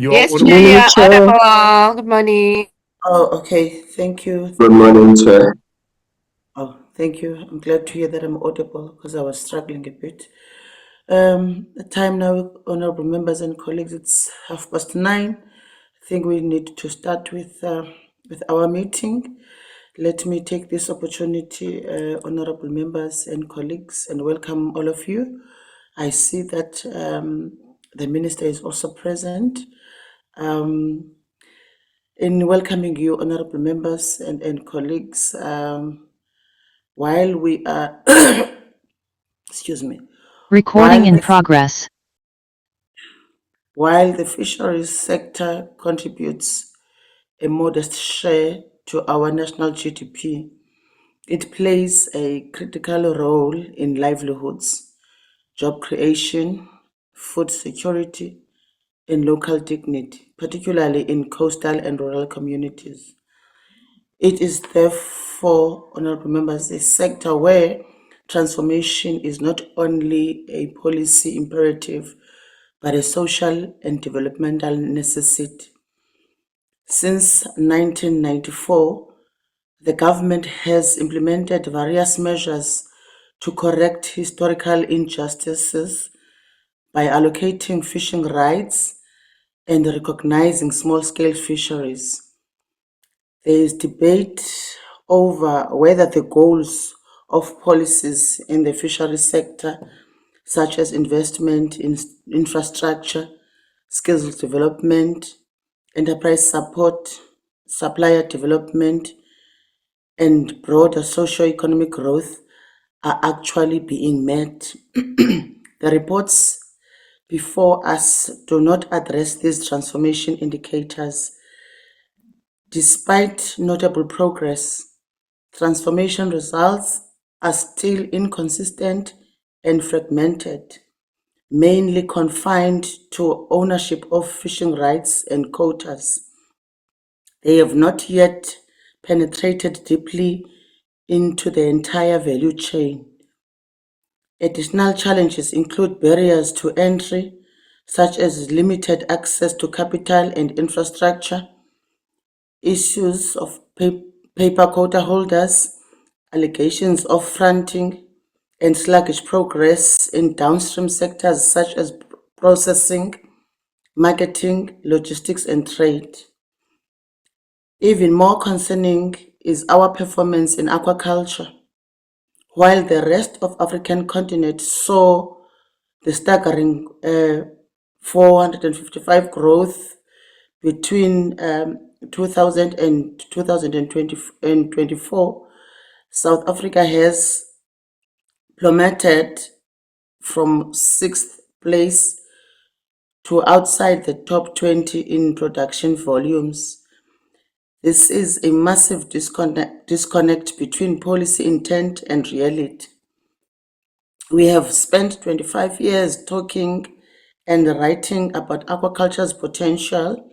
You are Yes, audible. Chair, Morning, you're Chair. audible. Good morning. Oh, okay. Thank you. Good morning, Chair. Oh, thank you. I'm glad to hear that I'm audible because I was struggling a bit. The time now, honorable members and colleagues, it's 9:30. I think we need to start with our meeting. Let me take this opportunity, honorable members and colleagues, and welcome all of you. I see that the minister is also present. In welcoming you, honorable members and colleagues, while we are, excuse me, Recording in progress. while the fisheries sector contributes a modest share to our national GDP, it plays a critical role in livelihoods, job creation, food security, and local dignity, particularly in coastal and rural communities. It is therefore, honorable members, a sector where transformation is not only a policy imperative, but a social and developmental necessity. Since 1994, the government has implemented various measures to correct historical injustices by allocating fishing rights and recognizing small-scale fisheries. There is debate over whether the goals of policies in the fisheries sector, such as investment in infrastructure, skills development, enterprise support, supplier development, and broader socio-economic growth, are actually being met. The reports before us do not address these transformation indicators. Despite notable progress, transformation results are still inconsistent and fragmented, mainly confined to ownership of fishing rights and quotas. They have not yet penetrated deeply into the entire value chain. Additional challenges include barriers to entry, such as limited access to capital and infrastructure, issues of paper quota holders, allegations of fronting, and sluggish progress in downstream sectors such as processing, marketing, logistics, and trade. Even more concerning is our performance in aquaculture. While the rest of African continent saw the staggering 455 growth between 2000 and 2024, South Africa has plummeted from 6th place to outside the top 20 in production volumes. This is a massive disconnect between policy intent and reality. We have spent 25 years talking and writing about aquaculture's potential,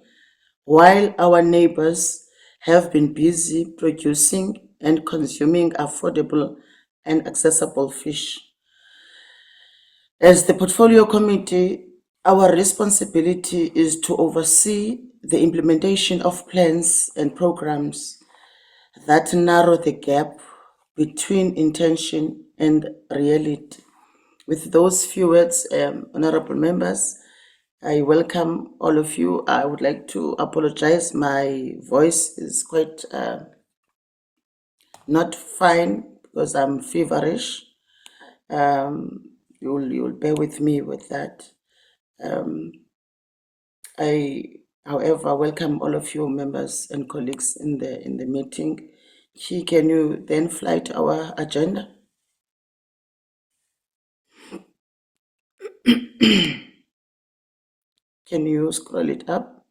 while our neighbors have been busy producing and consuming affordable and accessible fish. As the Portfolio Committee, our responsibility is to oversee the implementation of plans and programs that narrow the gap between intention and reality. With those few words, honorable members, I welcome all of you. I would like to apologize. My voice is quite not fine because I'm feverish. You'll bear with me with that. I, however, welcome all of you members and colleagues in the meeting. Can you then fly to our agenda? Can you scroll it up?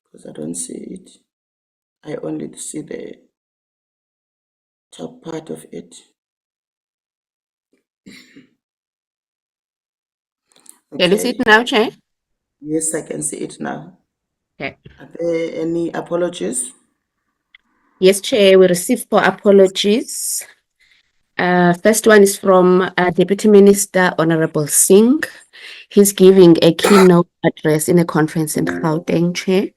Because I don't see it. I only see the top part of it. Can you see it now, Chair? Yes, I can see it now. Okay. Are there any apologies? Yes, Chair, we received 4 apologies. First one is from Deputy Minister Honorable Singh. He's giving a keynote address in a conference in Gauteng, Chair.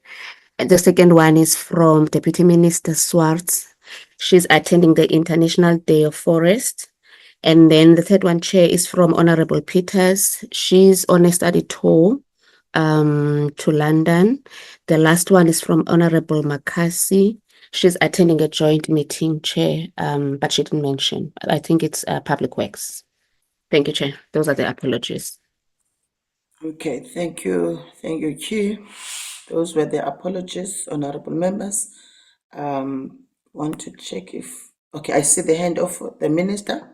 And the second one is from Deputy Minister Swartz. She's attending the International Day of Forest. And then the third one, Chair, is from Honorable Peters. She's on a study tour to London. The last one is from Honorable Makasi. She's attending a joint meeting, Chair, but she didn't mention. I think it's Public Works. Thank you, Chair. Those are the apologies. Okay, thank you, Chair. Those were the apologies, honorable members. Want to check if, okay, I see the hand of the minister.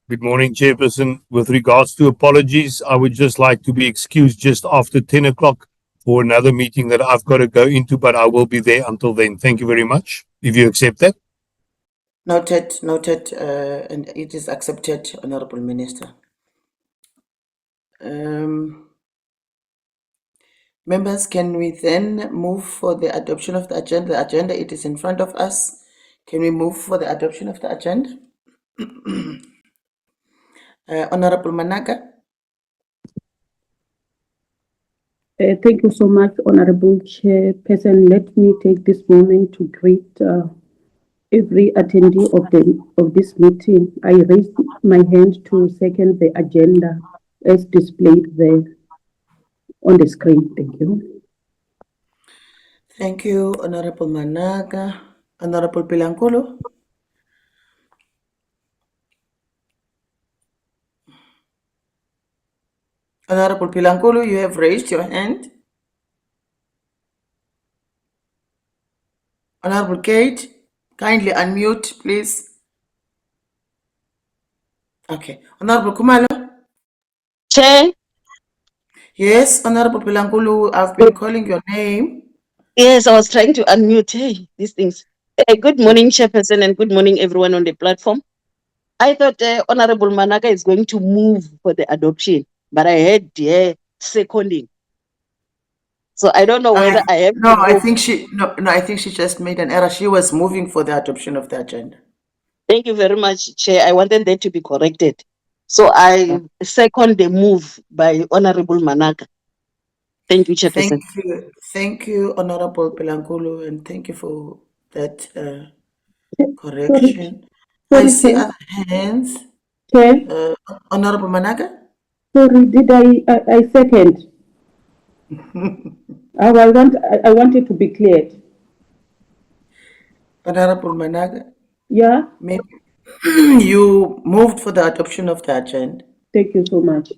Good morning, Chairperson. With regards to apologies, I would just like to be excused just after 10 o'clock for another meeting that I've got to go into, but I will be there until then. Thank you very much. If you accept that. Noted, and it is accepted, honorable minister. Members, can we then move for the adoption of the agenda? The agenda, it is in front of us. Can we move for the adoption of the agenda? Honorable Manaka. Thank you so much, Honorable Chairperson. Let me take this moment to greet every attendee of this meeting. I raised my hand to second the agenda as displayed there on the screen. Thank you. Thank you, Honorable Managa. Honorable Pilankulu. Honorable Pilankulu, you have raised your hand. Honorable Kate, kindly unmute, please. Okay. Honorable Kumalo. Chair. Yes, Honorable Pilankulu, I've been calling your name. Yes, I was trying to unmute. Hey, these things. Good morning, Chairperson, and good morning, everyone on the platform. I thought Honorable Manaka is going to move for the adoption, but I heard seconding. So I don't know whether I have No, to I move. think I think she just made an error. She was moving for the adoption of the agenda. Thank you very much, Chair. I wanted that to be corrected. So I second the move by Honorable Manaka. Thank you, Chairperson. Thank you, Honorable Pilankulu, and thank you for that correction. I see Chair. other hands. Chair. Honorable Managa. Sorry, did I second? I want it to be cleared. Honorable Managa. Yeah. Maybe you moved for the adoption of the agenda. Thank you so much.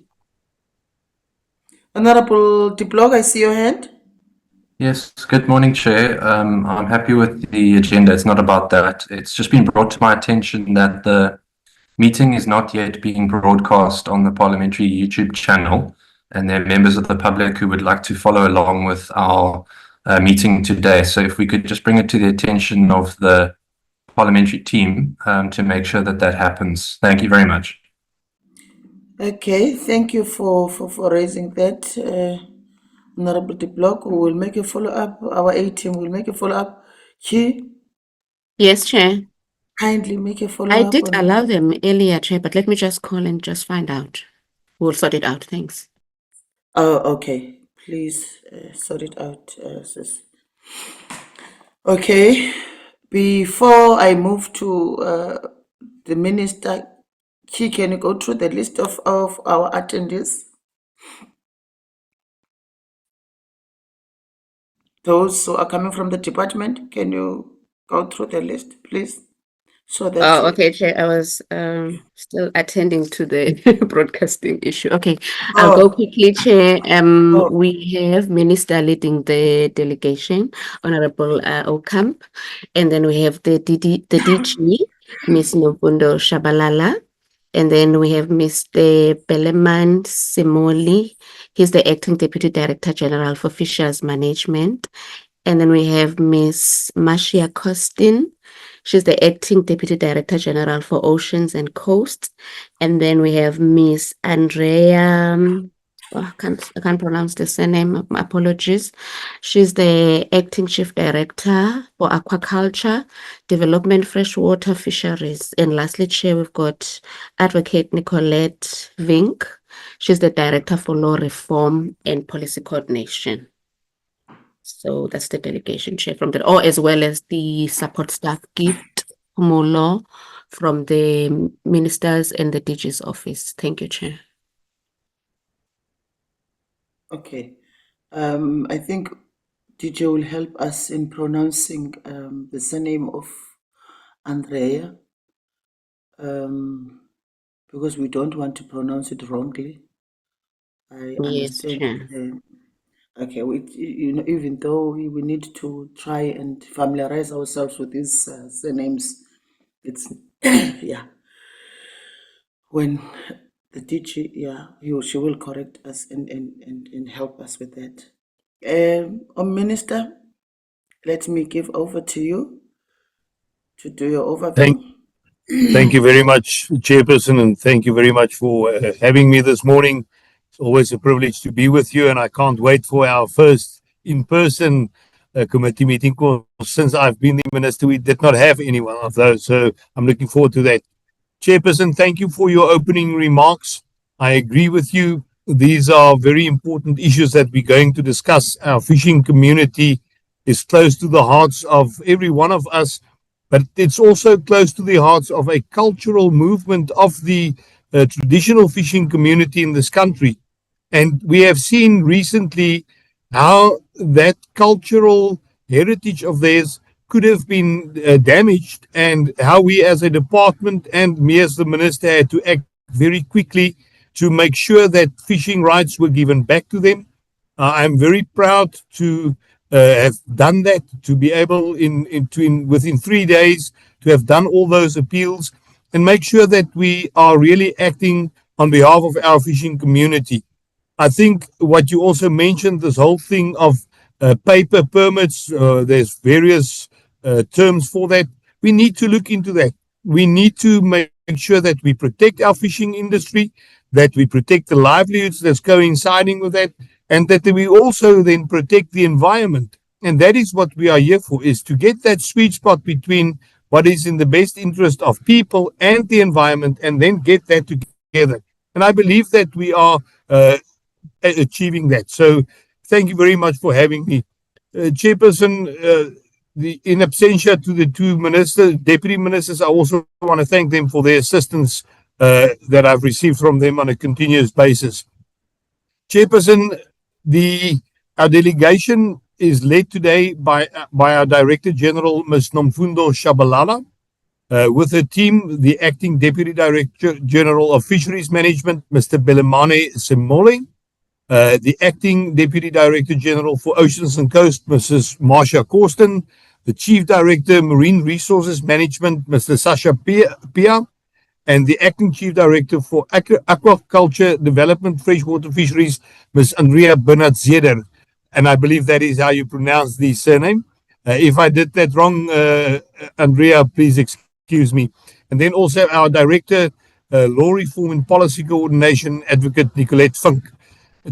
Honorable Diplog, I see your hand. Yes, good morning, Chair. I'm happy with the agenda. It's not about that. It's just been brought to my attention that the meeting is not yet being broadcast on the parliamentary YouTube channel, and there are members of the public who would like to follow along with our meeting today. So if we could just bring it to the attention of the parliamentary team to make sure that that happens. Thank you very much. Okay, thank you for raising that, Honorable Diplog. We will make a follow-up. Our A team will make a follow-up. Chi, Yes, Chair. kindly make a I follow-up. did allow them earlier, Chair, but let me just call and just find out. We'll sort it out. Thanks. Oh, okay. Please sort it out, sis. Okay. Before I move to the minister, Chi, can you go through the list of our attendees? Those who are coming from the department, can you go through the list, please? So that Oh, okay, Chair. I was still attending to the broadcasting issue. Okay, I'll go quickly, Chair. We have Minister leading the delegation, Honorable Okamp, and then we have the DG, Miss Novundo Shabalala, and then we have Mr. Beleman Simoli. He's the Acting Deputy Director General for Fisheries Management. And then we have Miss Marcia Costin. She's the Acting Deputy Director General for Oceans and Coasts. And then we have Miss Andrea I can't pronounce the surname. My apologies. She's the acting chief director for aquaculture, development, freshwater fisheries. And lastly, chair, we've got Advocate Nicolette Vink. She's the director for law reform and policy coordination. So that's the delegation chair from the, as well as the support staff, Gift Mulo, from the ministers and the DG's office. Thank you, Chair. Okay. I think DJ will help us in pronouncing the surname of Andrea, because we don't want to pronounce it wrongly. I Yes, understand. Chair. Okay, even though we need to try and familiarize ourselves with these surnames, it's yeah. When the teacher, she will correct us and help us with that. Minister, let me give over to you to do your overview. Thank you very much, Chairperson, and thank you very much for having me this morning. It's always a privilege to be with you, and I can't wait for our first in-person committee meeting. Since I've been the minister, we did not have any one of those, so I'm looking forward to that. Chairperson, thank you for your opening remarks. I agree with you. These are very important issues that we're going to discuss. Our fishing community is close to the hearts of every one of us, but it's also close to the hearts of a cultural movement of the traditional fishing community in this country. And we have seen recently how that cultural heritage of theirs could have been damaged, and how we as a department and me as the minister had to act very quickly to make sure that fishing rights were given back to them. I'm very proud to have done that, to be able within 3 days to have done all those appeals and make sure that we are really acting on behalf of our fishing community. I think what you also mentioned, this whole thing of paper permits, there's various terms for that. We need to look into that. We need to make sure that we protect our fishing industry, that we protect the livelihoods that's coinciding with that, and that we also then protect the environment. And that is what we are here for, is to get that sweet spot between what is in the best interest of people and the environment, and then get that together. And I believe that we are achieving that. So thank you very much for having me. Chairperson, in absentia to the two deputy ministers, I also want to thank them for their assistance that I've received from them on a continuous basis. Chairperson, our delegation is led today by our Director General, Ms. Nomfundo Shabalala, with her team, the Acting Deputy Director General of Fisheries Management, Mr. Belemane Semole, the Acting Deputy Director General for Oceans and Coast, Mrs. Marcia Corsten, the Chief Director, Marine Resources Management, Mr. Sasha Pia, and the Acting Chief Director for Aquaculture Development, Freshwater Fisheries, Ms. Andrea Bernard-Zeder. And I believe that is how you pronounce the surname. If I did that wrong, Andrea, please excuse me. And then also our Director, Law Reform and Policy Coordination, Advocate Nicolette Vink.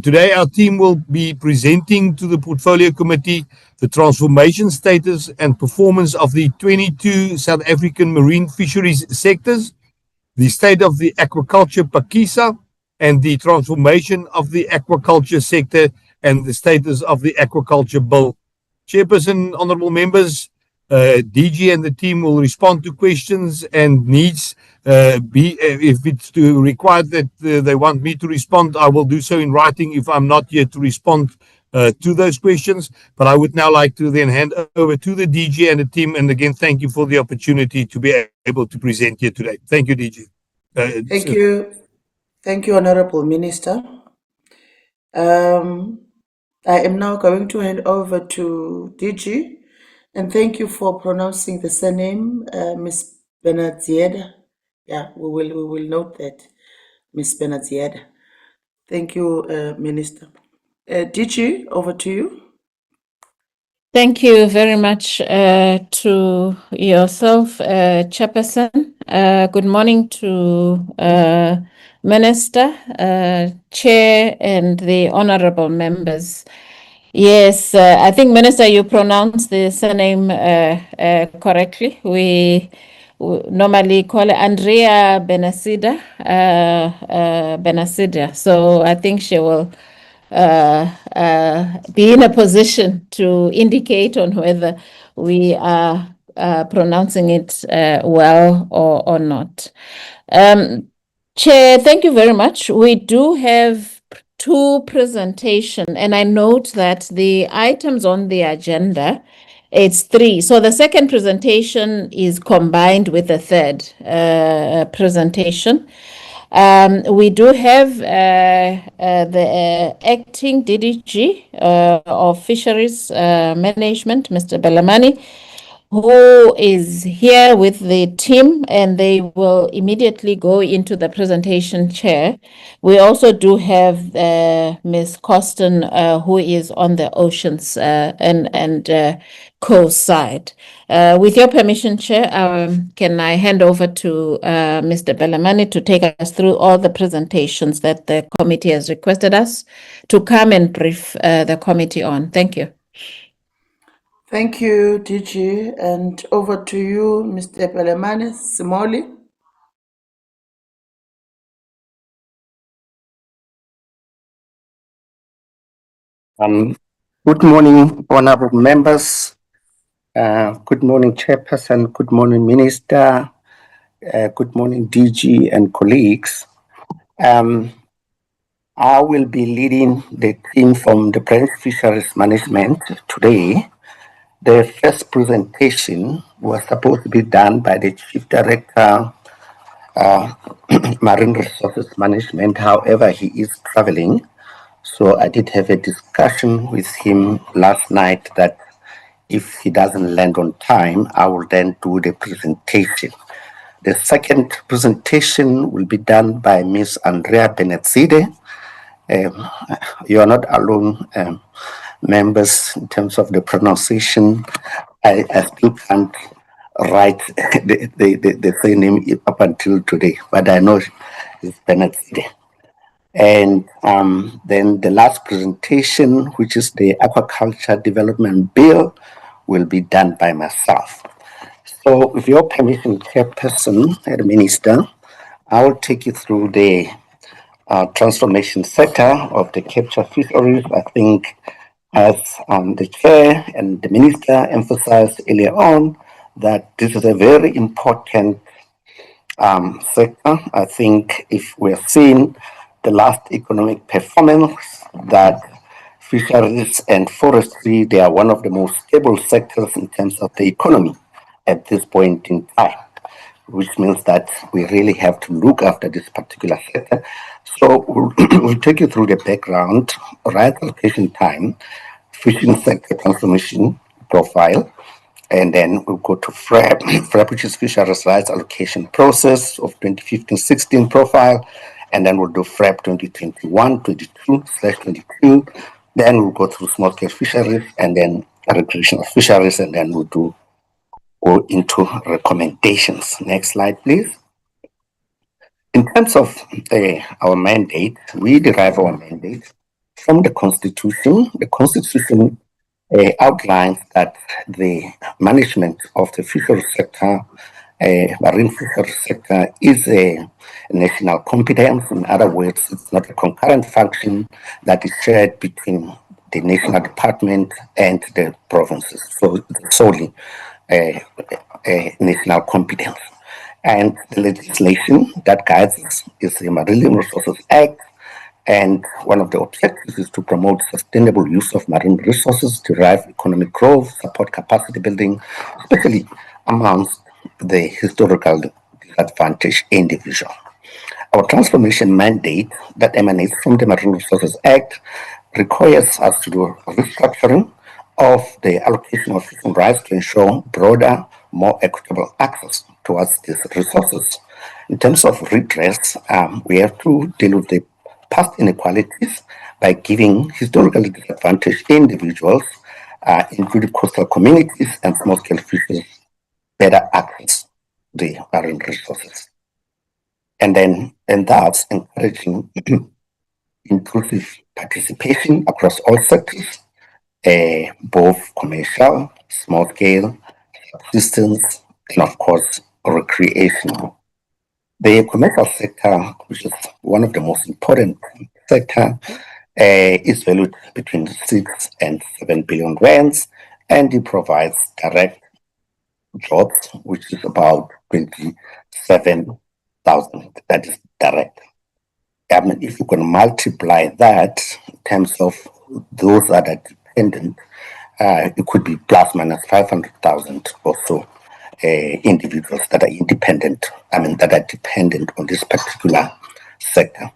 Today, our team will be presenting to the Portfolio Committee the transformation status and performance of the 22 South African marine fisheries sectors, the state of the Aquaculture Phakisa, and the transformation of the aquaculture sector and the status of the Aquaculture Bill. Chairperson, honorable members, DG and the team will respond to questions and needs. If it's required that they want me to respond, I will do so in writing if I'm not here to respond to those questions. But I would now like to then hand over to the DG and the team. And again, thank you for the opportunity to be able to present here today. Thank you, DG. Thank you. Thank you, Honorable Minister. I am now going to hand over to DG, and thank you for pronouncing the surname, Ms. Bernard-Zeder. Yeah, we will note that, Ms. Bernard-Zeder. Thank you, Minister. DG, over to you. Thank you very much to yourself, Chairperson. Good morning to Minister, Chair, and the honorable members. Yes, I think, Minister, you pronounced the surname correctly. We normally call it Andrea Benacida. Benacida. So I think she will be in a position to indicate on whether we are pronouncing it well or not. Chair, thank you very much. We do have two presentations, and I note that the items on the agenda, it's three. So the second presentation is combined with the third presentation. We do have the acting DDG of Fisheries Management, Mr. Belamani, who is here with the team, and they will immediately go into the presentation, Chair. We also do have Ms. Costin, who is on the oceans and coast side. With your permission, Chair, can I hand over to Mr. Belamani to take us through all the presentations that the committee has requested us to come and brief the committee on. Thank you. Thank you, DG, and over to you, Mr. Belemane Simoli. Good morning, honorable members. Good morning, Chairperson. Good morning, Minister. Good morning, DG and colleagues. I will be leading the team from the Branch Fisheries Management today. The first presentation was supposed to be done by the Chief Director, Marine Resources Management. However, he is traveling. So I did have a discussion with him last night that if he doesn't land on time, I will then do the presentation. The second presentation will be done by Ms. Andrea Benacida. You are not alone, members, in terms of the pronunciation. I still can't write the surname up until today, but I know it's Benacida. And then the last presentation, which is the Aquaculture Development Bill, will be done by myself. So with your permission, Chairperson and Minister, I will take you through the transformation sector of the capture fisheries. I think as the Chair and the Minister emphasized earlier on, that this is a very important sector. I think if we're seeing the last economic performance, that fisheries and forestry, they are one of the most stable sectors in terms of the economy at this point in time, which means that we really have to look after this particular sector. So we'll take you through the background, right allocation time, fishing sector transformation profile, and then we'll go to FRAP, FRAP, which is Fisheries Rights Allocation Process of 2015-16 profile, and then we'll do FRAP 2021-22/22. Then we'll go through small-scale fisheries, and then recreational fisheries, and then we'll go into recommendations. Next slide, please. In terms of our mandate, we derive our mandate from the Constitution. The Constitution outlines that the management of the fisheries sector, marine fisheries sector, is a national competence. In other words, it's not a concurrent function that is shared between the national department and the provinces. So it's solely a national competence. And the legislation that guides us is the Marine Resources Act. And one of the objectives is to promote sustainable use of marine resources, derive economic growth, support capacity building, especially amongst the historical disadvantaged individual. Our transformation mandate that emanates from the Marine Resources Act requires us to do restructuring of the allocation of fishing rights to ensure broader, more equitable access towards these resources. In terms of redress, we have to deal with the past inequalities by giving historically disadvantaged individuals, including coastal communities and small-scale fishers, better access to the marine resources. and thus encouraging inclusive participation across all sectors, both commercial, small scale, subsistence, and of course, recreational. The commercial sector, which is one of the most important sector, is valued between 6 and 7 billion rands, and it provides direct jobs, which is about 27,000. That is direct. I mean, if you can multiply that in terms of those that are dependent, it could be plus minus 500,000 or so individuals that are independent, that are dependent on this particular sector.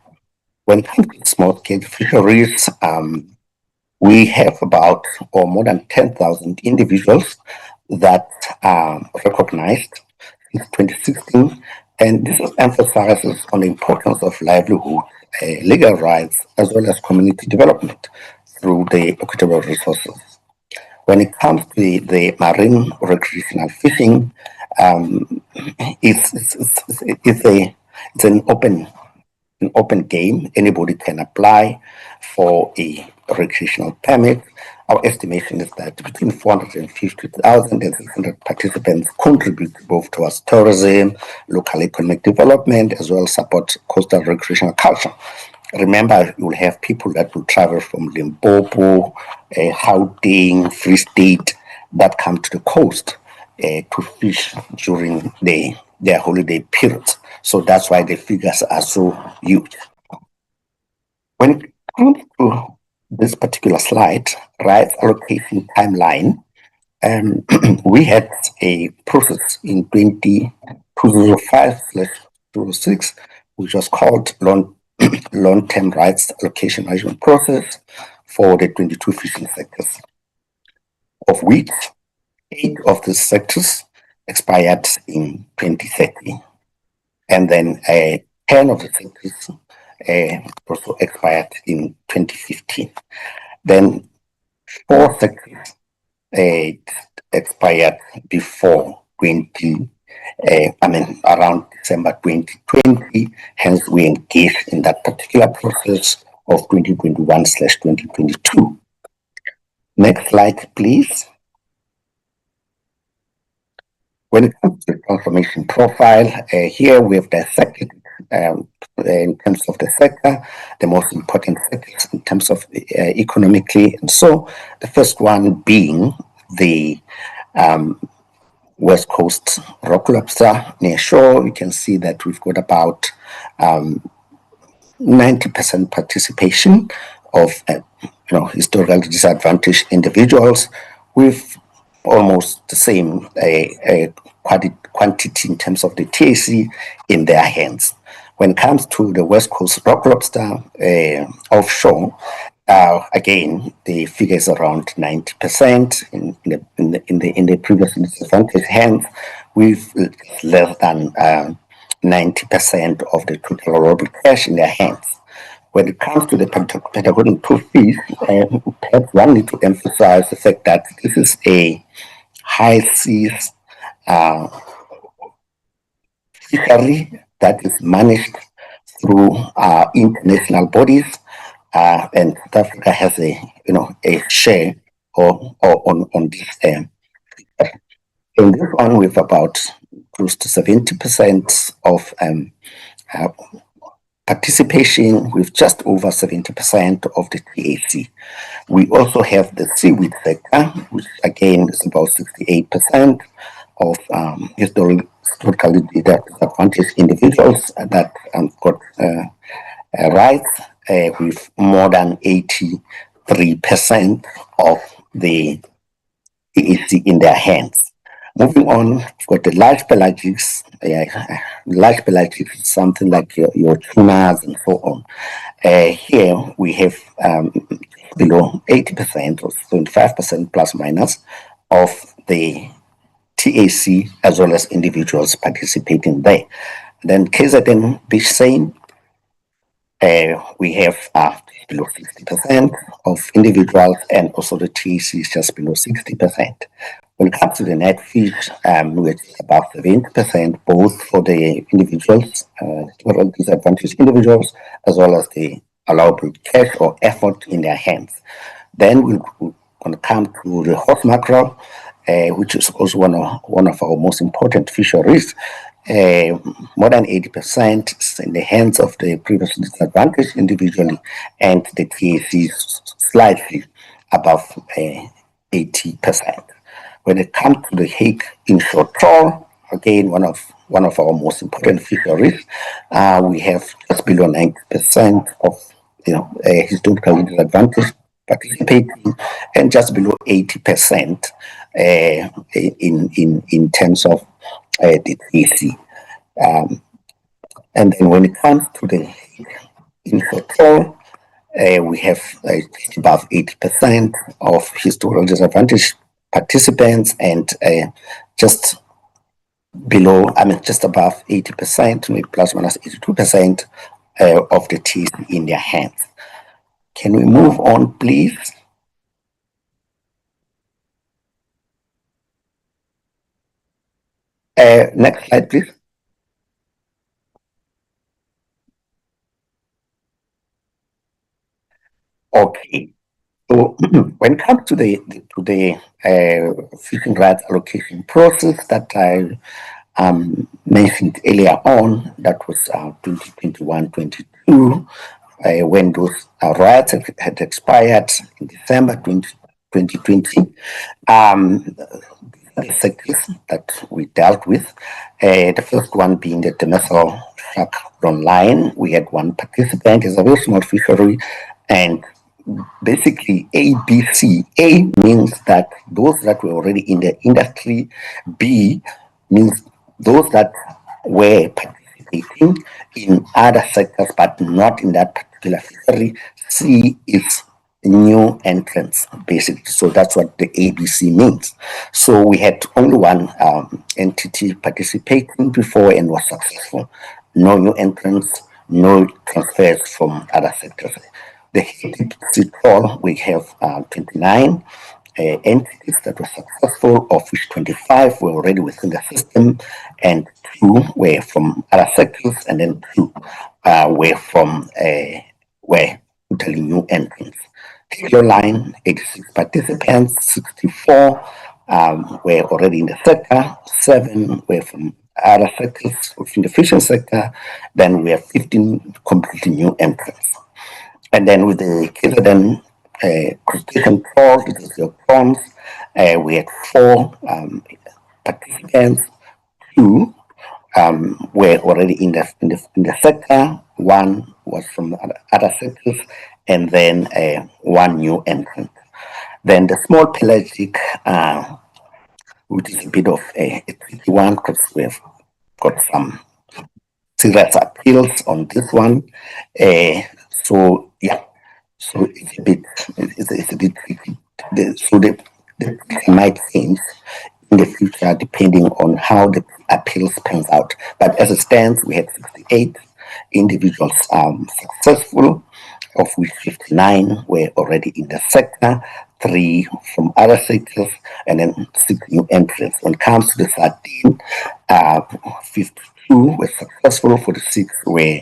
When it comes to small scale fisheries, we have about or more than 10,000 individuals that are recognized since 2016, and this emphasizes on the importance of livelihood, legal rights, as well as community development through the equitable resources. When it comes to the marine recreational fishing, it's an open game. Anybody can apply for a recreational permit. Our estimation is that between 450,000 and 600 participants contribute both towards tourism, local economic development, as well as support coastal recreational culture. Remember, you'll have people that will travel from Limpopo, Gauteng, Free State, that come to the coast to fish during their holiday periods. So that's why the figures are so huge. When it comes to this particular slide, rights allocation timeline, we had a process in 2005/06, which was called long-term rights allocation management process for the 22 fishing sectors, of which 8 of the sectors expired in 2030, and then 10 of the sectors also expired in 2015. Then 4 sectors expired before around December 2020. Hence, we engaged in that particular process of 2021/2022. Next slide, please. When it comes to the transformation profile, here we have dissected in terms of the sector, the most important sectors in terms of economically. And so the first one being the West Coast rock lobster near shore. You can see that we've got about 90% participation of historically disadvantaged individuals, with almost the same quantity in terms of the TAC in their hands. When it comes to the West Coast rock lobster offshore, again, the figure is around 90% in the previous disadvantaged hands, with less than 90% of the total allowable cash in their hands. When it comes to the Patagonian toothfish, perhaps one need to emphasize the fact that this is a high seas fishery that is managed through international bodies, and South Africa has a share on this. In this one, with about close to 70% of participation, with just over 70% of the TAC. We also have the seaweed sector, which again is about 68% of historically disadvantaged individuals that got rights, with more than 83% of the TAC in their hands. Moving on, we've got the large pelagics. Large pelagics is something like your tunas and so on. Here we have below 80% or 25% plus minus of the TAC, as well as individuals participating there. Then KZN Beach Seine, we have below 60% of individuals, and also the TAC is just below 60%. When it comes to the net fish, we're about 70%, both for the individuals, disadvantaged individuals, as well as the allowable cash or effort in their hands. Then we're going to come to the horse mackerel, which is also one of our most important fisheries. More than 80% is in the hands of the previously disadvantaged individually, and the TAC is slightly above 80%. When it comes to the hake inshore trawl, again one of our most important fisheries, we have just below 90% of historically disadvantaged participating, and just below 80% in terms of the TAC. And then when it comes to the inshore trawl, we have above 80% of historical disadvantaged participants, and just above 80%, maybe plus minus 82% of the TAC in their hands. Can we move on, please? Next slide, please. Okay. So when it comes to the fishing rights allocation process that I mentioned earlier on, that was 2021-22, when those rights had expired in December 2020. The sectors that we dealt with, the first one being the demersal shark line. We had one participant. It's a very small fishery, and basically A, B, C. A means that those that were already in the industry. B means those that were participating in other sectors but not in that particular fishery. C is new entrants, basically. So that's what the ABC means. So we had only one entity participating before and was successful. No new entrants, no transfers from other sectors. The call, we have 29 entities that were successful, of which 25 were already within the system, and 2 were from other sectors, and then 2 were totally new entrants. Kilo line, 86 participants, 64 were already in the sector, 7 were from other sectors within the fishing sector, then we have 15 completely new entrants. And then with the KZN crustacean trawl, this is your prawns, we had 4 participants, 2 were already in the sector, 1 was from other sectors, and then 1 new entrant. Then the small pelagic, which is a bit of a tricky one because we've got some serious appeals on this one. So it's a bit tricky. So they might change in the future depending on how the appeals pans out. But as it stands, we had 68 individuals successful, of which 59 were already in the sector, 3 from other sectors, and then 6 new entrants. When it comes to the 13, 52 were successful, 46 were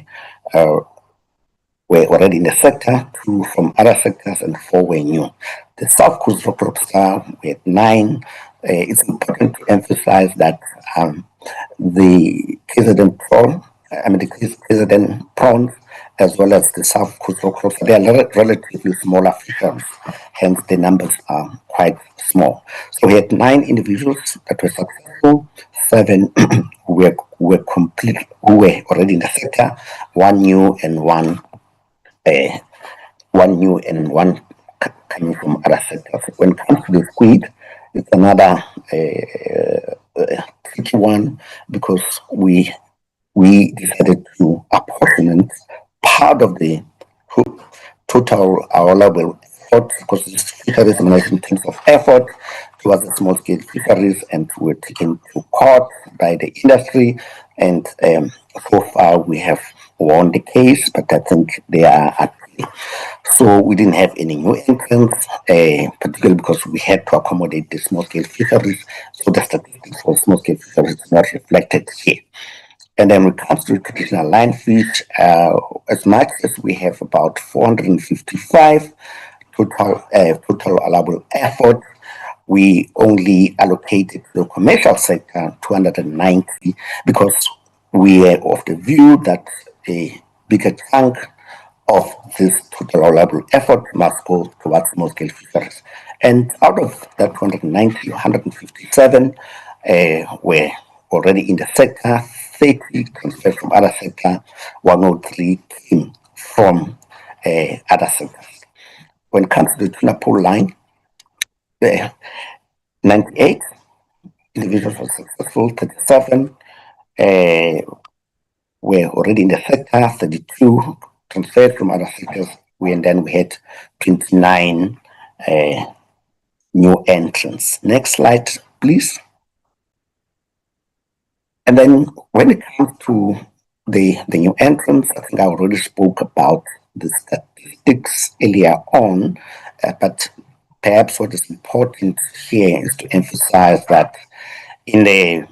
already in the sector, 2 from other sectors, and 4 were new. The South Coast Rock Lobster, we had 9. It's important to emphasize that the KZN prawn, the KZN prawns, as well as the South Coast Rock Lobster, they are relatively smaller fisheries, hence the numbers are quite small. So we had 9 individuals that were successful, 7 who were already in the sector, 1 new and 1 coming from other sectors. When it comes to the squid, it's another tricky one because we decided to apportion part of the total allowable effort, because this fisheries managed in terms of effort towards the small scale fisheries, and were taken to court by the industry, and so far we have won the case, but I think they are basically. So we didn't have any new entrants, particularly because we had to accommodate the small-scale fisheries. So the statistics for small-scale fisheries is not reflected here. And then when it comes to traditional line fish, as much as we have about 455 total allowable effort, we only allocated to the commercial sector 290 because we are of the view that a bigger chunk of this total allowable effort must go towards small-scale fisheries. And out of that 290, 157 were already in the sector, 30 transferred from other sector, 103 came from other sectors. When it comes to the tuna pool line, 98 individuals were successful, 37 were already in the sector, 32 transferred from other sectors, and then we had 29 new entrants. Next slide, please. And then when it comes to the new entrants, I think I already spoke about the statistics earlier on, but perhaps what is important here is to emphasize that in the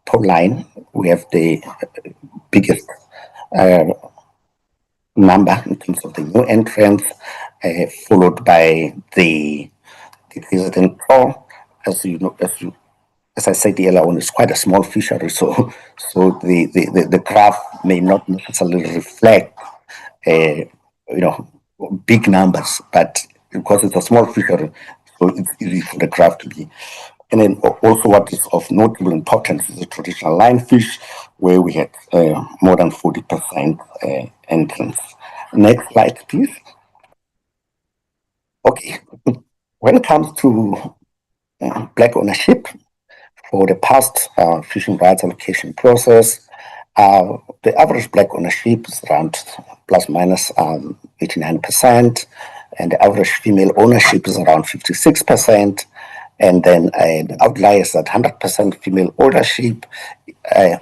pool line, we have the biggest number in terms of the new entrants, followed by the resident pool. As I said earlier on, it's quite a small fishery, so the graph may not necessarily reflect big numbers, but because it's a small fishery, so it's easy for the graph to be. And then also what is of notable importance is the traditional line fish, where we had more than 40% entrance. Next slide, please. Okay, when it comes to black ownership, for the past fishing rights allocation process, the average black ownership is around plus minus 89%, and the average female ownership is around 56%. And then the outlier is at 100% female ownership in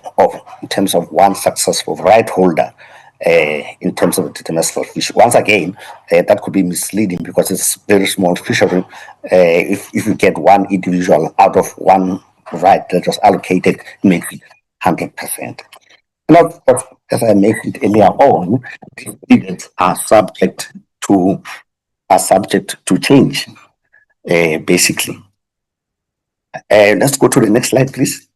terms of one successful right holder in terms of the domestic fish. Once again, that could be misleading because it's very small fishery. If you get one individual out of one right that was allocated, it makes it 100%. Now, as I mentioned earlier on, these figures are subject to change, basically. Let's go to the next slide, please.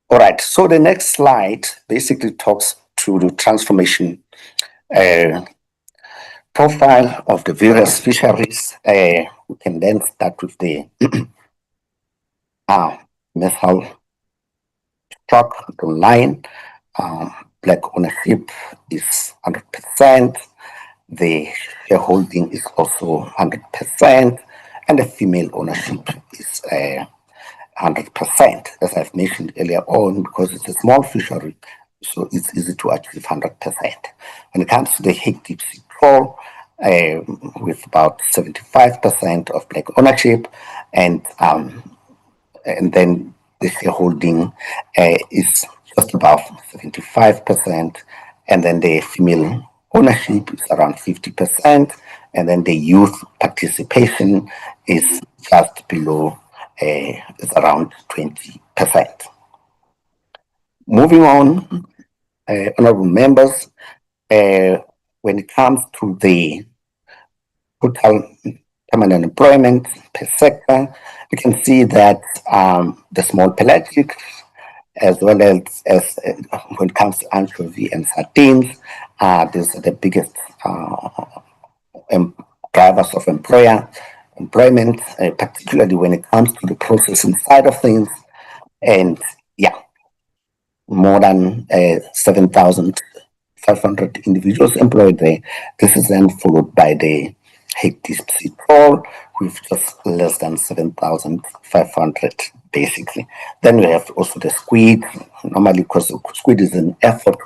All right, so the next slide basically talks to the transformation profile of the various fisheries. We can then start with the method stock, the line. Black ownership is 100%. The shareholding is also 100%, and the female ownership is 100%, as I've mentioned earlier on, because it's a small fishery, so it's easy to achieve 100%. When it comes to the Hake deep sea trawl, with about 75% of black ownership, and then the shareholding is just above 75%, and then the female ownership is around 50%, and then the youth participation is just below, is around 20%. Moving on, honorable members, when it comes to the total permanent employment per sector, you can see that the small pelagic, as well as when it comes to anchovy and sardines, these are the biggest drivers of employment, particularly when it comes to the processing side of things. And yeah, more than 7,500 individuals employed there. This is then followed by the Hake deep sea trawl with just less than 7,500 basically. Then we have also the squid. Normally, because squid is an effort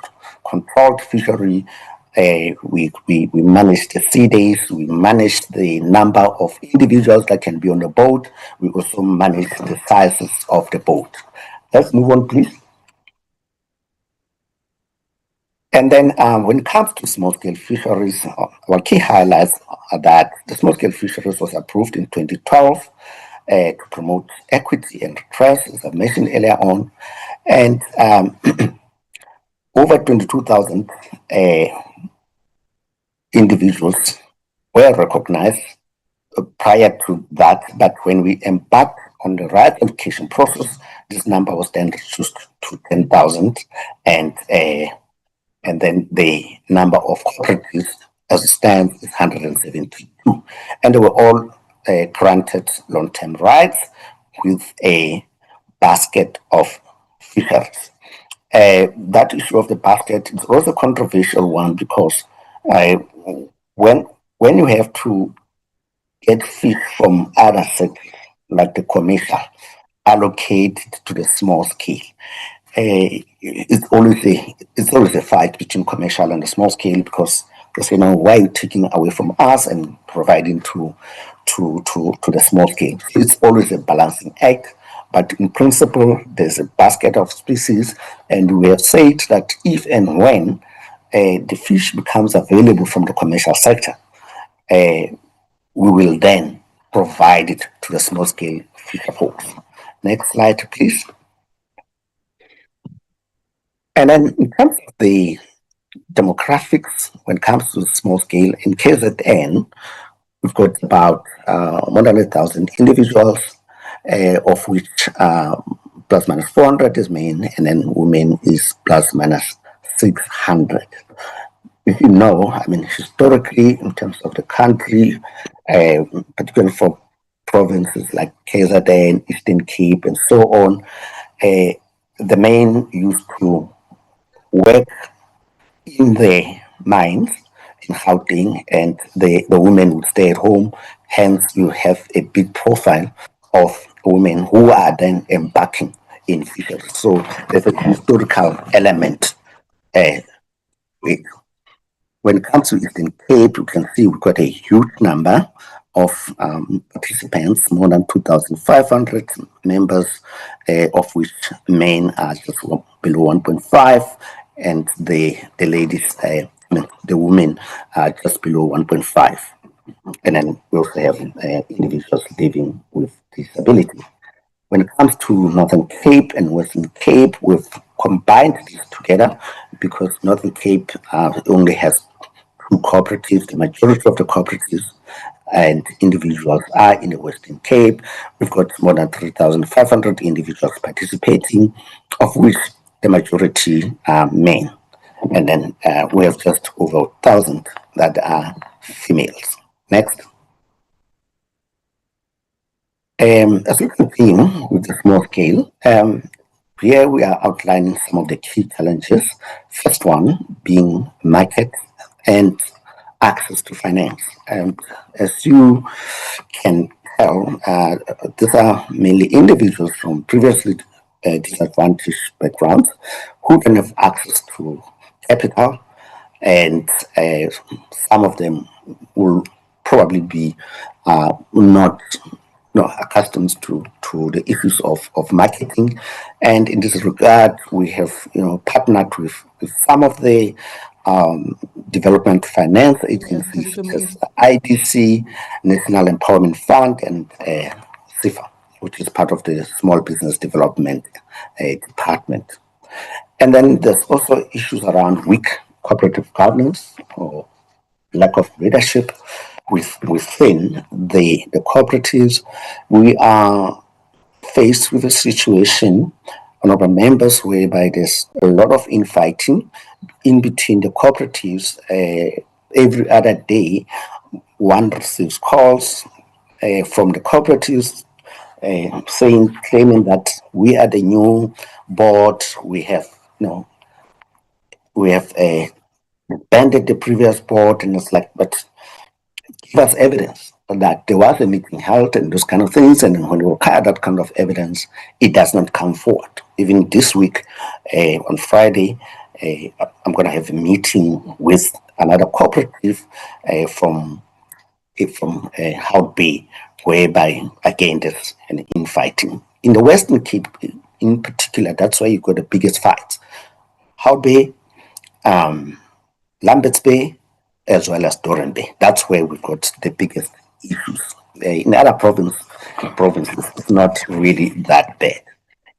controlled fishery, we manage the sea days, we manage the number of individuals that can be on the boat, we also manage the sizes of the boat. Let's move on, please. And then when it comes to small-scale fisheries, our key highlights are that the small-scale fisheries was approved in 2012 to promote equity and trust, as I mentioned earlier on. And over 22,000 individuals were recognized prior to that, but when we embarked on the right application process, this number was then reduced to 10,000, and then the number of cooperatives as it stands is 172, and they were all granted long-term rights with a basket of fisheries. That issue of the basket is also a controversial one because when you have to get fish from other sectors, like the commercial, allocated to the small scale, it's always a fight between commercial and the small scale because they say, no, why are you taking away from us and providing to the small scale? It's always a balancing act. But in principle, there's a basket of species, and we have said that if and when the fish becomes available from the commercial sector, we will then provide it to the small scale fisher folks. Next slide, please. And then in terms of the demographics, when it comes to small scale, in KZN, we've got about 100,000 individuals, of which plus minus 400 is men, and then women is plus minus 600. If you know, I mean, historically, in terms of the country, particularly for provinces like KZN, Eastern Cape, and so on, the men used to work in the mines in Gauteng, and the women would stay at home. Hence, you have a big profile of women who are then embarking in fisheries. So there's a historical element. When it comes to Eastern Cape, you can see we've got a huge number of participants, more than 2,500 members, of which men are just below 1.5, and the ladies, the women are just below 1.5. And then we also have individuals living with disability. When it comes to Northern Cape and Western Cape, we've combined these together because Northern Cape only has two cooperatives. The majority of the cooperatives and individuals are in the Western Cape. We've got more than 3,500 individuals participating, of which the majority are men. And then we have just over 1,000 that are females. Next. As we continue with the small scale, here we are outlining some of the key challenges. First one being market and access to finance. As you can tell, these are mainly individuals from previously disadvantaged backgrounds who can have access to capital, and some of them will probably be not accustomed to the issues of marketing. And in this regard, we have partnered with some of the development finance agencies such as IDC, National Empowerment Fund, and CIFA, which is part of the Small Business Development Department. And then there's also issues around weak cooperative governance or lack of leadership within the cooperatives. We are faced with a situation on our members whereby there's a lot of infighting in between the cooperatives. Every other day, one receives calls from the cooperatives claiming that we are the new board. We have banded the previous board, and it's like, but give us evidence that there was a meeting held and those kind of things. And when we require that kind of evidence, it does not come forward. Even this week, on Friday, I'm going to have a meeting with another cooperative from Hout Bay, whereby again there's an infighting. In the Western Cape, in particular, that's why you got the biggest fights. Hout Bay Lambert's Bay, as well as Doran Bay. That's where we've got the biggest issues. In other provinces, it's not really that bad.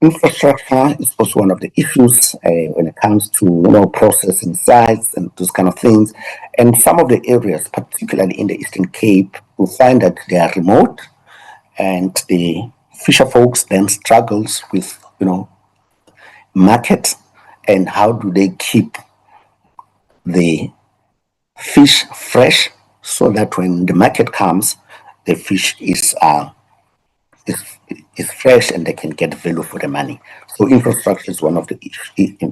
Infrastructure is also one of the issues when it comes to processing sites and those kind of things. And some of the areas, particularly in the Eastern Cape, we find that they are remote, and the fisher folks then struggles with market, and how do they keep the fish fresh so that when the market comes, the fish is fresh and they can get value for the money. So infrastructure is one of the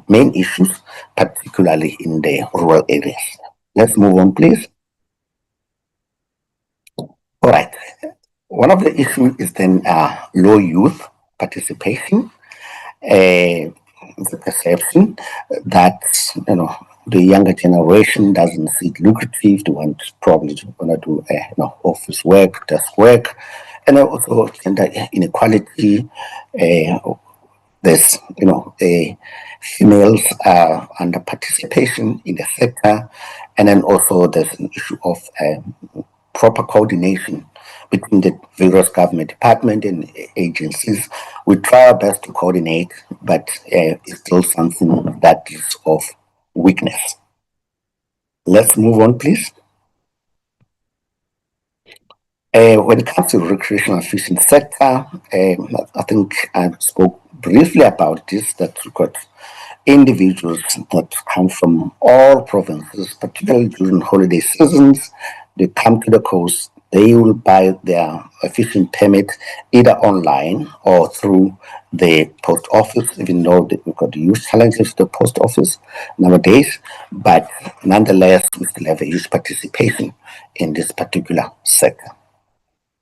main issues, particularly in the rural areas. Let's move on, please. All right. One of the issues is then low youth participation. The perception that the younger generation doesn't see it lucrative. They want to do office work, desk work, and also gender inequality. There's females under participation in the sector, and then also there's an issue of proper coordination between the various government departments and agencies. We try our best to coordinate, but it's still something that is of weakness. Let's move on, please. When it comes to the recreational fishing sector, I think I spoke briefly about this, that we've got individuals that come from all provinces, particularly during holiday seasons. They come to the coast, they will buy their fishing permit either online or through the post office, even though we've got huge challenges to the post office nowadays, but nonetheless, we still have a huge participation in this particular sector.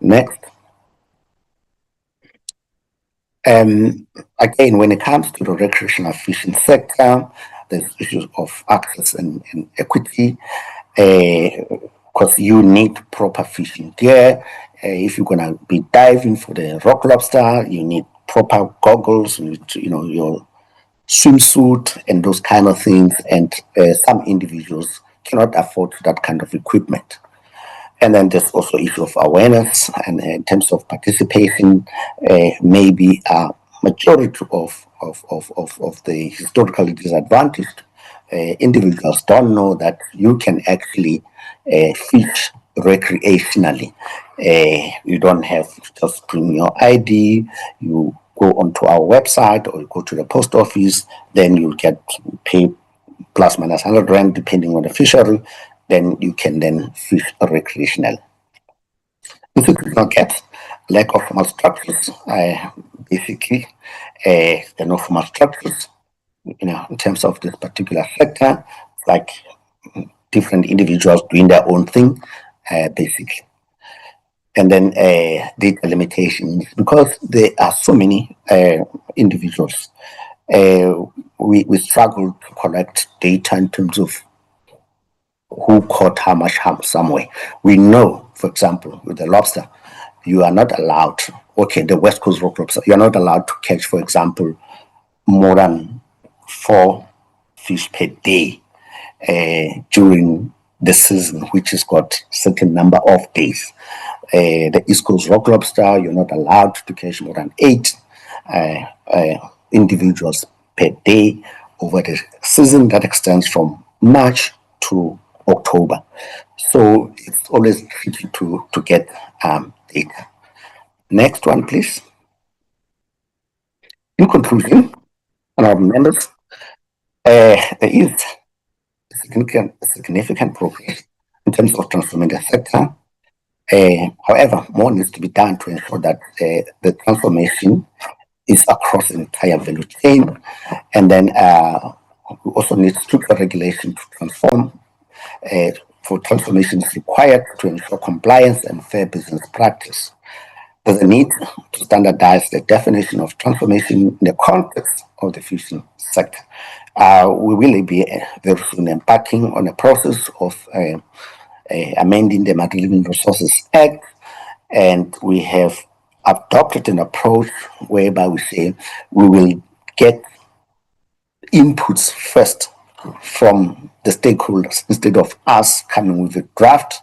Next. Again, when it comes to the recreational fishing sector, there's issues of access and equity, because you need proper fishing gear. If you're going to be diving for the rock lobster, you need proper goggles, your swimsuit and those kind of things, and some individuals cannot afford that kind of equipment. And then there's also issue of awareness, and in terms of participation, maybe a majority of the historically disadvantaged individuals don't know that you can actually fish recreationally. You don't have to just bring your ID, you go onto our website or you go to the post office, then you get paid plus minus 100 rand depending on the fishery, then you can then fish recreationally. If you could not get lack of formal structures, basically the no formal structures, in terms of this particular sector, like different individuals doing their own thing, basically. And then data limitations, because there are so many individuals, we struggle to collect data in terms of who caught how much harm somewhere. We know, for example, with the lobster, you are not allowed, the West Coast rock lobster, you're not allowed to catch, for example, more than 4 fish per day during the season, which has got certain number of days. The East Coast rock lobster, you're not allowed to catch more than 8 individuals per day over the season that extends from March to October. So it's always tricky to get data. Next one, please. In conclusion, honorable members, there is significant progress in terms of transforming the sector. However, more needs to be done to ensure that the transformation is across the entire value chain. And then we also need stricter regulation to transform. For transformation is required to ensure compliance and fair business practice. There's a need to standardize the definition of transformation in the context of the fishing sector. We will be very soon embarking on a process of amending the Marine Living Resources Act, and we have adopted an approach whereby we say we will get inputs first from the stakeholders instead of us coming with a draft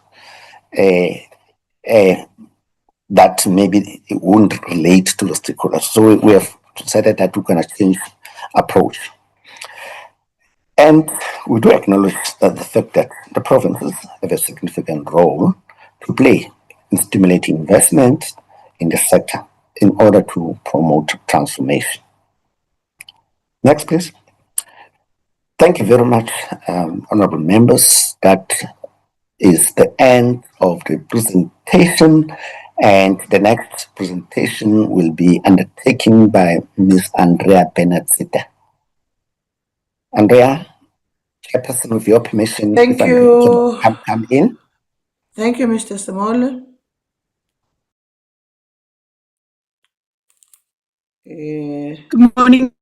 that maybe it won't relate to the stakeholders. So we have decided that we're going to change approach. And we do acknowledge that the fact that the provinces have a significant role to play in stimulating investment in the sector in order to promote transformation. Next, please. Thank you very much, honorable members. That is the end of the presentation, and the next presentation will be undertaken by Ms. Andrea Benazita. Andrea, Chairperson, with your permission, Thank if you. I can come in. Thank you, Mr. Samole. Good morning,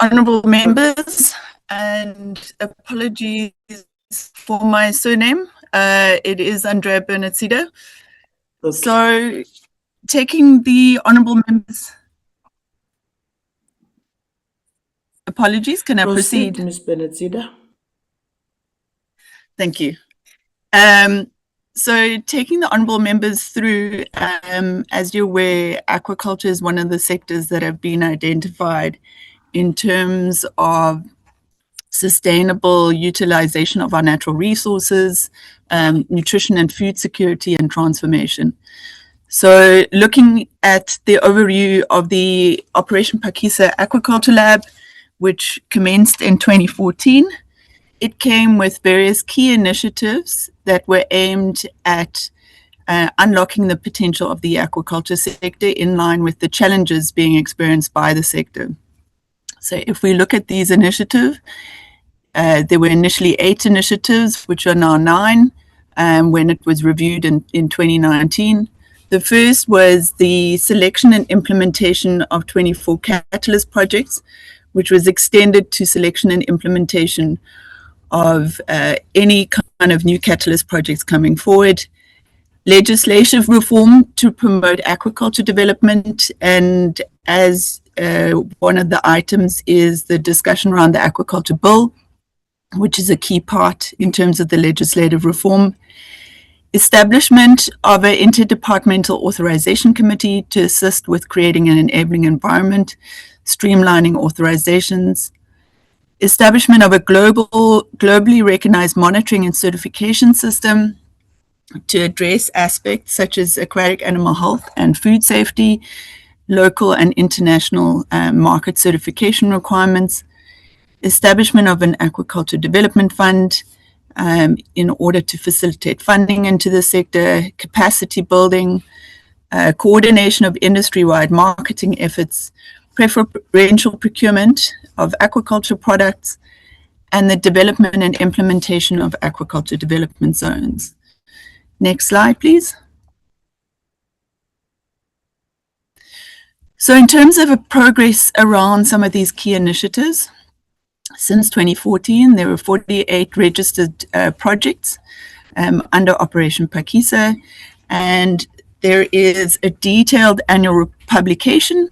honourable members, and apologies for my surname. It is Andrea Bernacida. Okay. So, taking the honourable members. Apologies, can I proceed? Ms. Benazida. Thank you. So taking the honourable members through, as you're aware, aquaculture is one of the sectors that have been identified in terms of sustainable utilization of our natural resources, nutrition and food security, and transformation. So looking at the overview of the Operation Phakisa Aquaculture Lab, which commenced in 2014, it came with various key initiatives that were aimed at unlocking the potential of the aquaculture sector in line with the challenges being experienced by the sector. So if we look at these initiatives, there were initially 8 initiatives, which are now 9, when it was reviewed in 2019. The first was the selection and implementation of 24 catalyst projects, which was extended to selection and implementation of any kind of new catalyst projects coming forward. Legislative reform to promote aquaculture development, and as one of the items is the discussion around the Aquaculture Bill, which is a key part in terms of the legislative reform. Establishment of an interdepartmental authorization committee to assist with creating an enabling environment, streamlining authorizations. Establishment of a globally recognized monitoring and certification system to address aspects such as aquatic animal health and food safety, local and international market certification requirements. Establishment of an aquaculture development fund in order to facilitate funding into the sector, capacity building, coordination of industry-wide marketing efforts, preferential procurement of aquaculture products, and the development and implementation of aquaculture development zones. Next slide, please. So in terms of a progress around some of these key initiatives, since 2014, there were 48 registered projects under Operation Phakisa, and there is a detailed annual publication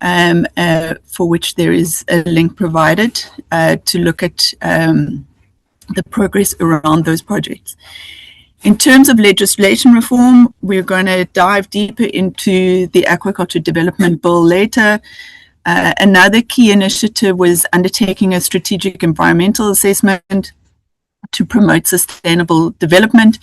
for which there is a link provided to look at the progress around those projects. In terms of legislation reform, we're going to dive deeper into the Aquaculture Development Bill later. Another key initiative was undertaking a strategic environmental assessment to promote sustainable development,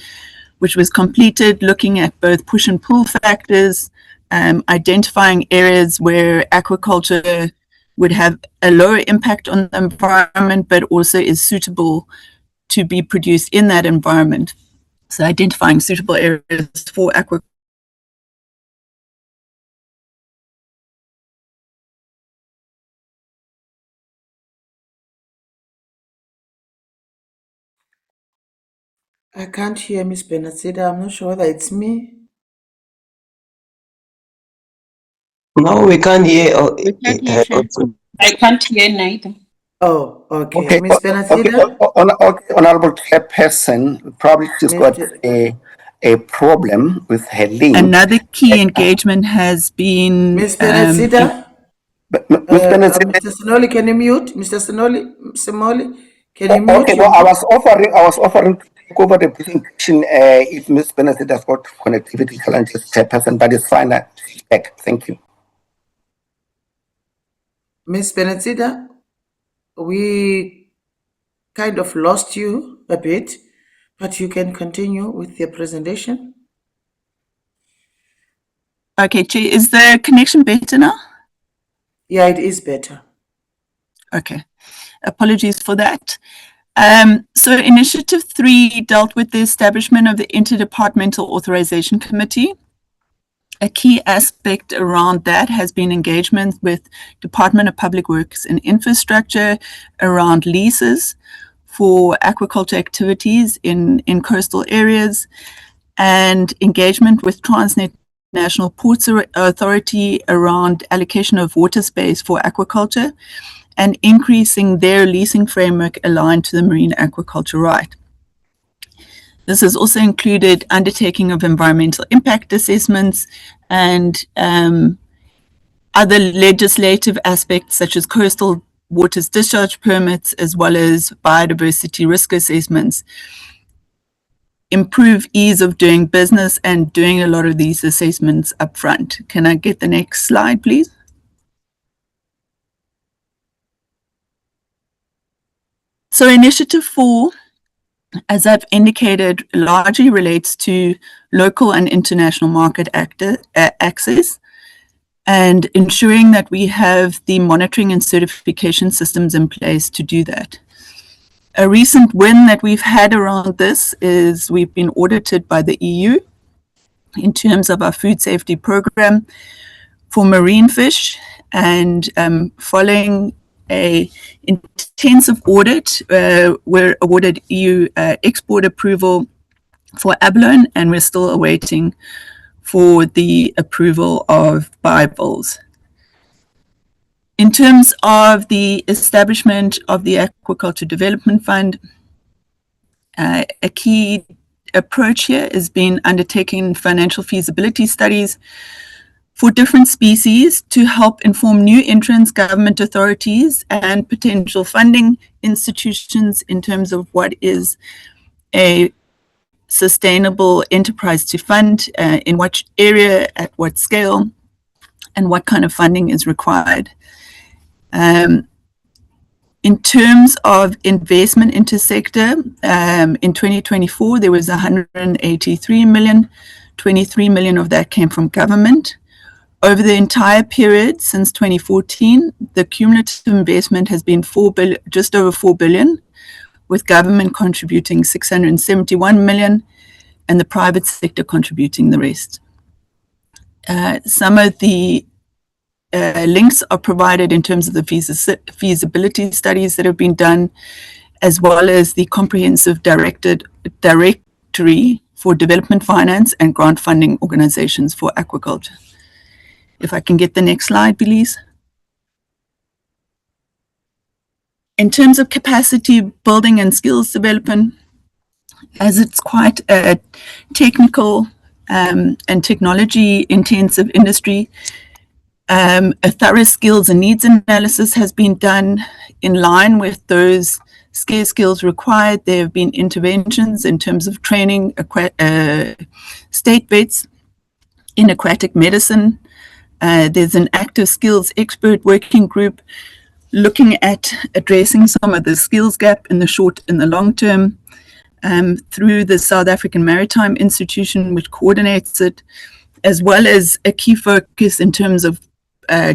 which was completed looking at both push and pull factors, identifying areas where aquaculture would have a lower impact on the environment, but also is suitable to be produced in that environment. So identifying suitable areas for aquaculture. I can't hear Ms. Benazida. I'm not sure whether it's me. No, we can't hear. We can't hear you. I can't hear neither. Oh, okay. Okay, Ms. Benazida? okay, Honorable Chairperson, probably she's got a problem with her link. Another key engagement has been... Ms. Benazida? Ms. Benazida? Mr. Sinoli, can you mute? Mr. Sinoli? Can you mute Okay, no, your I was offering to take over the presentation if Ms. Benedict has got connectivity challenges, Chairperson, but it's fine. Back. Thank you. Miss Benedita? We kind of lost you a bit, but you can continue with your presentation. Okay, Chair, is the connection better now? Yeah, it is better. Okay, apologies for that. So Initiative 3 dealt with the establishment of the Interdepartmental Authorization Committee. A key aspect around that has been engagement with Department of Public Works and Infrastructure around leases for aquaculture activities in coastal areas, and engagement with Transnet National Ports Authority around allocation of water space for aquaculture and increasing their leasing framework aligned to the marine aquaculture right. This has also included undertaking of environmental impact assessments and other legislative aspects such as coastal waters discharge permits, as well as biodiversity risk assessments, improve ease of doing business and doing a lot of these assessments up front. Can I get the next slide, please? So Initiative 4, as I've indicated, largely relates to local and international market access and ensuring that we have the monitoring and certification systems in place to do that. A recent win that we've had around this is we've been audited by the EU in terms of our food safety program for marine fish, and following a intensive audit, we're awarded EU export approval for abalone, and we're still awaiting for the approval of bivalves. In terms of the establishment of the Aquaculture Development Fund, a key approach here has been undertaking financial feasibility studies for different species to help inform new entrants, government authorities, and potential funding institutions in terms of what is a sustainable enterprise to fund, in what area, at what scale, and what kind of funding is required. In terms of investment into sector, in 2024, there was 183 million, 23 million of that came from government. Over the entire period since 2014, the cumulative investment has been just over 4 billion, with government contributing 671 million and the private sector contributing the rest. Some of the links are provided in terms of the feasibility studies that have been done, as well as the comprehensive directory for development finance and grant funding organizations for aquaculture. If I can get the next slide, please. In terms of capacity building and skills development, as it's quite a technical and technology intensive industry, a thorough skills and needs analysis has been done in line with those scarce skills required. There have been interventions in terms of training state vets in aquatic medicine. There's an active skills expert working group looking at addressing some of the skills gap in the short and the long term through the South African Maritime Institution, which coordinates it, as well as a key focus in terms of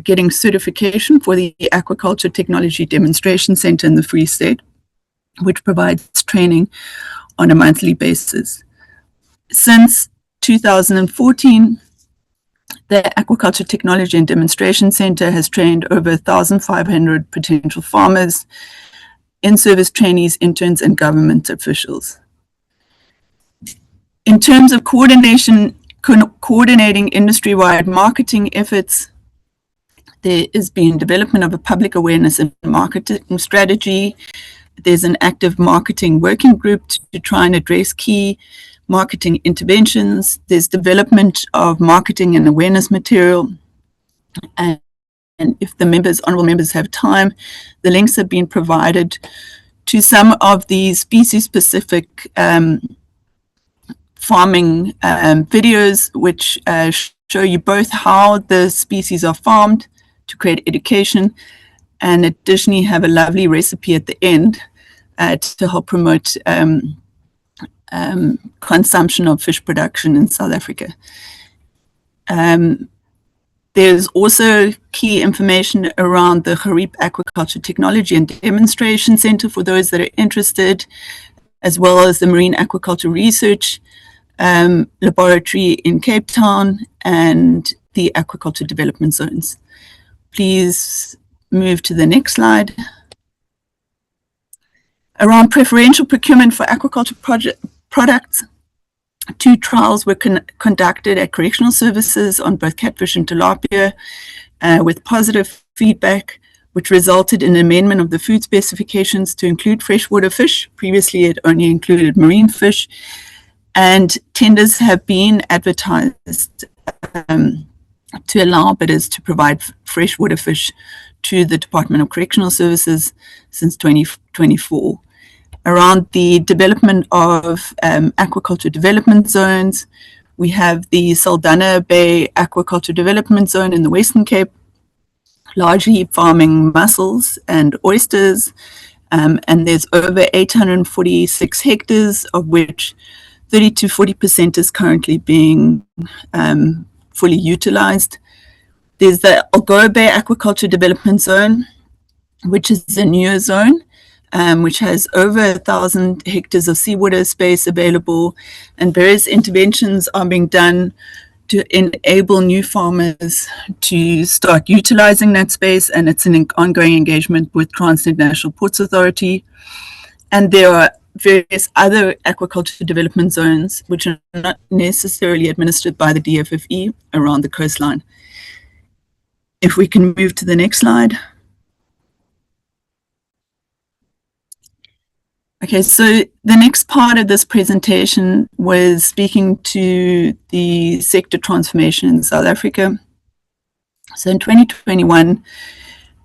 getting certification for the Aquaculture Technology Demonstration Center in the Free State, which provides training on a monthly basis. Since 2014, the Aquaculture Technology and Demonstration Center has trained over 1,500 potential farmers, in-service trainees, interns, and government officials. In terms of coordinating industry-wide marketing efforts, there has been development of a public awareness and marketing strategy. There's an active marketing working group to try and address key marketing interventions. There's development of marketing and awareness material. And if the honorable members have time, the links have been provided to some of the species-specific farming videos, which show you both how the species are farmed to create education, and additionally have a lovely recipe at the end to help promote consumption of fish production in South Africa. There's also key information around the Gariep Aquaculture Technology and Demonstration Center for those that are interested, as well as the Marine Aquaculture Research Laboratory in Cape Town and the Aquaculture Development Zones. Please move to the next slide. Around preferential procurement for aquaculture products, 2 trials were conducted at correctional services on both catfish and tilapia with positive feedback, which resulted in an amendment of the food specifications to include freshwater fish. Previously, it only included marine fish. And tenders have been advertised to allow bidders to provide freshwater fish to the Department of Correctional Services since 2024. Around the development of aquaculture development zones, we have the Saldanha Bay Aquaculture Development Zone in the Western Cape, largely farming mussels and oysters, and there's over 846 hectares, of which 30 to 40% is currently being fully utilized. There's the Algoa Bay Aquaculture Development Zone, which is a newer zone, which has over 1,000 hectares of seawater space available, and various interventions are being done to enable new farmers to start utilizing that space, and it's an ongoing engagement with Transnet National Ports Authority. And there are various other aquaculture development zones which are not necessarily administered by the DFFE around the coastline. If we can move to the next slide. Okay, so the next part of this presentation was speaking to the sector transformation in South Africa. So in 2021,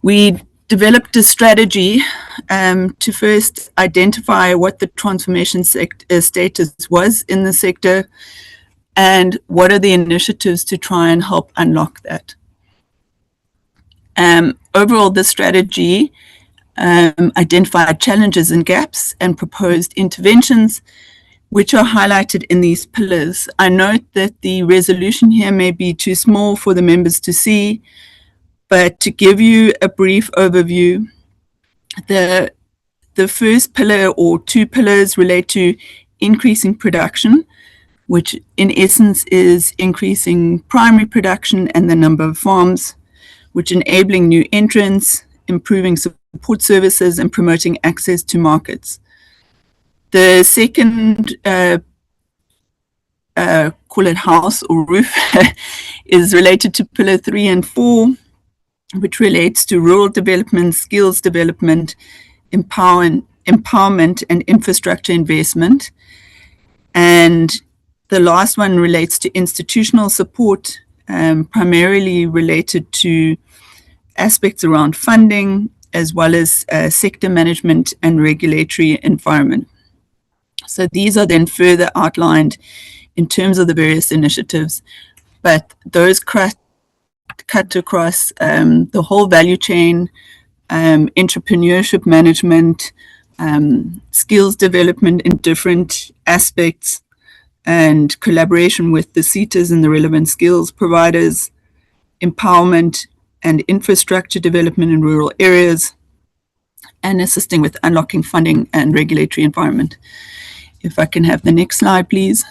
we developed a strategy to first identify what the transformation status was in the sector and what are the initiatives to try and help unlock that. Overall, the strategy identified challenges and gaps and proposed interventions, which are highlighted in these pillars. I note that the resolution here may be too small for the members to see, but to give you a brief overview, the first pillar or 2 pillars relate to increasing production, which in essence is increasing primary production and the number of farms, which enabling new entrants, improving support services, and promoting access to markets. The second, call it house or roof, is related to pillar 3 and 4, which relates to rural development, skills development, empowerment, and infrastructure investment. And the last one relates to institutional support, primarily related to aspects around funding, as well as sector management and regulatory environment. So these are then further outlined in terms of the various initiatives, but those cut across the whole value chain, entrepreneurship management, skills development in different aspects, and collaboration with the SETAs and the relevant skills providers, empowerment and infrastructure development in rural areas, and assisting with unlocking funding and regulatory environment. If I can have the next slide, please.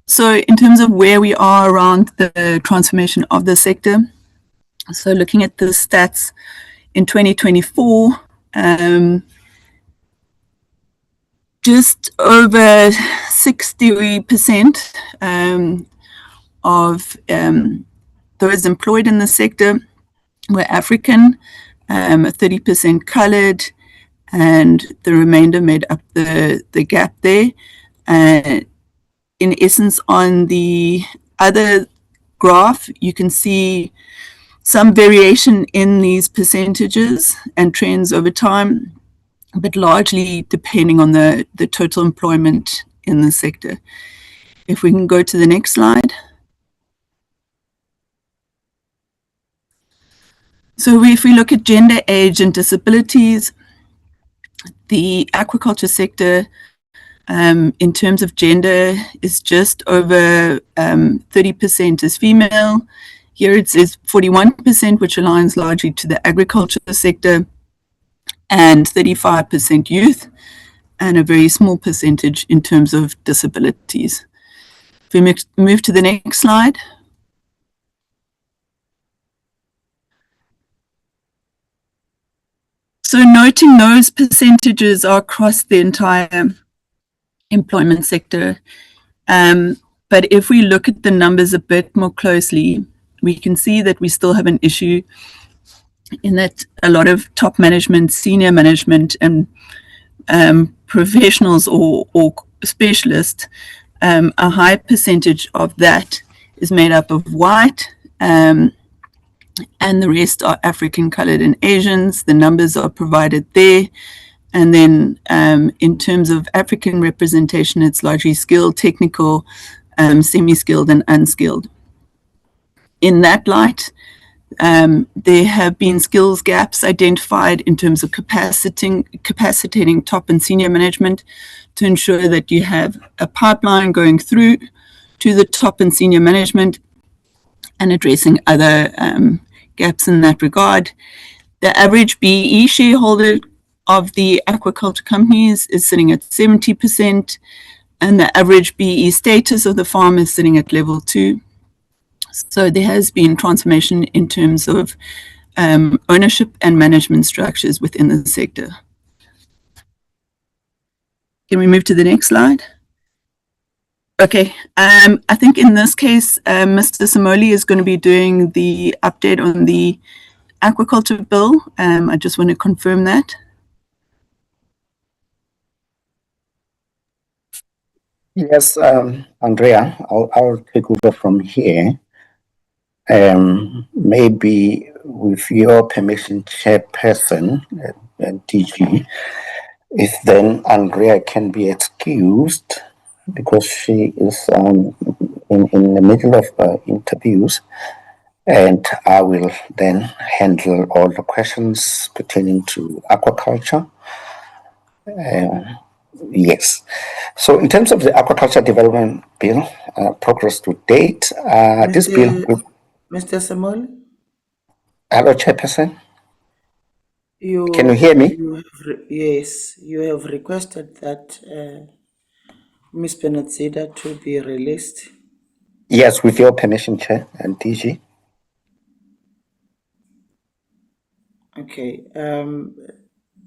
So in terms of where we are around the transformation of the sector, so looking at the stats in 2024, just over 60% of those employed in the sector were African, 30% colored, and the remainder made up the gap there. In essence, on the other graph, you can see some variation in these percentages and trends over time, but largely depending on the total employment in the sector. If we can go to the next slide. So if we look at gender, age, and disabilities, the aquaculture sector, in terms of gender, is just over 30% is female. Here it says 41%, which aligns largely to the agriculture sector, and 35% youth, and a very small percentage in terms of disabilities. If we move to the next slide. So noting those percentages are across the entire employment sector. But if we look at the numbers a bit more closely, we can see that we still have an issue in that a lot of top management, senior management, and professionals or specialists, a high percentage of that is made up of white, and the rest are African, colored, and Asians. The numbers are provided there. And then in terms of African representation, it's largely skilled, technical, semi-skilled, and unskilled. In that light, there have been skills gaps identified in terms of capacitating top and senior management to ensure that you have a pipeline going through to the top and senior management and addressing other gaps in that regard. The average BE shareholder of the aquaculture companies is sitting at 70%, and the average BE status of the farm is sitting at level 2. So there has been transformation in terms of ownership and management structures within the sector. Can we move to the next slide? Okay, I think in this case, Mr. Samoli is going to be doing the update on the Aquaculture Bill. I just want to confirm that. Yes, Andrea, I'll take over from here. Maybe with your permission, Chairperson and DG, if then Andrea can be excused because she is in the middle of interviews, and I will then handle all the questions pertaining to aquaculture. Yes. So in terms of the Aquaculture Development Bill, progress to date, this bill... Mr. Samuel? Hello, Chairperson. Can you hear me? Yes, you have requested that Ms. Benatsida to be released. Yes, with your permission, Chair and DG. Okay.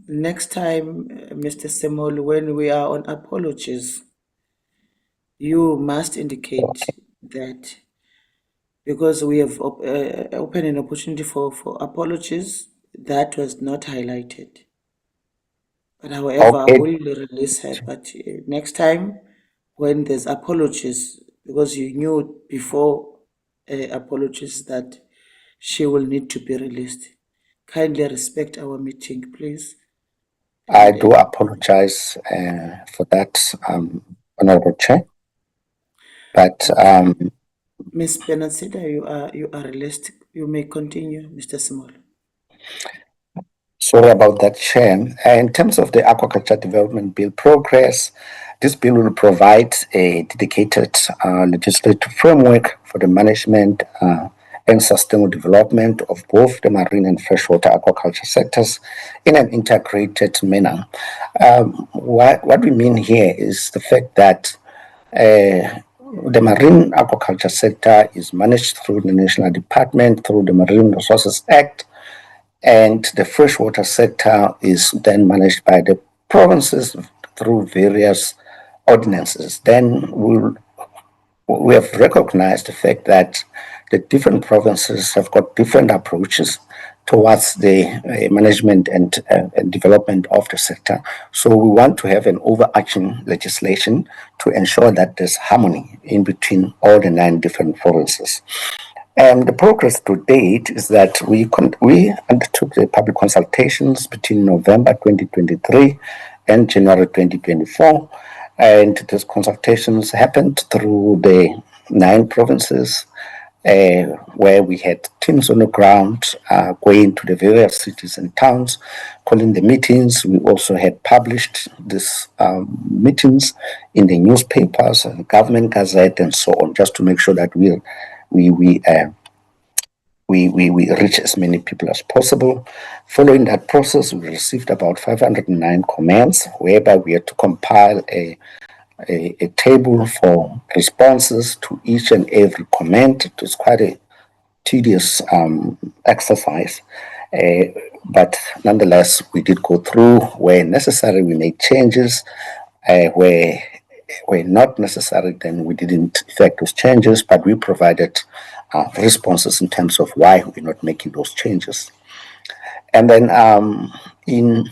Next time, Mr. Samuel, when we are on apologies, you must indicate that, because we have opened an opportunity for apologies, that was not highlighted. But however, I will release her. But next time, when there's apologies, because you knew before apologies that she will need to be released. Kindly respect our meeting, please. I do apologize for that, Honorable Chair. But Ms. Benatsida, you are released. You may continue, Mr. Small. Sorry about that, Chair. In terms of the Aquaculture Development Bill progress, this bill will provide a dedicated legislative framework for the management and sustainable development of both the marine and freshwater aquaculture sectors in an integrated manner. What we mean here is the fact that the marine aquaculture sector is managed through the National Department, through the Marine Resources Act, and the freshwater sector is then managed by the provinces through various ordinances. Then we have recognized the fact that the different provinces have got different approaches towards the management and development of the sector. So we want to have an overarching legislation to ensure that there's harmony in between all the 9 different provinces. The progress to date is that we undertook the public consultations between November 2023 and January 2024, and these consultations happened through the 9 provinces, where we had teams on the ground going to the various cities and towns, calling the meetings. We also had published these meetings in the newspapers and government gazette and so on, just to make sure that we reach as many people as possible. Following that process, we received about 509 comments, whereby we had to compile a table for responses to each and every comment. It was quite a tedious exercise, but nonetheless, we did go through. Where necessary, we made changes. Where not necessary, then we didn't effect those changes, but we provided responses in terms of why we're not making those changes. And then in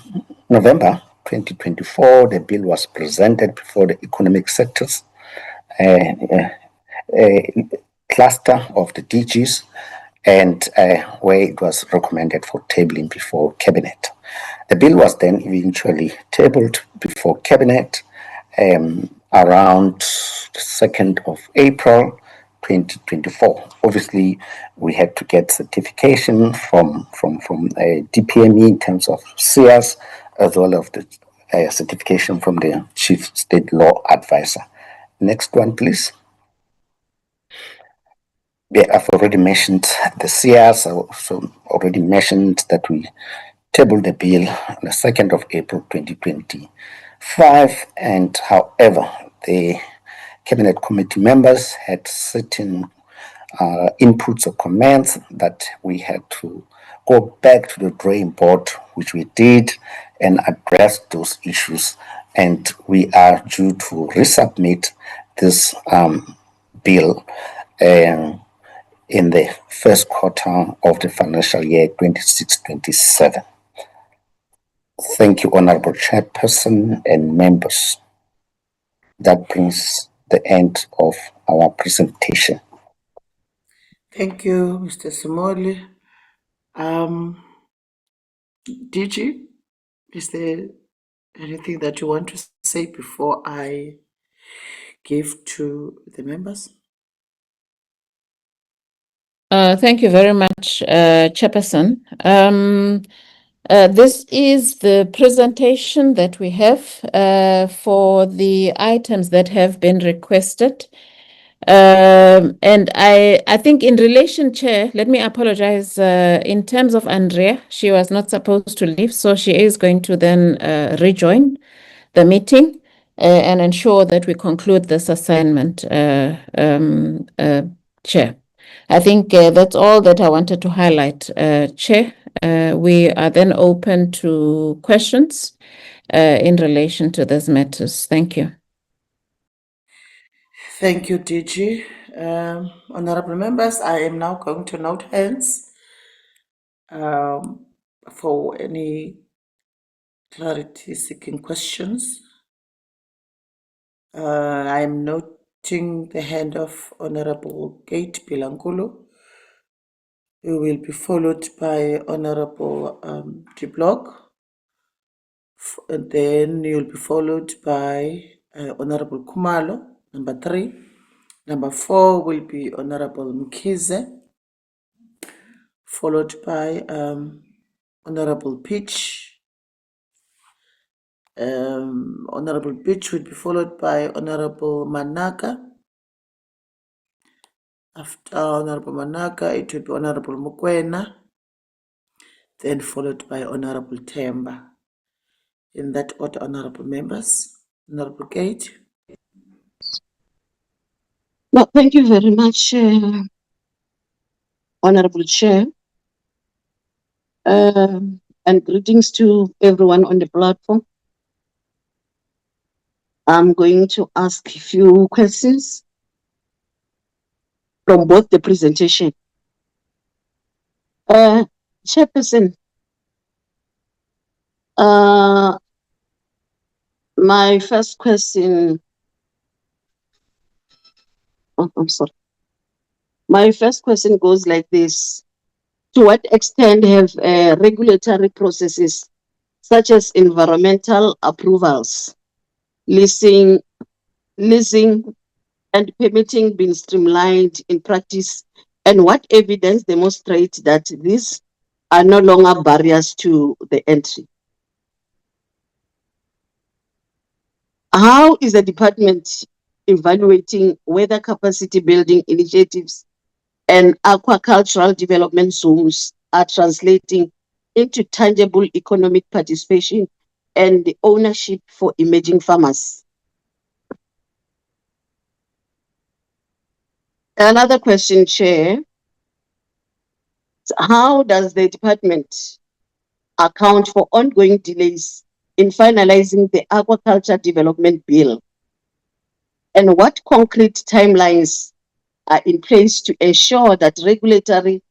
November 2024, the bill was presented before the economic sectors cluster of the DGs, and where it was recommended for tabling before Cabinet. The bill was then eventually tabled before Cabinet around the 2nd of April 2024. Obviously, we had to get certification from DPME in terms of SEAS, as well as the certification from the Chief State Law Advisor. Next one, please. Yeah, I've already mentioned the SEAS. I also already mentioned that we tabled the bill on the 2nd of April 2025, and however, the Cabinet Committee members had certain inputs or comments that we had to go back to the drawing board, which we did, and address those issues. And we are due to resubmit this bill in the first quarter of the financial year 26-27. Thank you, Honorable Chairperson and members. That brings the end of our presentation. Thank you, Mr. Simoli. DG, is there anything that you want to say before I give to the members? Thank you very much, Chairperson. This is the presentation that we have for the items that have been requested. And I think in relation, Chair, let me apologize. In terms of Andrea, she was not supposed to leave, so she is going to then rejoin the meeting and ensure that we conclude this assignment, Chair. I think that's all that I wanted to highlight, Chair. We are then open to questions in relation to these matters. Thank you. Thank you, DG. Honorable members, I am now going to note hands for any clarity-seeking questions. I am noting the hand of Honorable Kate Bilankulu, who will be followed by Honorable Diblock, and then you'll be followed by Honorable Kumalo, number 3. Number 4 will be Honorable Mkhize, followed by Honorable Pitch. Honorable Pitch will be followed by Honorable Manaka. After Honorable Manaka, it will be Honorable Mukwena, then followed by Honorable Temba. In that order, honorable members. Honorable Kate. No, thank you very much, Honorable Chair. And greetings to everyone on the platform. I'm going to ask a few questions from both the presentation. Chairperson, my first question, I'm sorry. My first question goes like this. To what extent have regulatory processes such as environmental approvals, leasing, and permitting been streamlined in practice? And what evidence demonstrates that these are no longer barriers to the entry? How is the department evaluating whether capacity building initiatives and aquacultural development zones are translating into tangible economic participation and ownership for emerging farmers? Another question, Chair. How does the department account for ongoing delays in finalizing the Aquaculture Development Bill? And what concrete timelines are in place to ensure that regulatory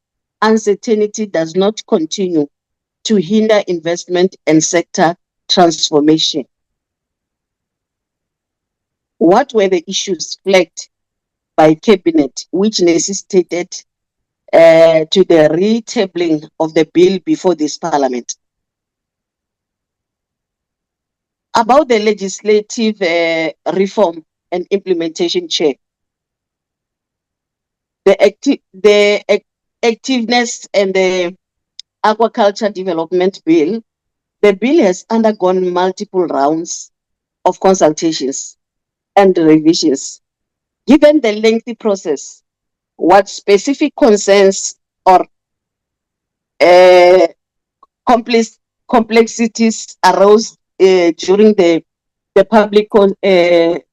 uncertainty does not continue to hinder investment and sector transformation? What were the issues flagged by Cabinet which necessitated to the retabling of the bill before this Parliament? About the legislative reform and implementation, Chair, the activeness and the Aquaculture Development Bill, the bill has undergone multiple rounds of consultations and revisions. Given the lengthy process, what specific concerns or complexities arose during the public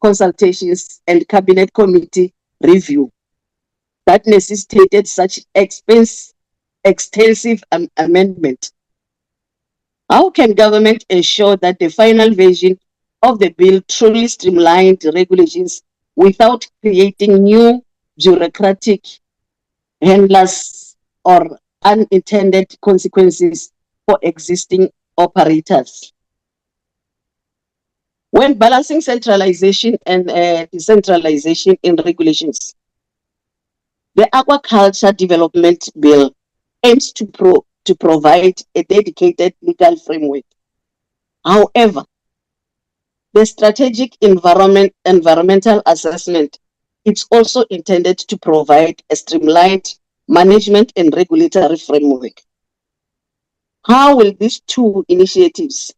consultations and cabinet committee review that necessitated such extensive amendment? How can government ensure that the final version of the bill truly streamlined regulations without creating new bureaucratic handlers or unintended consequences for existing operators? When balancing centralization and decentralization in regulations, the Aquaculture Development Bill aims to provide a dedicated legal framework. However, the strategic environmental assessment is also intended to provide a streamlined management and regulatory framework. How will these two initiatives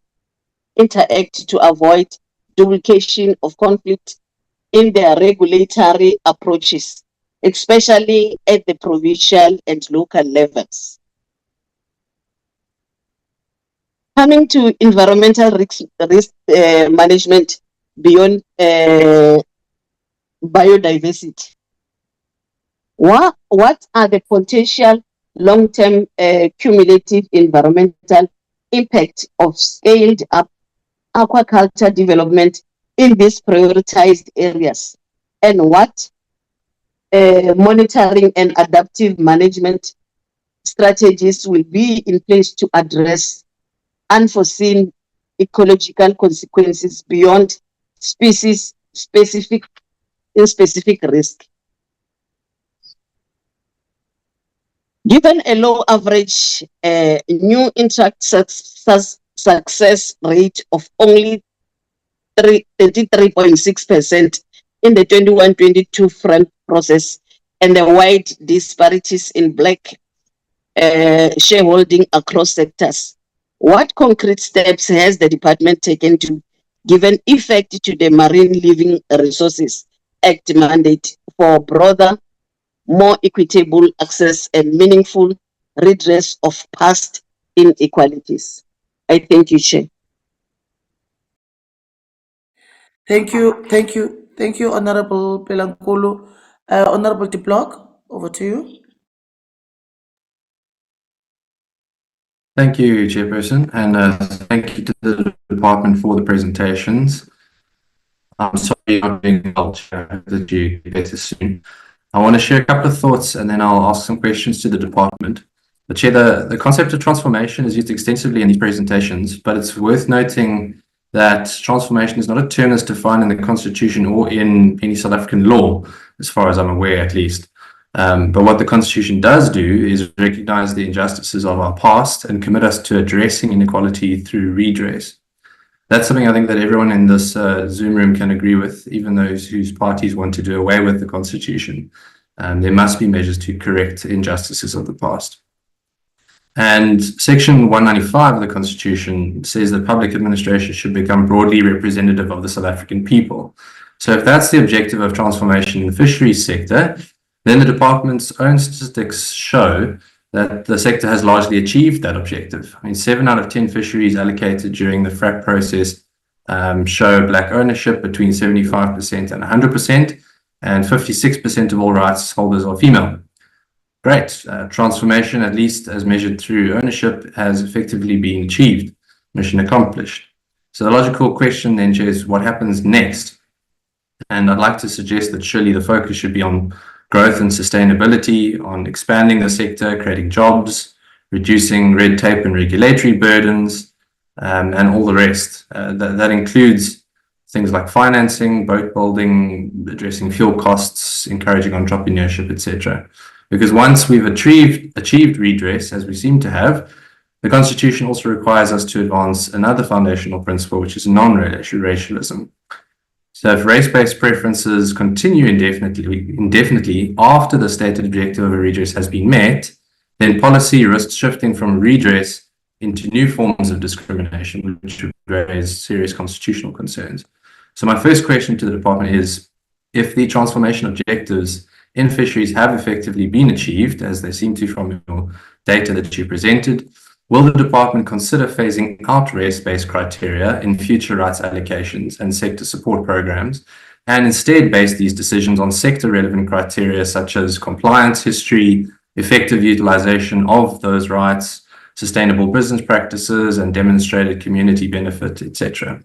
interact to avoid duplication of conflict in their regulatory approaches, especially at the provincial and local levels? Coming to environmental risk management beyond biodiversity, what are the potential long-term cumulative environmental impact of scaled up aquaculture development in these prioritized areas? And what monitoring and adaptive management strategies will be in place to address unforeseen ecological consequences beyond specific risk? Given a low average new interact success rate of only 33.6% in the 21-22 front process and the wide disparities in black shareholding across sectors, what concrete steps has the department taken to give an effect to the Marine Living Resources Act mandate for broader, more equitable access and meaningful redress of past inequalities? I thank you, Chair. Thank you, Honorable Pelankulu. Honorable Diplok, over to you. Thank you, Chairperson, and thank you to the department for the presentations. I'm sorry you're not being well, Chair. I hope that you get better soon. I want to share a couple of thoughts and then I'll ask some questions to the department. But Chair, the concept of transformation is used extensively in these presentations, but it's worth noting that transformation is not a term that's defined in the Constitution or in any South African law, as far as I'm aware at least. But what the Constitution does do is recognize the injustices of our past and commit us to addressing inequality through redress. That's something I think that everyone in this Zoom room can agree with, even those whose parties want to do away with the Constitution. There must be measures to correct injustices of the past. And Section 195 of the Constitution says that public administration should become broadly representative of the South African people. So if that's the objective of transformation in the fisheries sector, then the department's own statistics show that the sector has largely achieved that objective. I mean, 7 out of 10 fisheries allocated during the FRAP process show black ownership between 75% and 100%, and 56% of all rights holders are female. Great. Transformation, at least as measured through ownership, has effectively been achieved. Mission accomplished. So the logical question then is, what happens next? And I'd like to suggest that surely the focus should be on growth and sustainability, on expanding the sector, creating jobs, reducing red tape and regulatory burdens, and all the rest. That includes things like financing, boat building, addressing fuel costs, encouraging entrepreneurship, etc. Because once we've achieved redress, as we seem to have, the Constitution also requires us to advance another foundational principle, which is non-racialism. So if race-based preferences continue indefinitely after the stated objective of a redress has been met, then policy risks shifting from redress into new forms of discrimination, which would raise serious constitutional concerns. So my first question to the department is, if the transformation objectives in fisheries have effectively been achieved, as they seem to from your data that you presented, will the department consider phasing out race-based criteria in future rights allocations and sector support programs, and instead base these decisions on sector-relevant criteria such as compliance history, effective utilization of those rights, sustainable business practices, and demonstrated community benefit, etc.?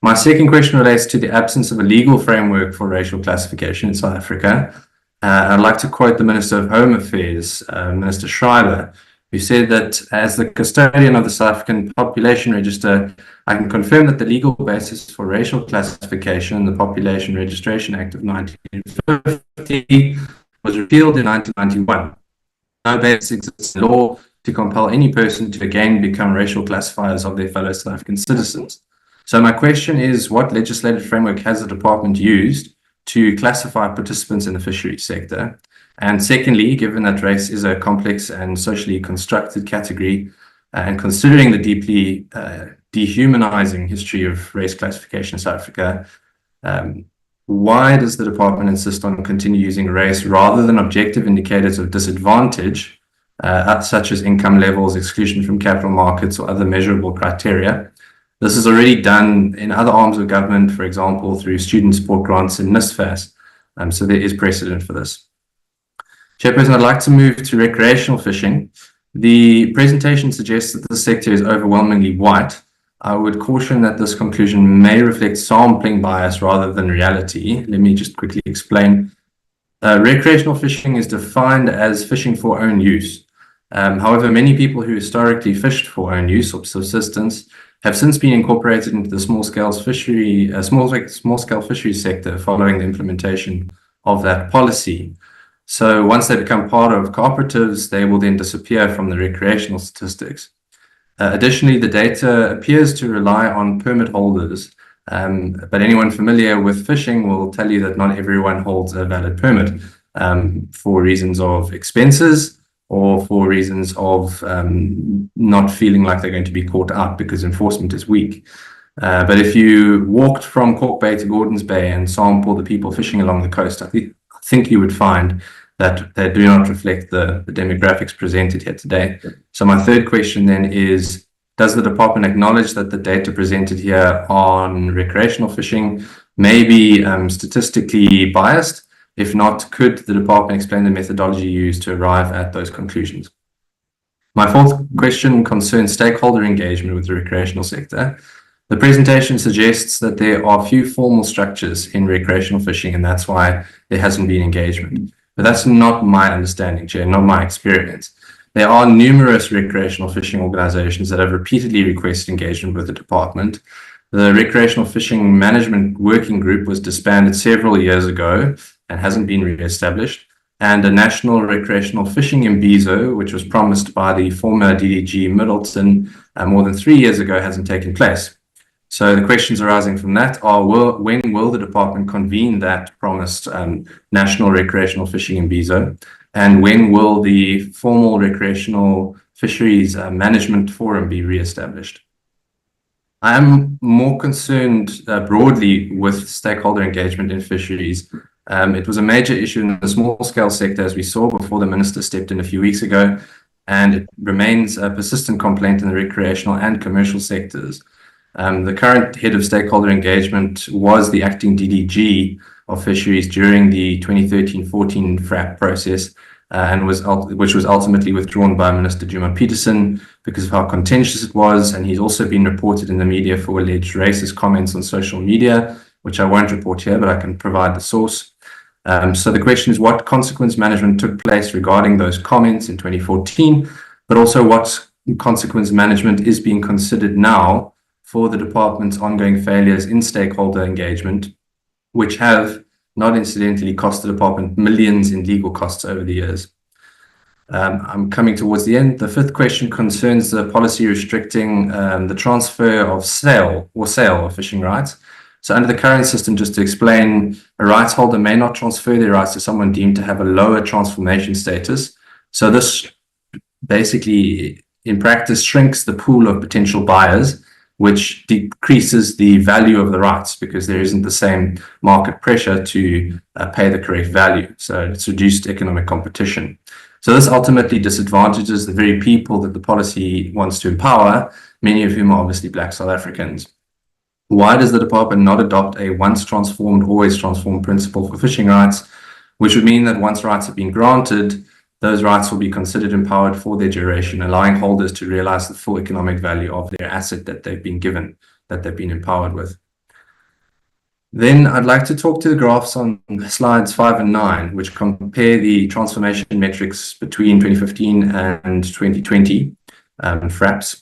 My second question relates to the absence of a legal framework for racial classification in South Africa. I'd like to quote the Minister of Home Affairs, Minister Schreiber, who said that as the custodian of the South African Population Register, I can confirm that the legal basis for racial classification, the Population Registration Act of 1950, was repealed in 1991. No basis exists in law to compel any person to again become racial classifiers of their fellow South African citizens. So my question is, what legislative framework has the department used to classify participants in the fisheries sector? And secondly, given that race is a complex and socially constructed category, and considering the deeply dehumanizing history of race classification in South Africa, why does the department insist on continue using race rather than objective indicators of disadvantage, such as income levels, exclusion from capital markets, or other measurable criteria? This is already done in other arms of government, for example, through student support grants in NSFAS. So there is precedent for this. Chairperson, I'd like to move to recreational fishing. The presentation suggests that the sector is overwhelmingly white. I would caution that this conclusion may reflect sampling bias rather than reality. Let me just quickly explain. Recreational fishing is defined as fishing for own use. However, many people who historically fished for own use or subsistence have since been incorporated into the small-scale fishery sector following the implementation of that policy. So once they become part of cooperatives, they will then disappear from the recreational statistics. Additionally, the data appears to rely on permit holders, but anyone familiar with fishing will tell you that not everyone holds a valid permit for reasons of expenses or for reasons of not feeling like they're going to be caught out because enforcement is weak. But if you walked from Cork Bay to Gordons Bay and sampled the people fishing along the coast, I think you would find that they do not reflect the demographics presented here today. So my third question then is, does the department acknowledge that the data presented here on recreational fishing may be statistically biased? If not, could the department explain the methodology used to arrive at those conclusions? My fourth question concerns stakeholder engagement with the recreational sector. The presentation suggests that there are few formal structures in recreational fishing, and that's why there hasn't been engagement. But that's not my understanding, Chair, not my experience. There are numerous recreational fishing organizations that have repeatedly requested engagement with the department. The Recreational Fishing Management Working Group was disbanded several years ago and hasn't been re-established. and a national recreational fishing imbizo, which was promised by the former DDG Middleton more than 3 years ago, hasn't taken place. So the questions arising from that are, when will the department convene that promised national recreational fishing imbizo? And when will the formal recreational fisheries management forum be re-established? I am more concerned broadly with stakeholder engagement in fisheries. It was a major issue in the small scale sector, as we saw before the minister stepped in a few weeks ago, and it remains a persistent complaint in the recreational and commercial sectors. The current head of stakeholder engagement was the acting DDG of fisheries during the 2013-14 FRAP process, which was ultimately withdrawn by Minister Juma Peterson because of how contentious it was. And he's also been reported in the media for alleged racist comments on social media, which I won't report here, but I can provide the source. So the question is, what consequence management took place regarding those comments in 2014, but also what consequence management is being considered now for the department's ongoing failures in stakeholder engagement, which have not incidentally cost the department millions in legal costs over the years. I'm coming towards the end. The fifth question concerns the policy restricting the transfer of sale of fishing rights. So under the current system, just to explain, a rights holder may not transfer their rights to someone deemed to have a lower transformation status. So this basically, in practice, shrinks the pool of potential buyers, which decreases the value of the rights because there isn't the same market pressure to pay the correct value. So it's reduced economic competition. So this ultimately disadvantages the very people that the policy wants to empower, many of whom are obviously Black South Africans. Why does the department not adopt a once transformed, always transformed principle for fishing rights, which would mean that once rights have been granted, those rights will be considered empowered for their duration, allowing holders to realize the full economic value of their asset that they've been given, that they've been empowered with. Then I'd like to talk to the graphs on slides 5 and 9, which compare the transformation metrics between 2015 and 2020 FRAPs.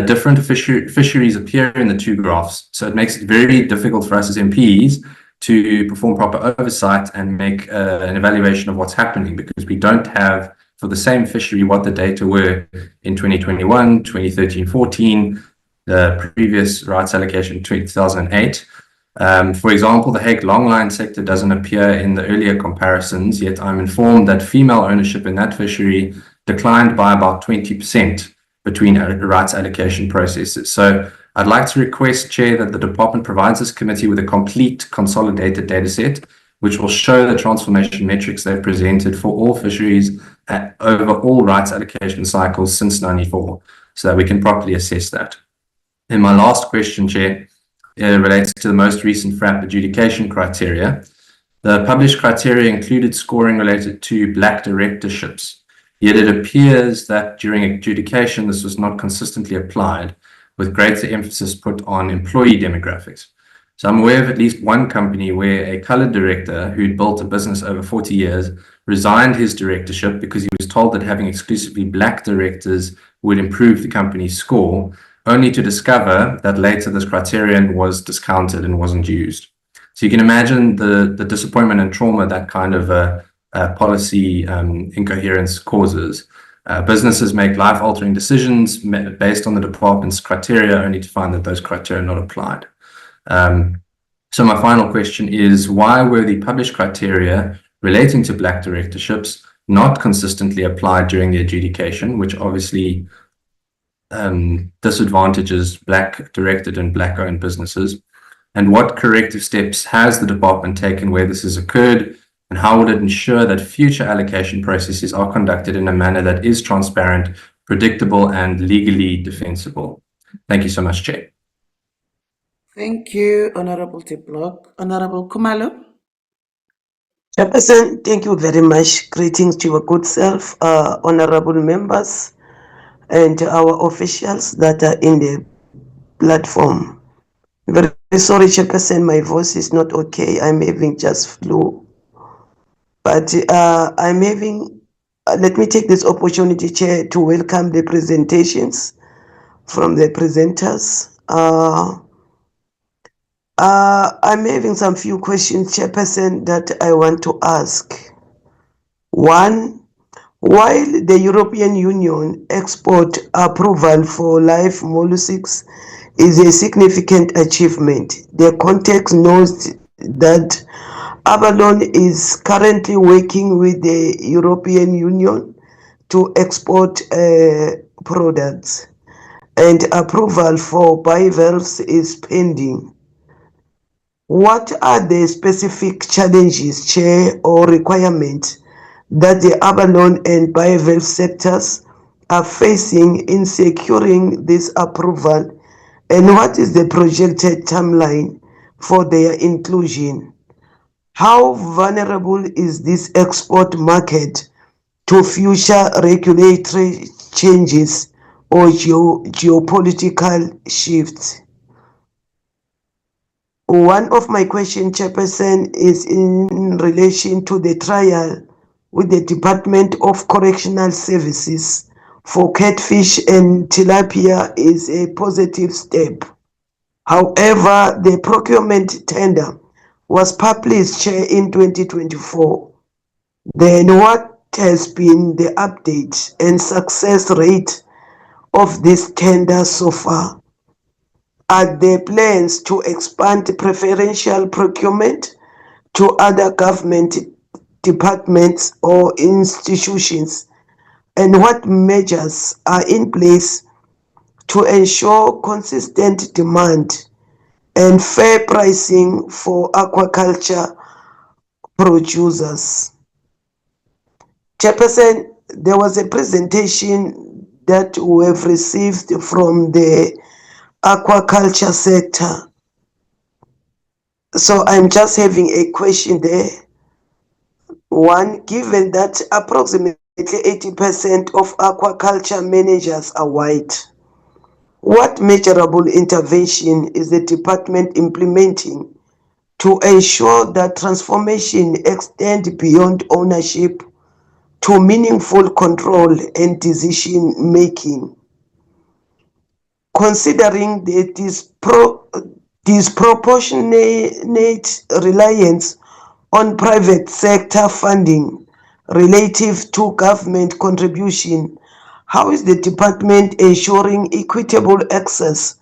Different fisheries appear in the two graphs, so it makes it very difficult for us as MPs to perform proper oversight and make an evaluation of what's happening, because we don't have, for the same fishery, what the data were in 2021, 2013-14, the previous rights allocation 2008. For example, the Hague longline sector doesn't appear in the earlier comparisons, yet I'm informed that female ownership in that fishery declined by about 20% between rights allocation processes. So I'd like to request, Chair, that the department provides this committee with a complete consolidated data set, which will show the transformation metrics they've presented for all fisheries over all rights allocation cycles since '94, so that we can properly assess that. And my last question, Chair, relates to the most recent FRAP adjudication criteria. The published criteria included scoring related to Black directorships, yet it appears that during adjudication this was not consistently applied, with greater emphasis put on employee demographics. So I'm aware of at least one company where a colored director who'd built a business over 40 years resigned his directorship because he was told that having exclusively Black directors would improve the company's score, only to discover that later this criterion was discounted and wasn't used. So you can imagine the disappointment and trauma that kind of policy incoherence causes. Businesses make life-altering decisions based on the department's criteria, only to find that those criteria are not applied. So my final question is, why were the published criteria relating to Black directorships not consistently applied during the adjudication, which obviously disadvantages Black directed and Black owned businesses? And what corrective steps has the department taken where this has occurred? And how would it ensure that future allocation processes are conducted in a manner that is transparent, predictable, and legally defensible? Thank you so much, Chair. Thank you, Honorable Tiblock. Honorable Kumalo. Chairperson, thank you very much. Greetings to your good self, honorable members, and our officials that are in the platform. Very sorry, Chairperson, my voice is not okay. I'm having just flu. But I'm having, let me take this opportunity, Chair, to welcome the presentations from the presenters. I'm having some few questions, Chairperson, that I want to ask. One, while the European Union export approval for live molluscs is a significant achievement, the context notes that Avalon is currently working with the European Union to export products, and approval for bivalves is pending. What are the specific challenges, Chair, or requirements that the abalone and bivalve sectors are facing in securing this approval, and what is the projected timeline for their inclusion? How vulnerable is this export market to future regulatory changes or geopolitical shifts? One of my questions, Chairperson, is in relation to the trial with the Department of Correctional Services for catfish and tilapia is a positive step. However, the procurement tender was published, Chair, in 2024. Then what has been the update and success rate of this tender so far? Are there plans to expand preferential procurement to other government departments or institutions? And what measures are in place to ensure consistent demand and fair pricing for aquaculture producers? Chairperson, there was a presentation that we have received from the aquaculture sector. So I'm just having a question there. One, given that approximately 80% of aquaculture managers are white, what measurable intervention is the department implementing to ensure that transformation extends beyond ownership to meaningful control and decision making? Considering the disproportionate reliance on private sector funding relative to government contribution, how is the department ensuring equitable access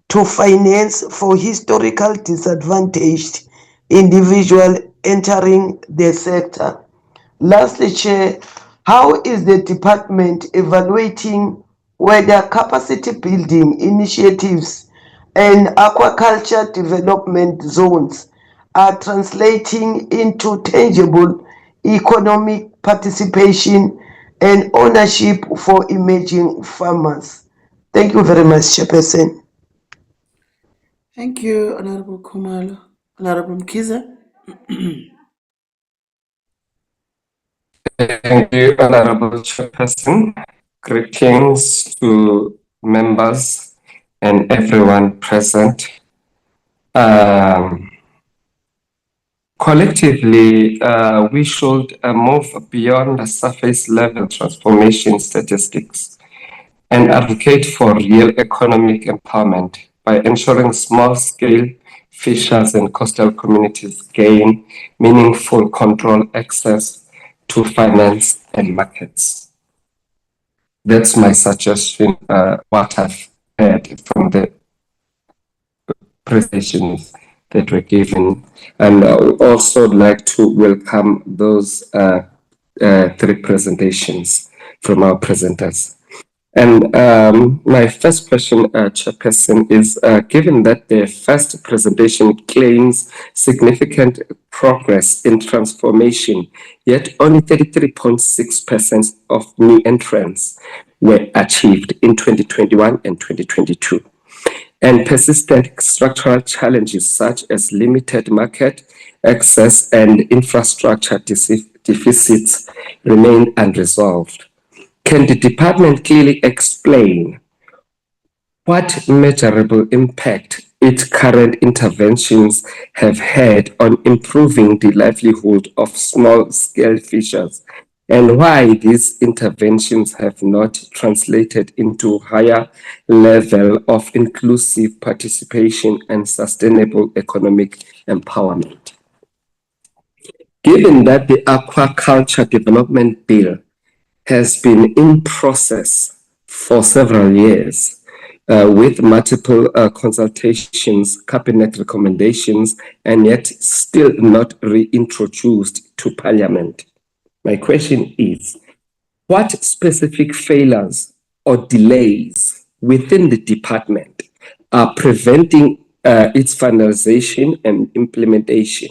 to finance for historically disadvantaged individuals entering the sector? Lastly, Chair, how is the department evaluating whether capacity building initiatives and aquaculture development zones are translating into tangible economic participation and ownership for emerging farmers? Thank you very much, Chairperson. Thank you, Honorable Khumalo. Honorable Mkhize. Thank you, Honorable Chairperson. Greetings to members and everyone present. Collectively, we should move beyond the surface level transformation statistics and advocate for real economic empowerment by ensuring small-scale fishers and coastal communities gain meaningful control access to finance and markets. That's my suggestion, what I've heard from the presentations that were given. And I would also like to welcome those three presentations from our presenters. And my first question, Chairperson, is given that the first presentation claims significant progress in transformation, yet only 33.6% of new entrants were achieved in 2021 and 2022. And persistent structural challenges such as limited market access and infrastructure deficits remain unresolved. Can the department clearly explain what measurable impact its current interventions have had on improving the livelihood of small-scale fishers, and why these interventions have not translated into higher level of inclusive participation and sustainable economic empowerment? given that the Aquaculture Development Bill has been in process for several years, with multiple consultations, cabinet recommendations, and yet still not reintroduced to Parliament. My question is, what specific failures or delays within the department are preventing its finalization and implementation?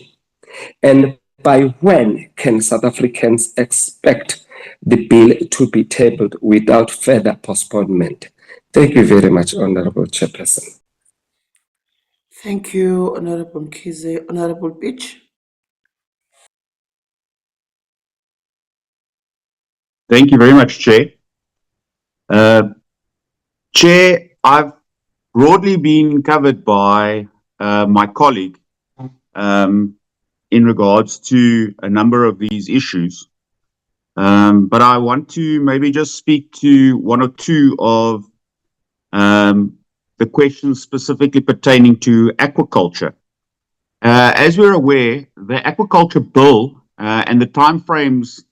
And by when can South Africans expect the bill to be tabled without further postponement? Thank you very much, Honorable Chairperson. Thank you, Honorable Mkhize. Honorable Beach. Thank you very much, Chair. Chair, I've broadly been covered by my colleague in regards to a number of these issues. But I want to maybe just speak to one or two of the questions specifically pertaining to aquaculture. As we're aware, the Aquaculture Bill and the timeframes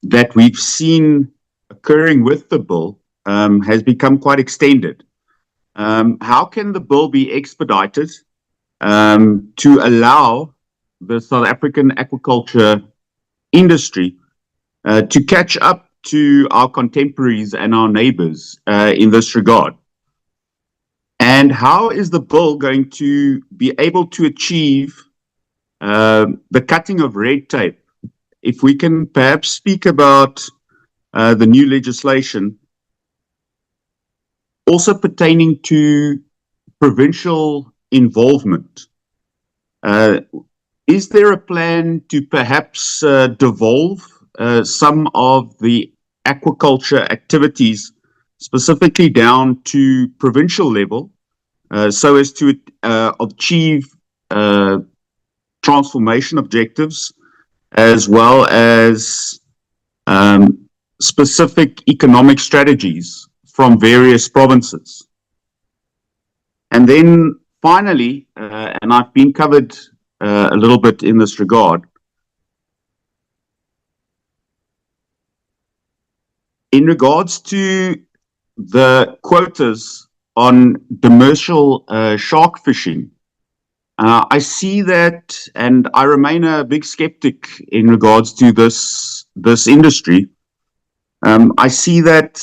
that we've seen occurring with the bill has become quite extended. How can the bill be expedited to allow the South African aquaculture industry to catch up to our contemporaries and our neighbors in this regard? And how is the bill going to be able to achieve the cutting of red tape? If we can perhaps speak about the new legislation also pertaining to provincial involvement. Is there a plan to perhaps devolve some of the aquaculture activities specifically down to provincial level so as to achieve transformation objectives as well as specific economic strategies from various provinces? And then finally, and I've been covered a little bit in this regard, in regards to the quotas on demersal shark fishing, I see that, and I remain a big skeptic in regards to this industry. I see that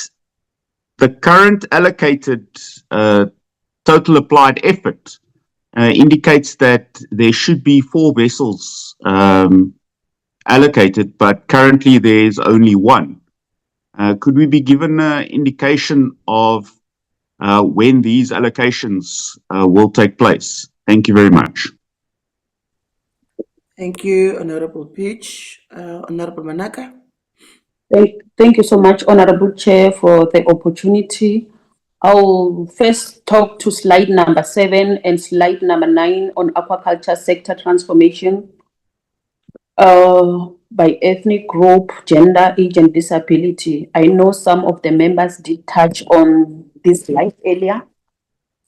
the current allocated total applied effort indicates that there should be 4 vessels allocated, but currently there's only 1. Could we be given an indication of when these allocations will take place? Thank you very much. Thank you, Honorable Peach. Honorable Manaka. Thank you so much, Honorable Chair, for the opportunity. I'll first talk to slide number 7 and slide number 9 on aquaculture sector transformation by ethnic group, gender, age, and disability. I know some of the members did touch on this slide earlier.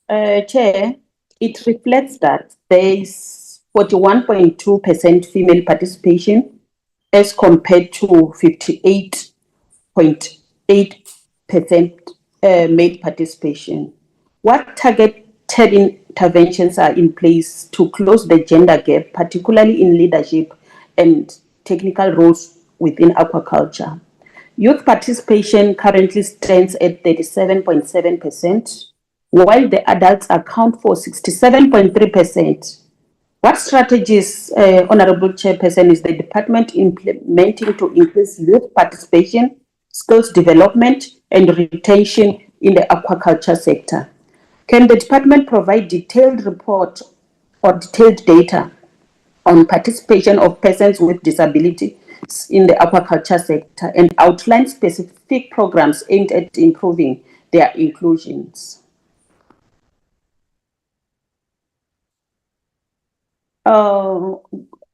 Chair, it reflects that there is 41.2% female participation as compared to 58.8% male participation. What targeted interventions are in place to close the gender gap, particularly in leadership and technical roles within aquaculture? Youth participation currently stands at 37.7%, while the adults account for 67.3%. What strategies, Honorable Chairperson, is the department implementing to increase youth participation, skills development, and retention in the aquaculture sector? Can the department provide detailed report or detailed data on participation of persons with disabilities in the aquaculture sector and outline specific programs aimed at improving their inclusions?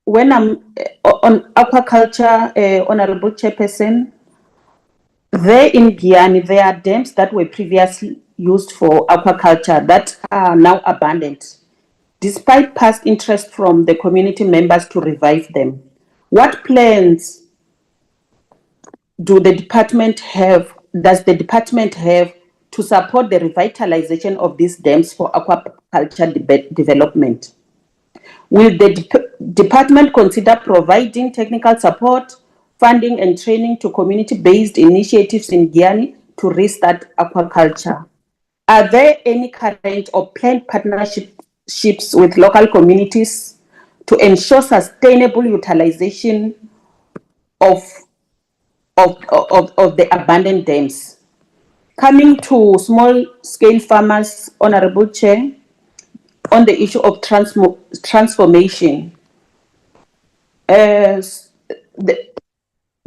When I'm on aquaculture, Honorable Chairperson, there in Guyana, there are dams that were previously used for aquaculture that are now abandoned. despite past interest from the community members to revive them. What plans does the department have to support the revitalization of these dams for aquaculture development? Will the department consider providing technical support, funding and training to community-based initiatives in Guyana to restart aquaculture? Are there any current or planned partnerships with local communities to ensure sustainable utilization of the abandoned dams? Coming to small-scale farmers, Honorable Chair, on the issue of transformation, the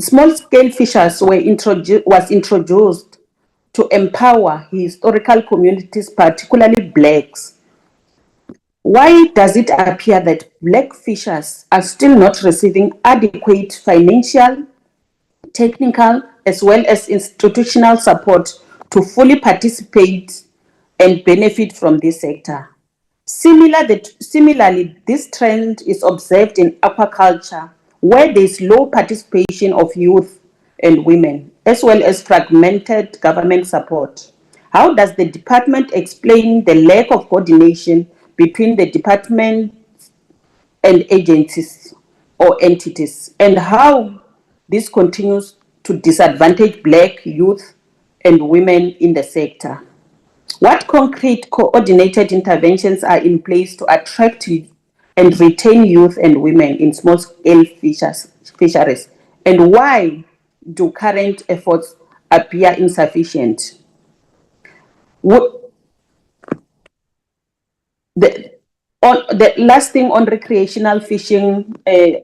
small-scale fishers was introduced to empower historical communities, particularly blacks. Why does it appear that black fishers are still not receiving adequate financial, technical, as well as institutional support to fully participate and benefit from this sector? Similarly, this trend is observed in aquaculture, where there is low participation of youth and women, as well as fragmented government support. How does the department explain the lack of coordination between the department and agencies or entities, and how this continues to disadvantage Black youth and women in the sector? What concrete coordinated interventions are in place to attract and retain youth and women in small-scale fisheries? And why do current efforts appear insufficient? The last thing on recreational fishing,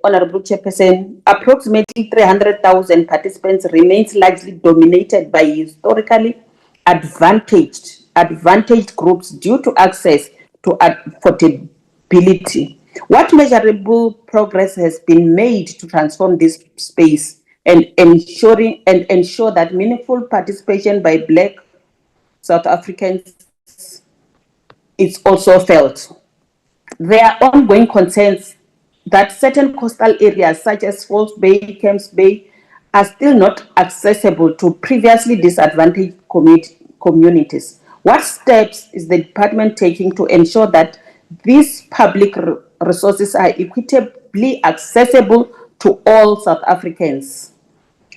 Honorable Chairperson, approximately 300,000 participants remains largely dominated by historically advantaged groups due to access to affordability. What measurable progress has been made to transform this space and ensure that meaningful participation by Black South Africans is also felt? There are ongoing concerns that certain coastal areas such as False Bay, Camps Bay are still not accessible to previously disadvantaged communities. What steps is the department taking to ensure that these public resources are equitably accessible to all South Africans?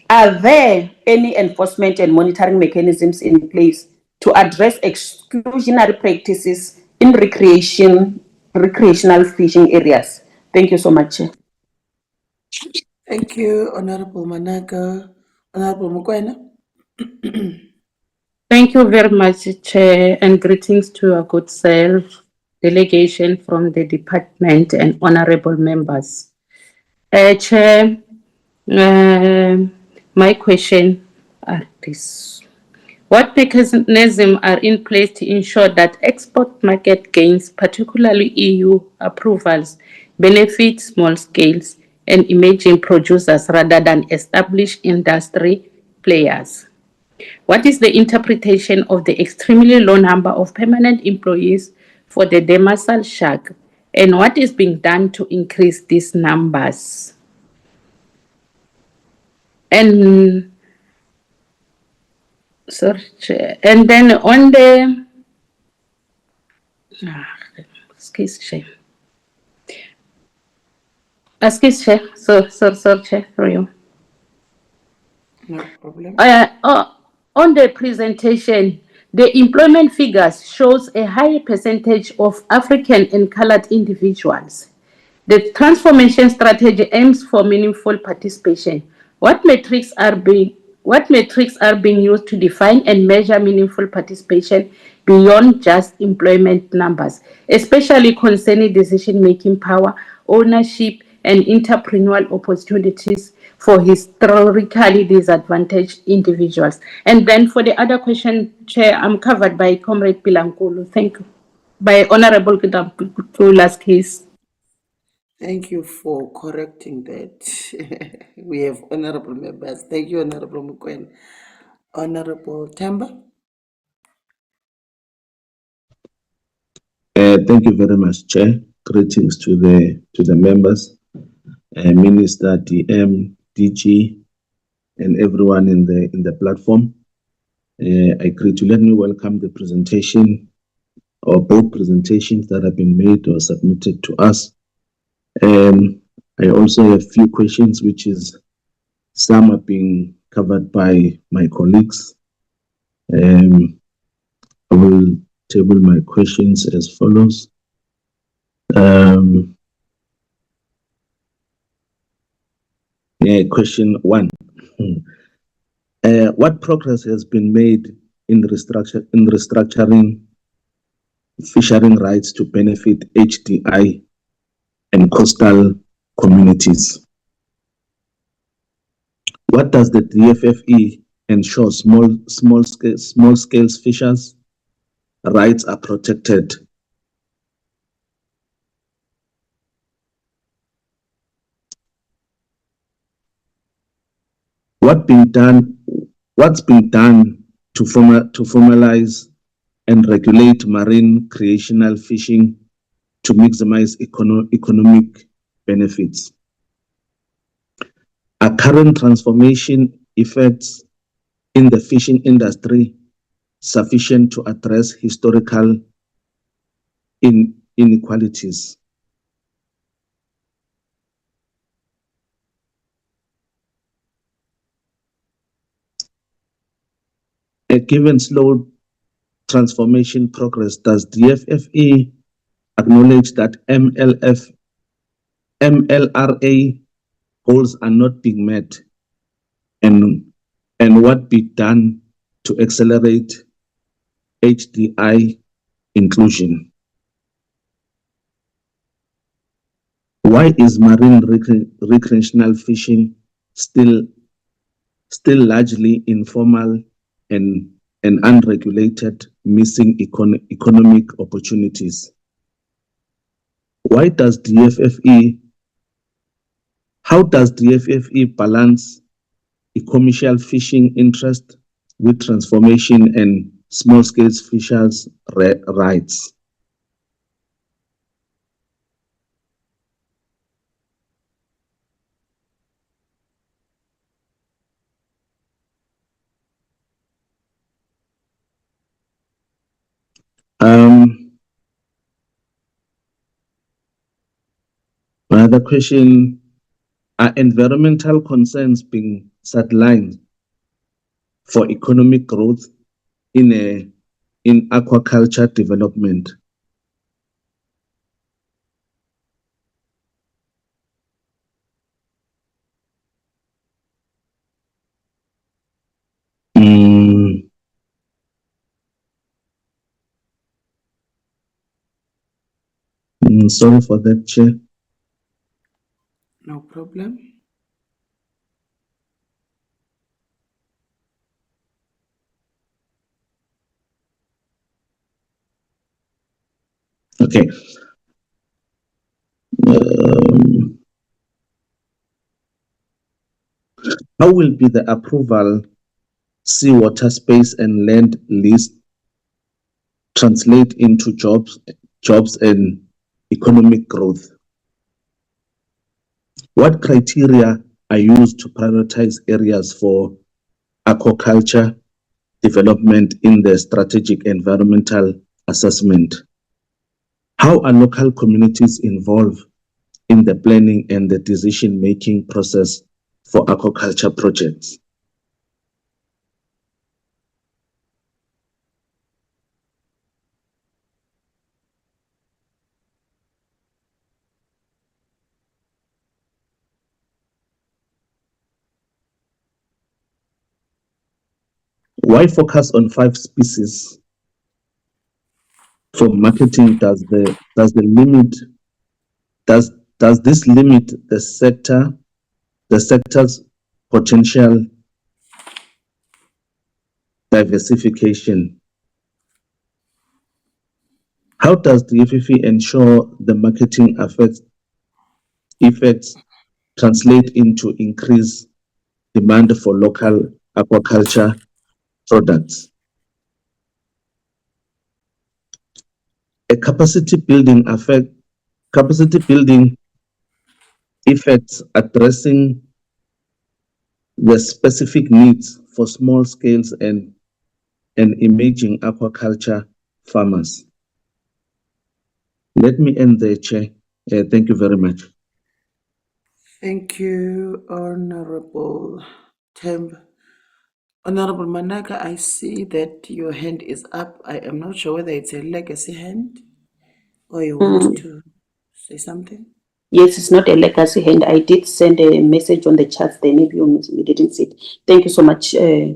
Are there any enforcement and monitoring mechanisms in place to address exclusionary practices in recreational fishing areas? Thank you so much. Thank you, Honorable Manaka. Honorable Mukwena. Thank you very much, Chair, and greetings to your good self, delegation from the department and honorable members. Chair, my question are this. What mechanisms are in place to ensure that export market gains, particularly EU approvals, benefit small scales and emerging producers rather than established industry players? What is the interpretation of the extremely low number of permanent employees for the demersal shark, and what is being done to increase these numbers? And then on the excuse Chair. Sorry, Chair, for you. No problem. On the presentation, the employment figures shows a high percentage of African and colored individuals. The transformation strategy aims for meaningful participation. What metrics are being used to define and measure meaningful participation beyond just employment numbers, especially concerning decision-making power, ownership, and entrepreneurial opportunities for historically disadvantaged individuals? And then for the other question, Chair, I'm covered by Comrade Pilankulu. Thank you. By Honorable Kula's case. Thank you for correcting that. We have honorable members. Thank you, Honorable Mukwena. Honorable Temba. Thank you very much, Chair. Greetings to the members, Minister, DM, DG, and everyone in the platform. I greet you. Let me welcome the presentation or both presentations that have been made or submitted to us. I also have a few questions, which is some are being covered by my colleagues. I will table my questions as follows. Question 1. What progress has been made in restructuring fishing rights to benefit HDI and coastal communities? What does the DFFE ensure small scale fishers' rights are protected? What's been done to formalize and regulate marine recreational fishing to maximize economic benefits? Are current transformation effects in the fishing industry sufficient to address historical inequalities? Given slow transformation progress, does DFFE acknowledge that MLRA goals are not being met, and what be done to accelerate HDI inclusion? Why is marine recreational fishing still largely informal and unregulated, missing economic opportunities? How does DFFE balance commercial fishing interest with transformation and small-scale fishers' rights? Another question, are environmental concerns being sidelined for economic growth in aquaculture development? Sorry for that, Chair. No problem. Okay. How will be the approval, seawater space and land lease translate into jobs and economic growth? What criteria are used to prioritize areas for aquaculture development in the strategic environmental assessment? How are local communities involved in the planning and the decision-making process for aquaculture projects? Why focus on 5 species? For marketing, does this limit the sector's potential diversification? How does the DFFE ensure the marketing effects translate into increased demand for local aquaculture products? a capacity building effects addressing the specific needs for small scales and emerging aquaculture farmers. Let me end there, Chair. Thank you very much. Thank you, Honorable Temb. Honorable Manaka, I see that your hand is up. I am not sure whether it's a legacy hand or you want to say something. Yes, it's not a legacy hand. I did send a message on the chat there. Maybe you didn't see it. Thank you so much, Chair.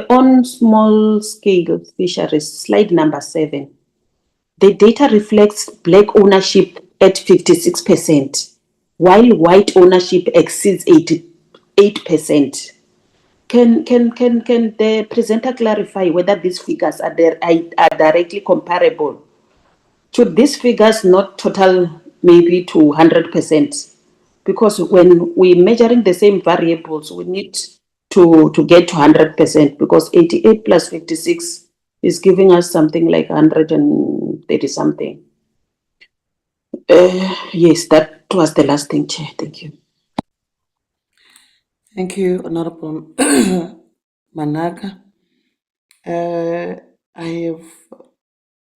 On small scale fisheries, slide number 7, the data reflects black ownership at 56%, while white ownership exceeds 88%. Can the presenter clarify whether these figures are directly comparable? Should these figures not total maybe to 100%? Because when we're measuring the same variables, we need to get to 100%, because 88 plus 56 is giving us something like 130 something. Yes, that was the last thing, Chair. Thank you. Thank you, Honorable Manaka.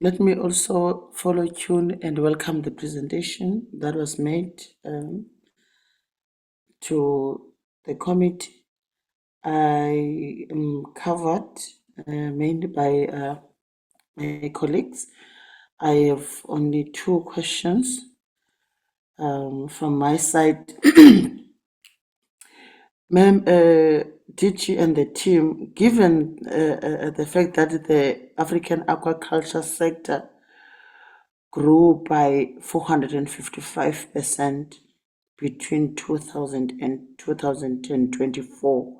Let me also follow tune and welcome the presentation that was made to the committee. I am covered mainly by my colleagues. I have only 2 questions from my side. Ma'am, DG and the team, given the fact that the African aquaculture sector grew by 455% between 2000 and 2024,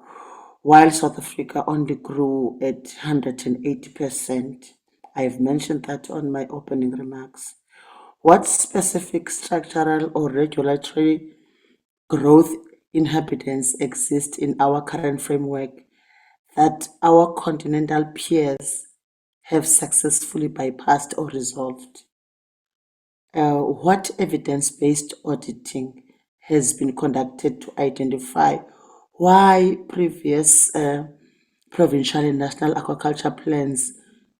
while South Africa only grew at 180%. I have mentioned that on my opening remarks. What specific structural or regulatory growth inhabitants exist in our current framework that our continental peers have successfully bypassed or resolved? What evidence-based auditing has been conducted to identify why previous provincial and national aquaculture plans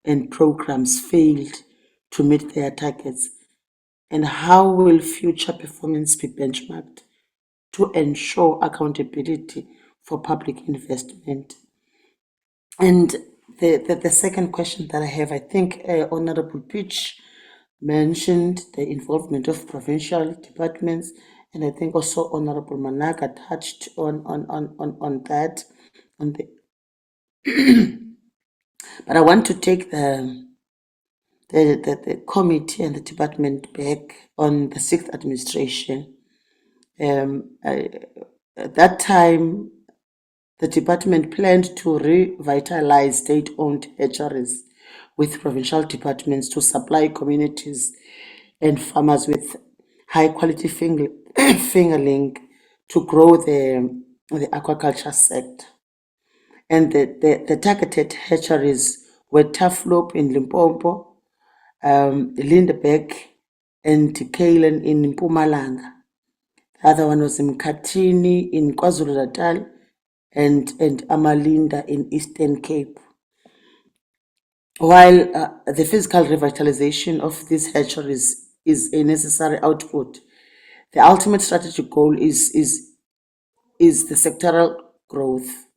and programs failed to meet their targets? And how will future performance be benchmarked to ensure accountability for public investment? And the second question that I have, I think Honorable Pitch mentioned the involvement of provincial departments, and I think also Honorable Manaka touched on that, on the but I want to take the committee and the department back on the 6th administration. At that time, the department planned to revitalize state-owned hatcheries with provincial departments to supply communities and farmers with high-quality fingerling to grow the aquaculture sector. And the targeted hatcheries were Tafloop in Limpopo, Lindeberg, and Kalen in Mpumalanga. The other one was Mkhatini in KwaZulu-Natal and Amalinda in Eastern Cape. While the physical revitalization of these hatcheries is a necessary output, the ultimate strategic goal is the sectoral growth.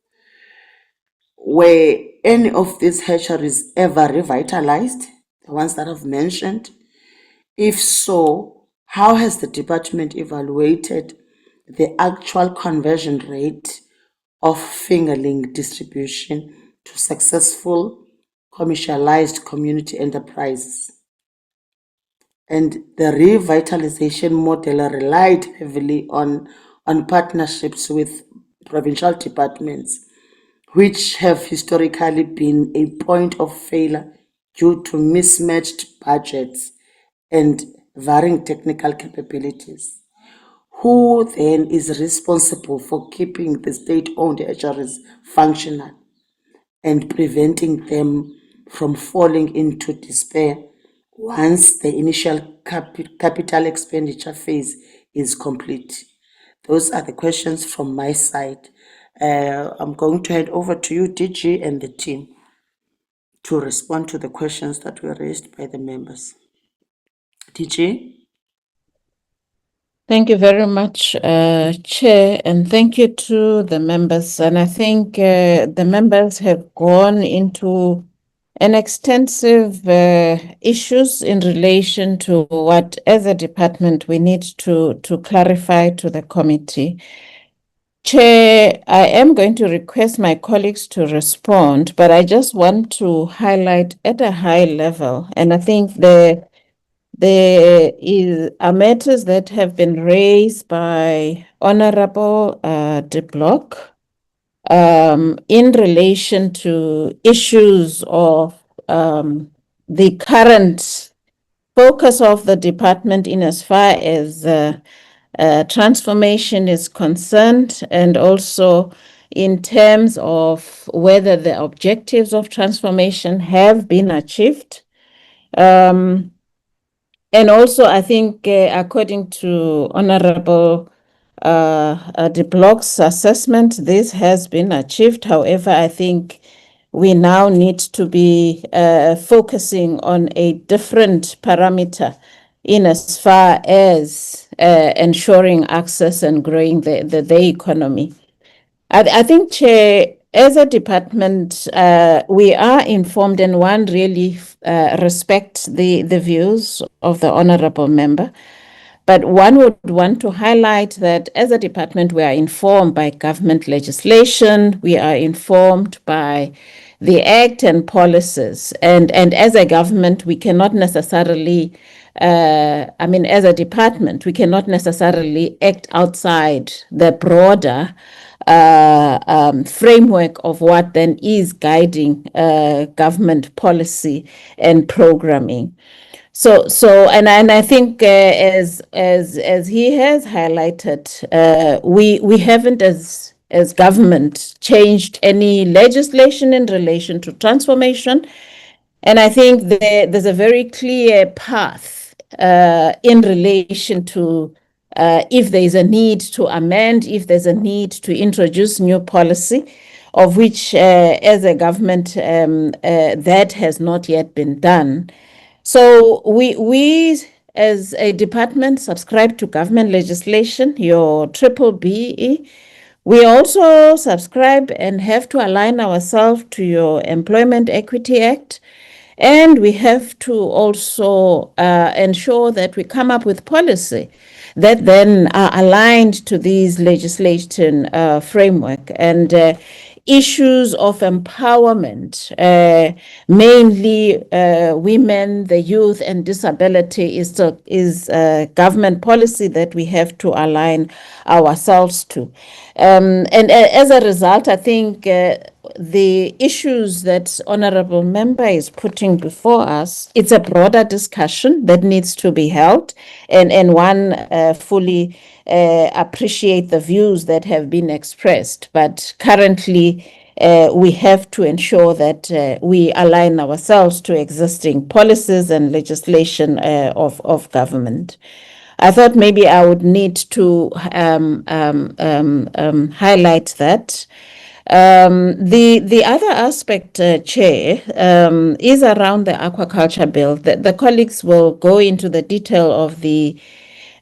Were any of these hatcheries ever revitalized, the ones that I've mentioned? If so, how has the department evaluated the actual conversion rate of fingerling distribution to successful commercialized community enterprises? And the revitalization model relied heavily on partnerships with provincial departments, which have historically been a point of failure due to mismatched budgets and varying technical capabilities. Who then is responsible for keeping the state-owned hatcheries functional and preventing them from falling into despair once the initial capital expenditure phase is complete. Those are the questions from my side. I'm going to hand over to you, DG, and the team to respond to the questions that were raised by the members. DG? Thank you very much, Chair, and thank you to the members. And I think the members have gone into an extensive issues in relation to what, as a department, we need to clarify to the committee. Chair, I am going to request my colleagues to respond, but I just want to highlight at a high level, and I think there are matters that have been raised by Honorable de Block in relation to issues of the current focus of the department in as far as transformation is concerned, and also in terms of whether the objectives of transformation have been achieved. And also, I think, according to Honorable de Block's assessment, this has been achieved. However, I think we now need to be focusing on a different parameter in as far as ensuring access and growing the economy. I think, Chair, as a department, we are informed, and one really respects the views of the honorable member. But one would want to highlight that as a department, we are informed by government legislation, we are informed by the Act and policies. And as a government, we cannot necessarily, as a department, we cannot necessarily act outside the broader framework of what then is guiding government policy and programming. So, and I think as he has highlighted, we haven't as government changed any legislation in relation to transformation, and I think there's a very clear path in relation to if there is a need to amend, if there's a need to introduce new policy, of which as a government that has not yet been done. So we as a department subscribe to government legislation, your BBBE. We also subscribe and have to align ourselves to your Employment Equity Act. And we have to also ensure that we come up with policy that then are aligned to these legislation framework. And issues of empowerment, mainly women, the youth, and disability is government policy that we have to align ourselves to. And as a result, I think the issues that honorable member is putting before us, it's a broader discussion that needs to be held, and one fully appreciate the views that have been expressed. But currently, we have to ensure that we align ourselves to existing policies and legislation of government. I thought maybe I would need to highlight that. The other aspect, Chair, is around the Aquaculture Bill. The colleagues will go into the detail of the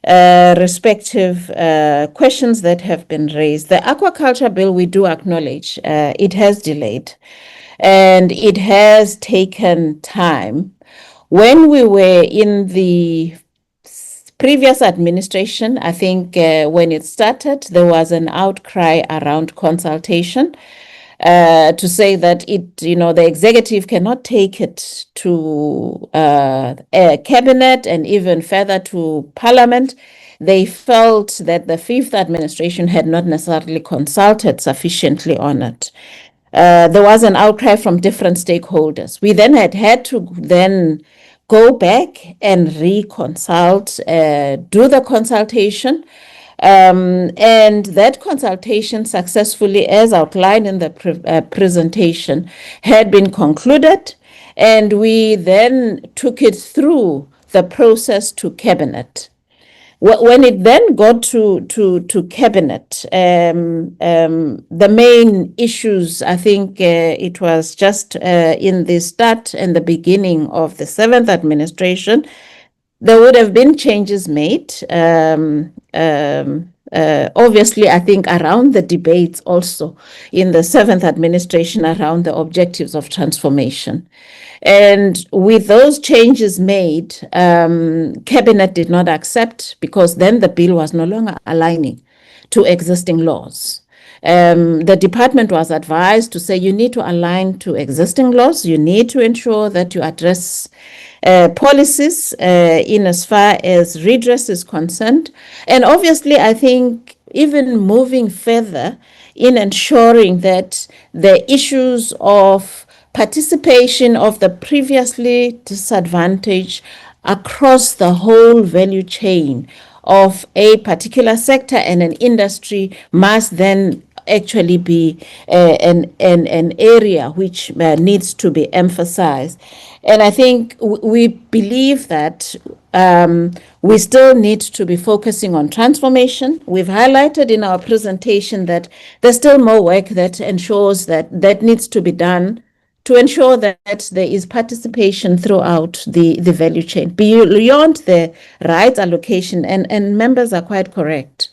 respective questions that have been raised. The Aquaculture Bill, we do acknowledge, it has delayed and it has taken time. When we were in the previous administration, I think when it started, there was an outcry around consultation to say that the executive cannot take it to a cabinet and even further to parliament. They felt that the fifth administration had not necessarily consulted sufficiently on it. There was an outcry from different stakeholders. We then had to then go back and reconsult, do the consultation, and that consultation successfully, as outlined in the presentation, had been concluded. And we then took it through the process to cabinet. When it then got to cabinet, the main issues, I think it was just in the start and the beginning of the 7th administration, there would have been changes made. Obviously, I think around the debates also in the 7th administration around the objectives of transformation. And with those changes made, Cabinet did not accept, because then the bill was no longer aligning to existing laws. The department was advised to say you need to align to existing laws. You need to ensure that you address policies in as far as redress is concerned. And obviously, I think even moving further in ensuring that the issues of participation of the previously disadvantaged across the whole value chain of a particular sector and an industry must then actually be an area which needs to be emphasized. And I think we believe that we still need to be focusing on transformation. We've highlighted in our presentation that there's still more work that ensures that needs to be done to ensure that there is participation throughout the value chain, beyond the rights allocation, and members are quite correct.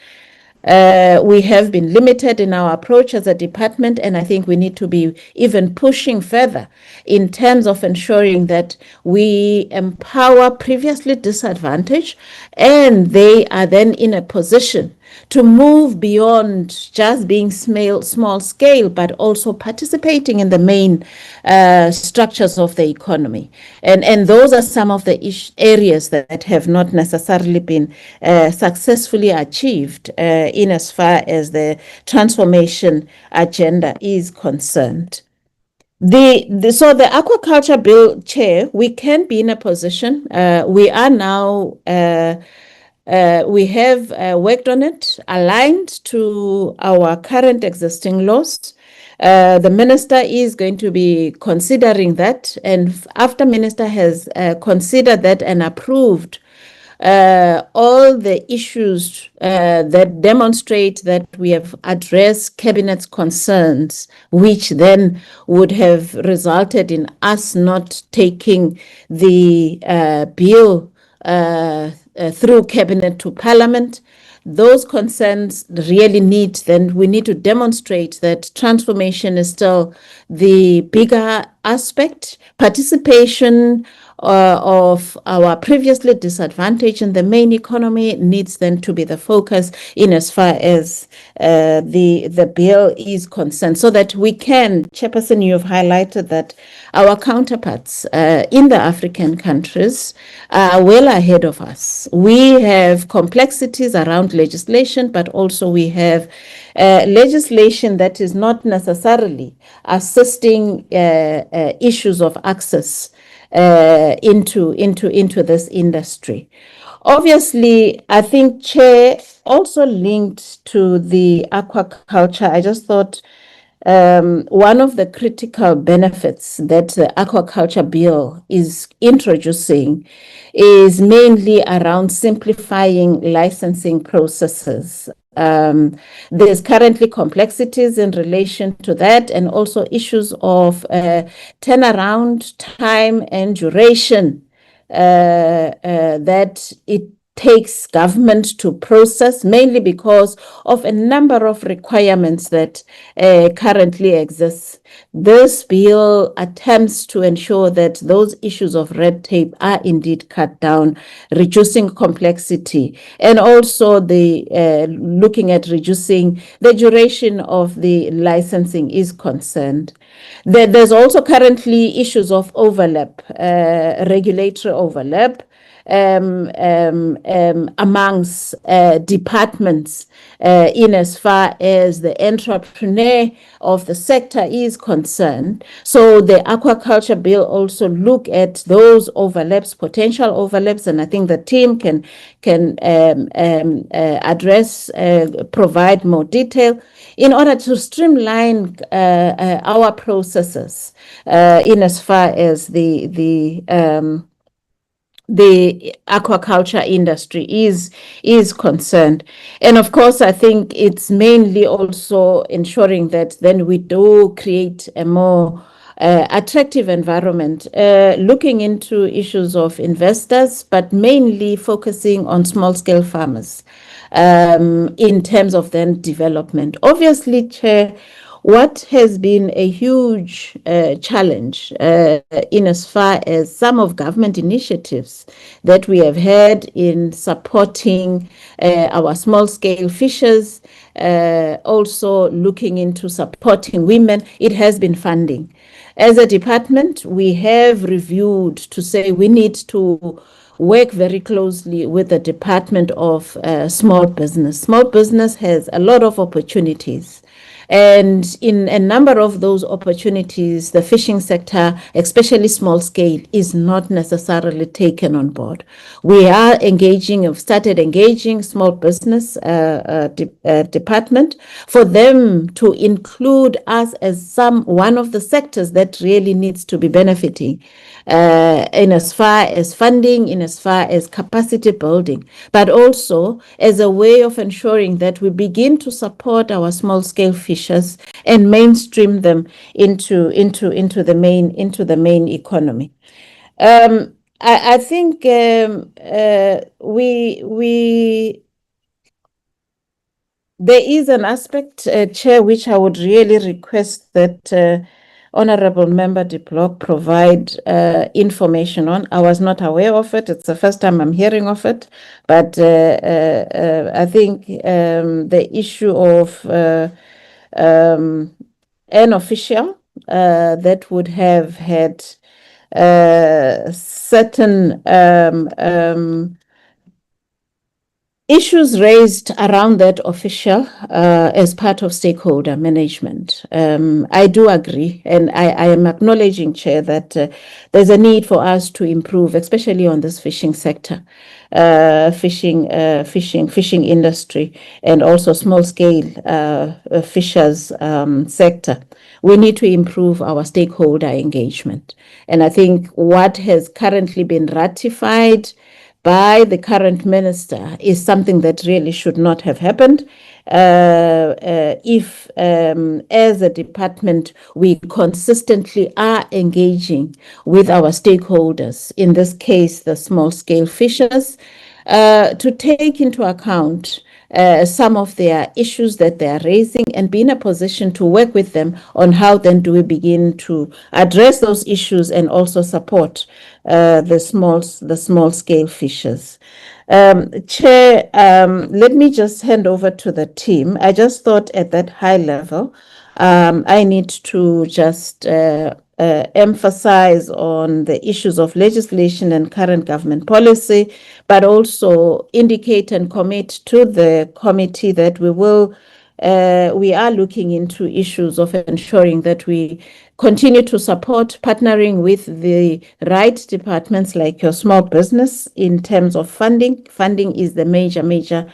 We have been limited in our approach as a department, and I think we need to be even pushing further in terms of ensuring that we empower previously disadvantaged, and they are then in a position to move beyond just being small scale, but also participating in the main structures of the economy. And those are some of the areas that have not necessarily been successfully achieved in as far as the transformation agenda is concerned. So the Aquaculture Bill, Chair, we can be in a position, we are now we have worked on it, aligned to our current existing laws. The minister is going to be considering that, and after minister has considered that and approved all the issues that demonstrate that we have addressed cabinet's concerns, which then would have resulted in us not taking the bill through cabinet to parliament. Those concerns really we need to demonstrate that transformation is still the bigger aspect. Participation of our previously disadvantaged in the main economy needs then to be the focus in as far as the bill is concerned, so that we can, Chairperson, you have highlighted that our counterparts in the African countries are well ahead of us. We have complexities around legislation, but also we have legislation that is not necessarily assisting issues of access into this industry. Obviously, I think, Chair, also linked to the aquaculture, I just thought one of the critical benefits that the Aquaculture Bill is introducing is mainly around simplifying licensing processes. There's currently complexities in relation to that, and also issues of turnaround time and duration that it takes government to process, mainly because of a number of requirements that currently exist. This bill attempts to ensure that those issues of red tape are indeed cut down, reducing complexity, and also the looking at reducing the duration of the licensing is concerned. There's also currently issues of overlap, regulatory overlap. amongst departments in as far as the entrepreneur of the sector is concerned. So the Aquaculture Bill also look at those overlaps, potential overlaps, and I think the team can address, provide more detail in order to streamline our processes in as far as the aquaculture industry is concerned. And of course, I think it's mainly also ensuring that then we do create a more attractive environment, looking into issues of investors, but mainly focusing on small-scale farmers in terms of then development. Obviously, Chair, what has been a huge challenge in as far as some of government initiatives that we have had in supporting our small-scale fishers, also looking into supporting women, it has been funding. As a department, we have reviewed to say we need to work very closely with the Department of Small Business. Small business has a lot of opportunities. And in a number of those opportunities, the fishing sector, especially small scale, is not necessarily taken on board. We are engaging, have started engaging small business department for them to include us as one of the sectors that really needs to be benefiting in as far as funding, in as far as capacity building, but also as a way of ensuring that we begin to support our small scale fishers and mainstream them into the main economy. I think there is an aspect, Chair, which I would really request that Honorable Member De Block provide information on. I was not aware of it. It's the first time I'm hearing of it. But I think the issue of an official that would have had certain issues raised around that official as part of stakeholder management. I do agree, and I am acknowledging, Chair, that there's a need for us to improve, especially on this fishing sector, fishing industry, and also small-scale fishers sector. We need to improve our stakeholder engagement. And I think what has currently been ratified by the current minister is something that really should not have happened. If, as a department, we consistently are engaging with our stakeholders, in this case, the small-scale fishers, to take into account some of their issues that they are raising and be in a position to work with them on how then do we begin to address those issues and also support the small scale fishers. Chair, let me just hand over to the team. I just thought at that high level, I need to just emphasize on the issues of legislation and current government policy, but also indicate and commit to the committee that we are looking into issues of ensuring that we continue to support partnering with the right departments like your small business in terms of funding. Funding is the major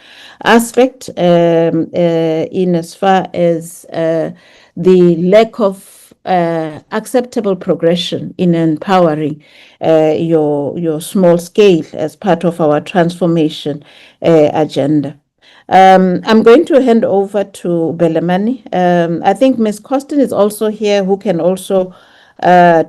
aspect in as far as the lack of acceptable progression in empowering your small scale as part of our transformation agenda. I'm going to hand over to Belemani. I think Ms. Costin is also here, who can also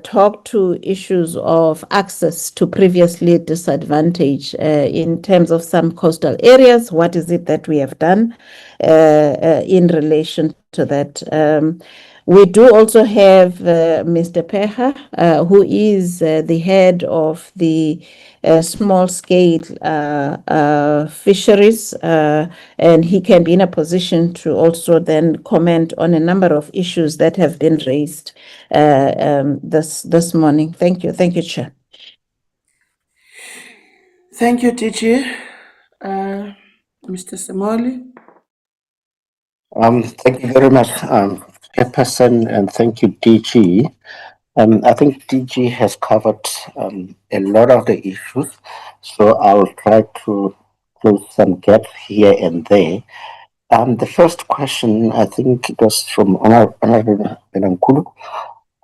talk to issues of access to previously disadvantaged in terms of some coastal areas. What is it that we have done in relation to that? We do also have Mr. Peha, who is the head of the small-scale fisheries, and he can be in a position to also then comment on a number of issues that have been raised this morning. Thank you, Chair. Thank you, DG. Mr. Samoli. Thank you very much, Chairperson, and thank you, DG. I think DG has covered a lot of the issues, so I'll try to close some gaps here and there. The first question, I think it was from Honorable Benankulu,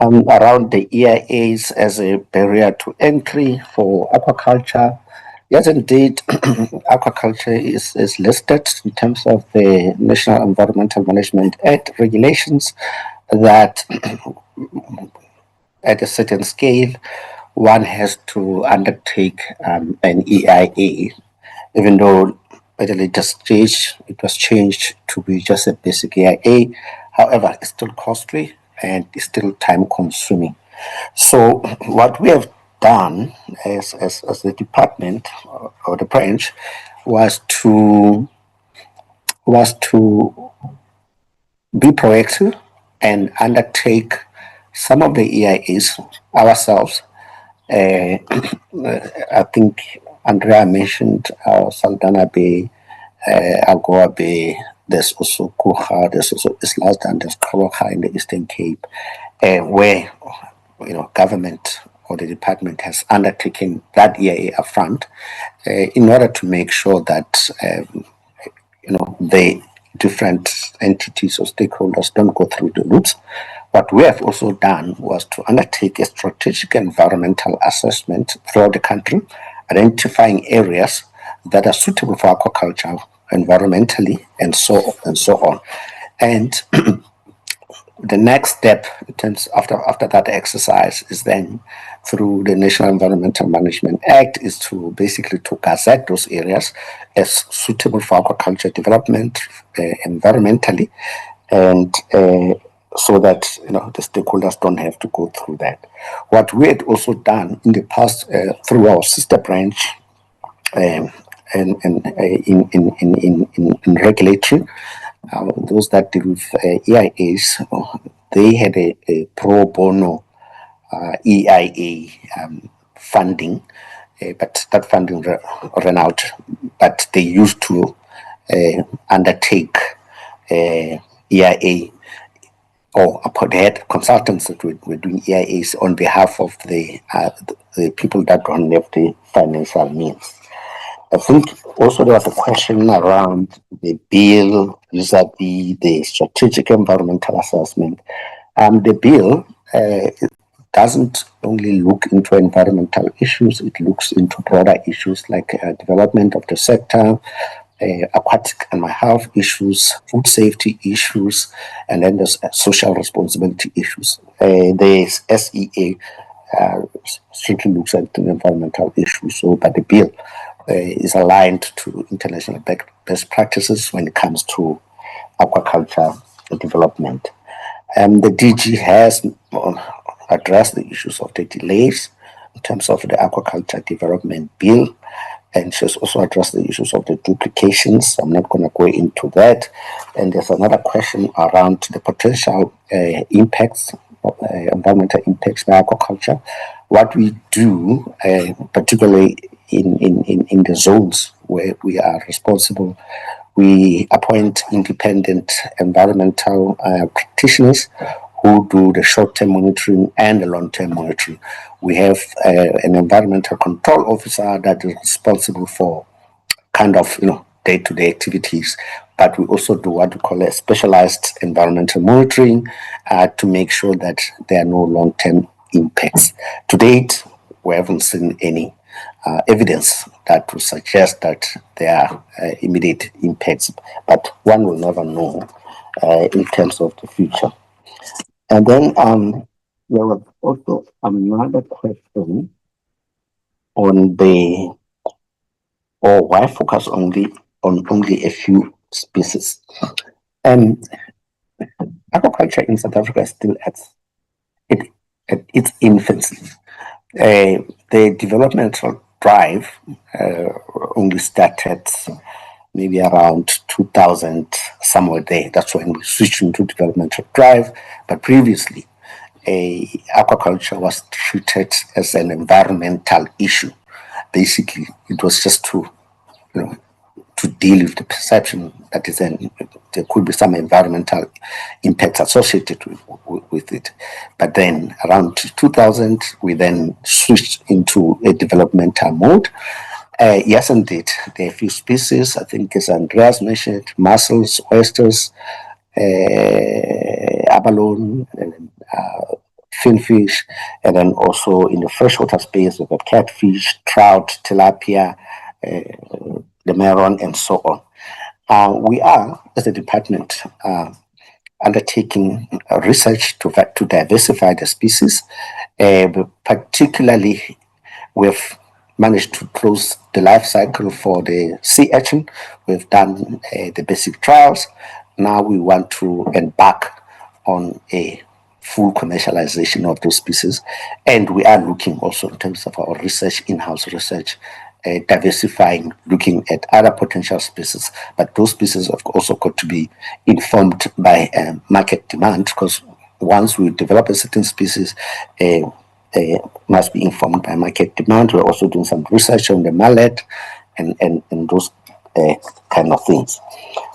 around the EIAs as a barrier to entry for aquaculture. Yes, indeed, aquaculture is listed in terms of the National Environmental Management Act regulations that at a certain scale, one has to undertake an EIA, even though at a later stage it was changed to be just a basic EIA. However, it's still costly and it's still time consuming. So what we have done as the department or the branch was to be proactive and undertake some of the EIAs ourselves. I think Andrea mentioned Saldanha Bay, Algoa Bay. There's also Kuha. There's also Islasdan. There's Koroha in the Eastern Cape, where government or the department has undertaken that EIA upfront in order to make sure that the different entities or stakeholders don't go through the loops. What we have also done was to undertake a strategic environmental assessment throughout the country, identifying areas that are suitable for aquaculture environmentally and so on. And the next step in terms after that exercise is then through the National Environmental Management Act is to basically to gazette those areas as suitable for aquaculture development environmentally, and so that the stakeholders don't have to go through that. What we had also done in the past through our sister branch and in regulatory, those that deal with EIAs, they had a pro bono EIA funding, but that funding ran out. But they used to undertake EIA, or they had consultants that were doing EIAs on behalf of the people that don't have the financial means. I think also there was a question around the bill vis-a-vis the strategic environmental assessment. The bill doesn't only look into environmental issues, it looks into broader issues like development of the sector, aquatic animal health issues, food safety issues, and then there's social responsibility issues. The SEA strictly looks at the environmental issues, so but the bill is aligned to international best practices when it comes to aquaculture development. The DG has addressed the issues of the delays in terms of the aquaculture development bill, and she's also addressed the issues of the duplications. I'm not going to go into that. And there's another question around the potential impacts, environmental impacts by aquaculture. What we do, particularly in the zones where we are responsible, we appoint independent environmental practitioners who do the short-term monitoring and the long-term monitoring. We have an environmental control officer that is responsible for kind of day-to-day activities, but we also do what we call a specialized environmental monitoring to make sure that there are no long-term impacts. To date, we haven't seen any evidence that would suggest that there are immediate impacts, but one will never know in terms of the future. And then there was also another question on why focus only on a few species. And aquaculture in South Africa is still at its infancy. The developmental drive only started maybe around 2000, somewhere there. That's when we switched into developmental drive. But previously, aquaculture was treated as an environmental issue basically it was just to, to deal with the perception that there could be some environmental impacts associated with it. But then around 2000, we then switched into a developmental mode. Yes, indeed, there are a few species, I think as Andreas mentioned, mussels, oysters, abalone, and finfish, and then also in the freshwater space, we've got catfish, trout, tilapia, the meron, and so on. We are, as a department, undertaking research to diversify the species. Particularly, we've managed to close the life cycle for the sea urchin. We've done the basic trials. Now we want to embark on a full commercialization of those species. And we are looking also in terms of our research, in-house research, diversifying, looking at other potential species. But those species have also got to be informed by market demand, because once we develop a certain species, must be informed by market demand. We're also doing some research on the mallet and those kind of things.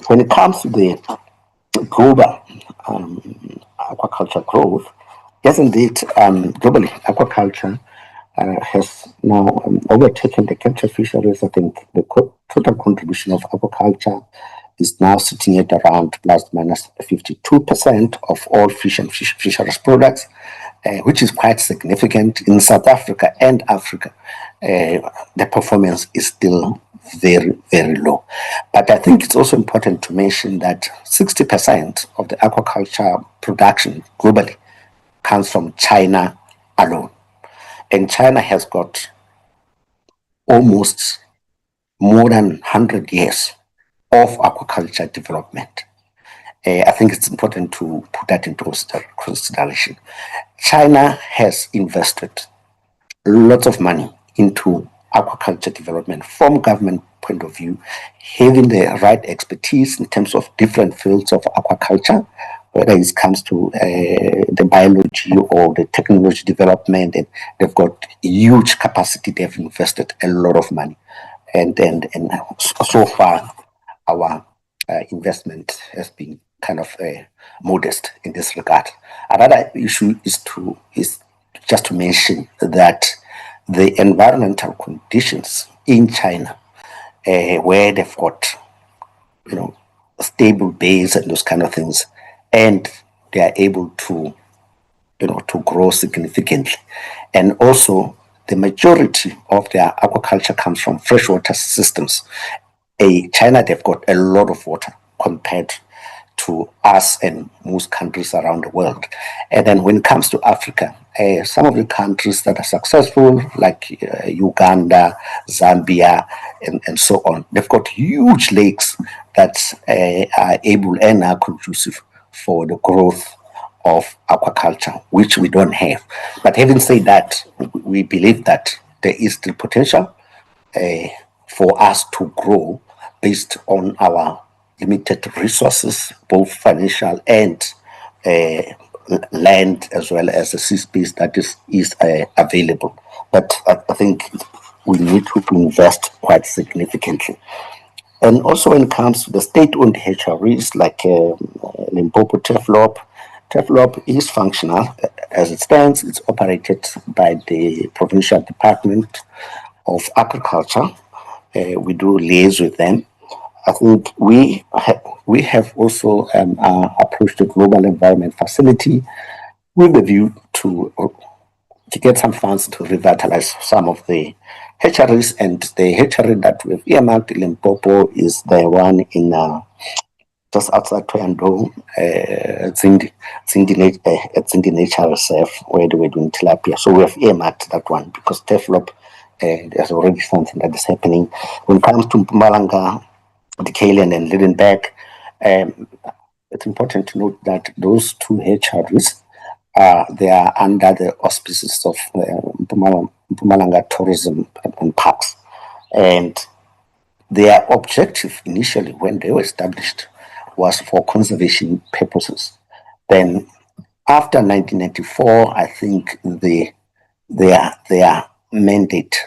When it comes to the global aquaculture growth, yes, indeed, globally, aquaculture has now overtaken the capture fisheries. I think the total contribution of aquaculture is now sitting at around plus minus 52% of all fish and fisheries products, which is quite significant. In South Africa and Africa, the performance is still very, very low. But I think it's also important to mention that 60% of the aquaculture production globally comes from China alone. And China has got almost more than 100 years of aquaculture development. I think it's important to put that into consideration. China has invested lots of money into aquaculture development from government point of view, having the right expertise in terms of different fields of aquaculture, whether it comes to the biology or the technology development, and they've got huge capacity. They've invested a lot of money, and so far our investment has been kind of modest in this regard. Another issue is just to mention that the environmental conditions in China, where they've got stable bays and those kind of things, and they are able to to grow significantly. And also the majority of their aquaculture comes from freshwater systems. China, they've got a lot of water compared to us and most countries around the world. And then when it comes to Africa, some of the countries that are successful, like Uganda, Zambia, and so on, they've got huge lakes that are able and are conducive for the growth of aquaculture, which we don't have. But having said that, we believe that there is still potential for us to grow based on our limited resources, both financial and land, as well as the sea space that is available. But I think we need to invest quite significantly. And also when it comes to the state-owned hatcheries like Limpopo TEFLOP is functional as it stands. It's operated by the Provincial Department of Agriculture. We do liaise with them. I think we have also approached the Global Environment Facility with a view to get some funds to revitalize some of the hatcheries. And the hatchery that we've earmarked in Limpopo is the one in just outside Toyando, it's in the nature reserve where they were doing tilapia. So we have earmarked that one because TEFLOP, there's already something that is happening. When it comes to Mpumalanga, Decalion and Lidenberg, it's important to note that those two hatcheries, they are under the auspices of Mpumalanga Tourism and Parks. And their objective initially, when they were established, was for conservation purposes. Then after 1994, I think their mandate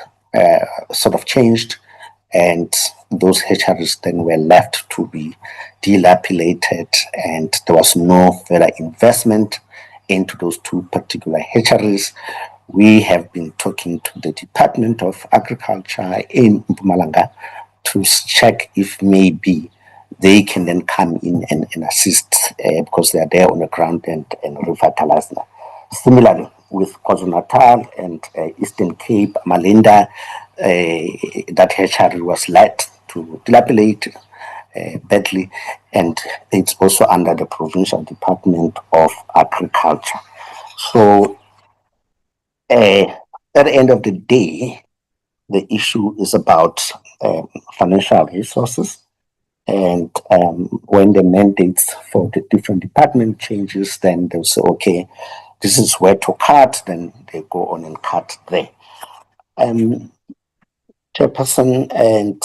sort of changed, and those hatcheries then were left to be dilapidated, and there was no further investment into those two particular hatcheries. We have been talking to the Department of Agriculture in Mpumalanga to check if maybe they can then come in and assist because they are there on the ground and revitalize them. Similarly, with KwaZulu-Natal and Eastern Cape, Malinda, that hatchery was led to dilapidate badly, and it's also under the Provincial Department of Agriculture. So at the end of the day, the issue is about financial resources. And when the mandates for the different department changes, then they'll say, okay, this is where to cut, then they go on and cut there. Chairperson and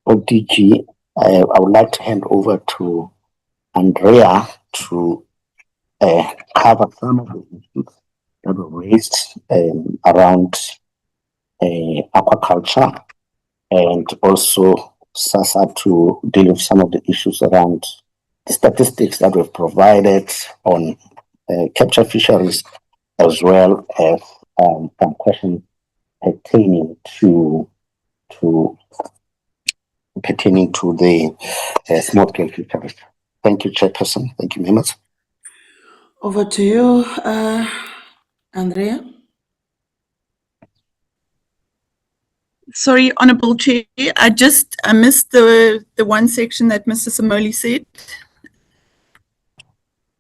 ODG, I would like to hand over to Andrea to cover some of the issues that were raised around aquaculture, and also Sasa to deal with some of the issues around the statistics that we've provided on capture fisheries, as well as some questions pertaining to the small-scale fisheries. Thank you, Chairperson. Thank you, members. Over to you, Andrea. Sorry, Honourable Chair, I missed the one section that Mr. Samoli said.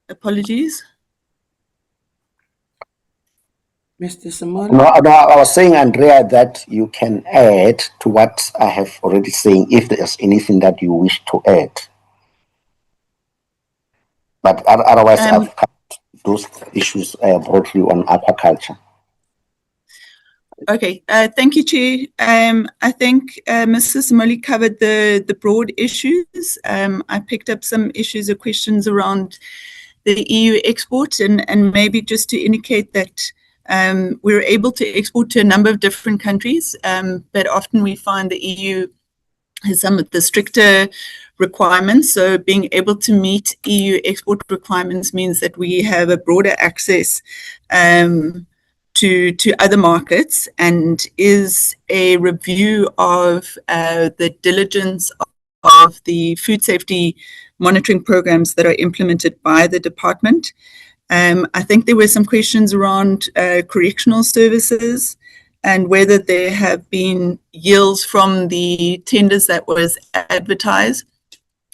Apologies. Mr. Samoli? No, I was saying, Andrea, that you can add to what I have already saying if there's anything that you wish to add. But otherwise, I've covered those issues broadly on aquaculture. Okay, thank you, Chair. I think Mr. Samoli covered the broad issues. I picked up some issues or questions around the EU export, and maybe just to indicate that we're able to export to a number of different countries, but often we find the EU has some of the stricter requirements. So being able to meet EU export requirements means that we have a broader access to other markets, and is a review of the diligence of the food safety monitoring programs that are implemented by the department. I think there were some questions around correctional services and whether there have been yields from the tenders that was advertised.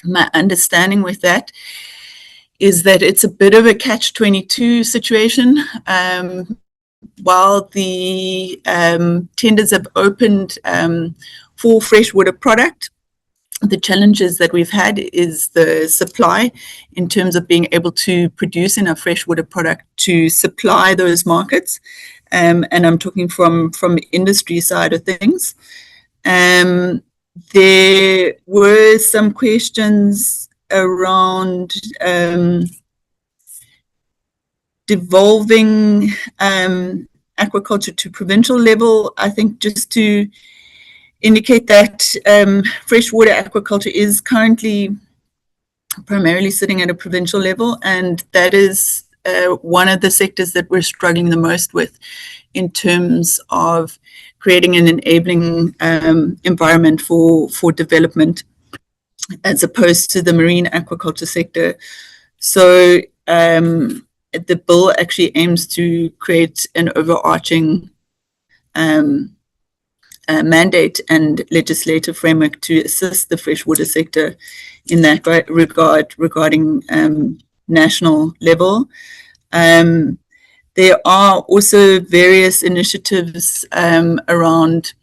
My understanding with that is that it's a bit of a catch-22 situation. While the tenders have opened for freshwater product, the challenges that we've had is the supply in terms of being able to produce enough freshwater product to supply those markets. And I'm talking from the industry side of things. There were some questions around devolving aquaculture to provincial level. I think just to indicate that freshwater aquaculture is currently primarily sitting at a provincial level, and that is one of the sectors that we're struggling the most with in terms of creating an enabling environment for development, as opposed to the marine aquaculture sector. So the bill actually aims to create an overarching mandate and legislative framework to assist the freshwater sector in that regard, regarding national level. There are also various initiatives around,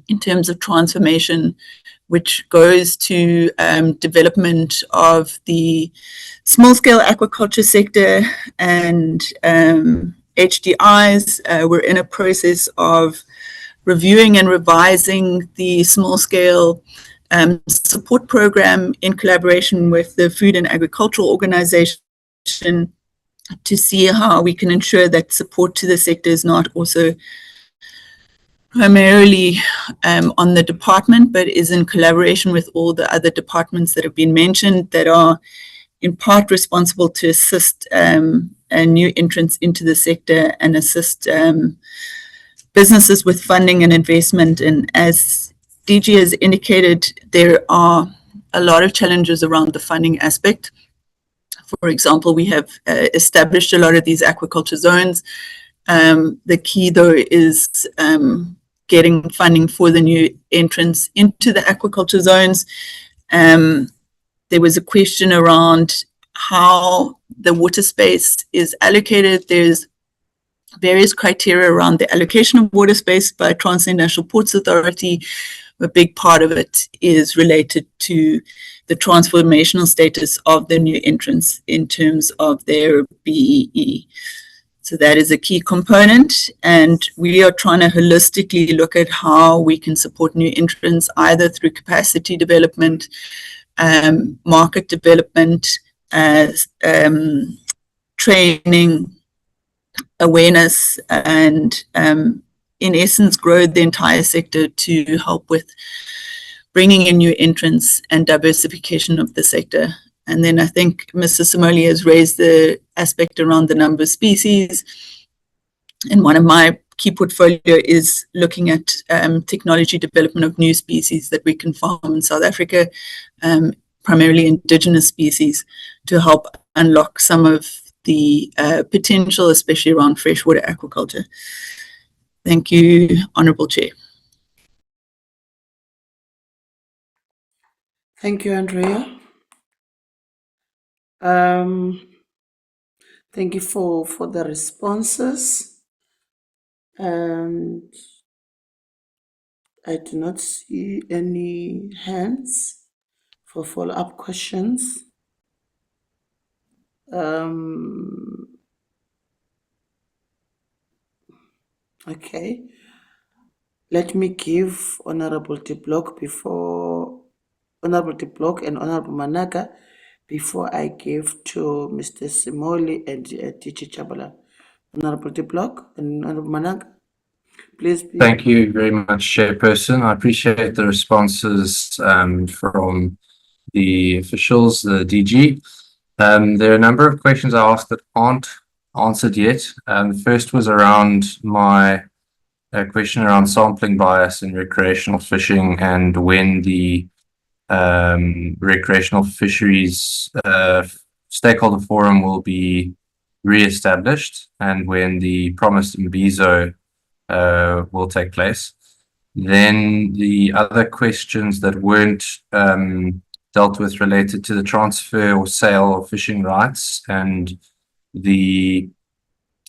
in terms of transformation, which goes to development of the small-scale aquaculture sector and HDIs. We're in a process of reviewing and revising the small-scale support program in collaboration with the Food and Agricultural Organization to see how we can ensure that support to the sector is not also primarily on the department, but is in collaboration with all the other departments that have been mentioned that are in part responsible to assist a new entrants into the sector and assist businesses with funding and investment. And as DG has indicated, there are a lot of challenges around the funding aspect. For example, we have established a lot of these aquaculture zones. The key, though, is getting funding for the new entrants into the aquaculture zones. There was a question around how the water space is allocated. There's various criteria around the allocation of water space by Transnet National Ports Authority. A big part of it is related to the transformational status of the new entrants in terms of their BEE. So that is a key component, and we are trying to holistically look at how we can support new entrants either through capacity development, market development, training, awareness, and in essence grow the entire sector to help with bringing in new entrants and diversification of the sector. And then I think Mr. Simoli has raised the aspect around the number of species. And one of my key portfolio is looking at technology development of new species that we can farm in South Africa, primarily indigenous species, to help unlock some of the potential, especially around freshwater aquaculture. Thank you, Honourable Chair. Thank you, Andrea. Thank you for the responses. And I do not see any hands for follow-up questions. Okay. Let me give Honourable de Block before Honourable de Block and Honourable Manaka before I give to Mr. Simoli and DG Chabala. Honourable de Block and Honourable Manaka, please. Thank you very much, Chairperson. I appreciate the responses from the officials, the DG. There are a number of questions I asked that aren't answered yet. The first was around my question around sampling bias in recreational fishing and when the recreational fisheries stakeholder forum will be re-established and when the promised Mbizo will take place. Then the other questions that weren't dealt with related to the transfer or sale of fishing rights and the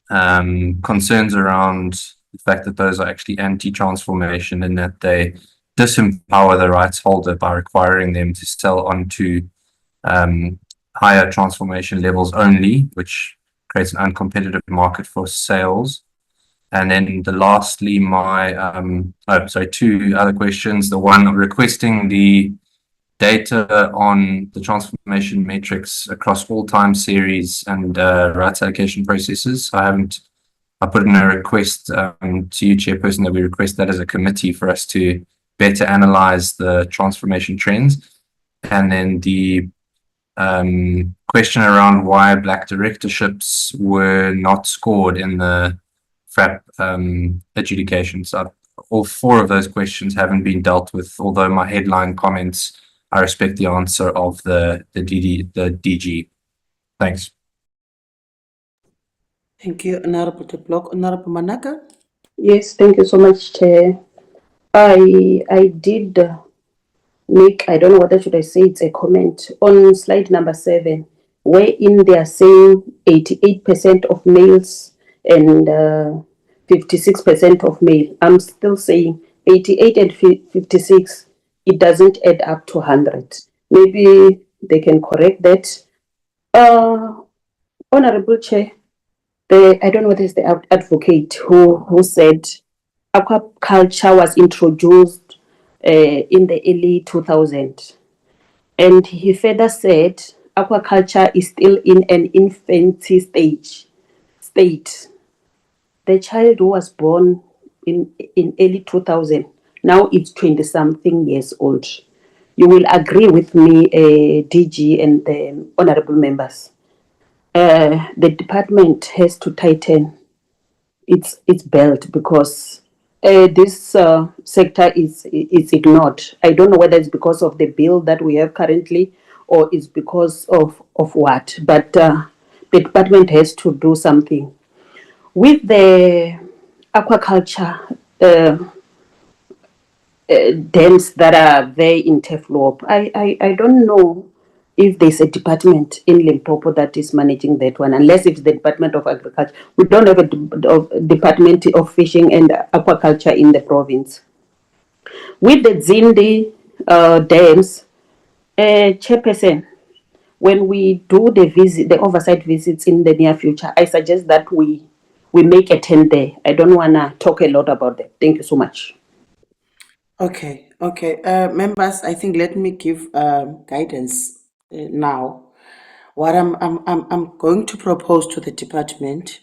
concerns around the fact that those are actually anti-transformation and that they disempower the rights holder by requiring them to sell onto higher transformation levels only, which creates an uncompetitive market for sales. And then lastly, two other questions. The one requesting the data on the transformation metrics across all time series and rights allocation processes. I put in a request to you, Chairperson, that we request that as a committee for us to better analyze the transformation trends. And then the question around why black directorships were not scored in the FRAP adjudications. All four of those questions haven't been dealt with, although my headline comments, I respect the answer of the DG. Thanks. Thank you, Honourable de Block. Honourable Manaka? Yes, thank you so much, Chair. I did make, I don't know what should I say, it's a comment on slide number 7, wherein they are saying 88% of males and 56% of male. I'm still saying 88 and 56, it doesn't add up to 100. Maybe they can correct that. Honourable Chair, I don't know what is the advocate who said aquaculture was introduced in the early 2000s. And he further said aquaculture is still in an infancy state. The child who was born in early 2000. Now it's 20 something years old. You will agree with me, DG and the honorable members. The department has to tighten its belt because this sector is ignored. I don't know whether it's because of the bill that we have currently or it's because of what, but the department has to do something. With the aquaculture dams that are there in Teflop, I don't know if there's a department in Limpopo that is managing that one, unless it's the Department of Agriculture. We don't have a Department of Fishing and Aquaculture in the province. With the Zindi dams, Chairperson, when we do the oversight visits in the near future, I suggest that we make a 10 there. I don't want to talk a lot about that. Thank you so much. Okay. Members, I think let me give guidance now. What I'm going to propose to the department,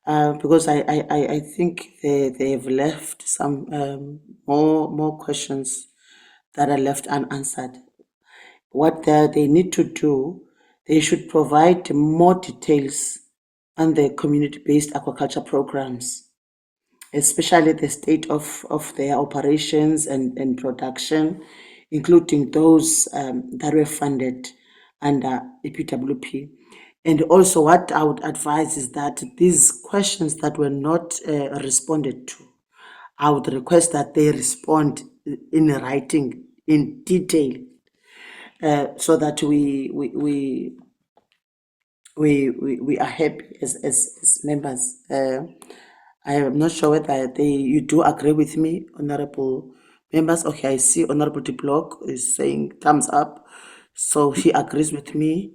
because I think they have left some more questions that are left unanswered. What they need to do, they should provide more details on the community-based aquaculture programs, especially the state of their operations and production, including those that were funded under EPWP. And also what I would advise is that these questions that were not responded to, I would request that they respond in writing in detail, so that we are happy as members. I am not sure whether you do agree with me, honorable members. Okay, I see Honorable De Block is saying thumbs up, so he agrees with me.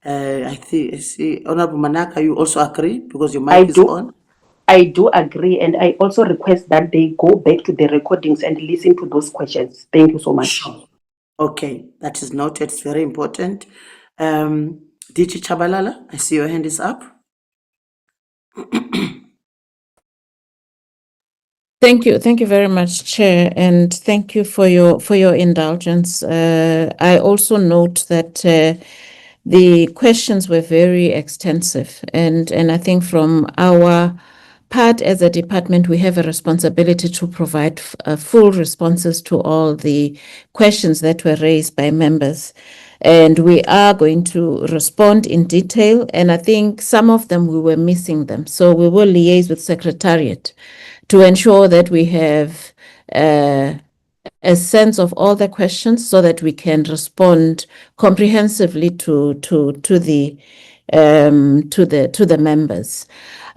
I see Honorable Manaka, you also agree because your mic is on. I do agree, and I also request that they go back to the recordings and listen to those questions. Thank you so much. Sure. Okay, that is noted. It's very important. DG Chabalala, I see your hand is up. Thank you very much, Chair, and thank you for your indulgence. I also note that the questions were very extensive, and I think from our part as a department, we have a responsibility to provide full responses to all the questions that were raised by members. And we are going to respond in detail, and I think some of them we were missing them. So we will liaise with Secretariat to ensure that we have a sense of all the questions so that we can respond comprehensively to the members.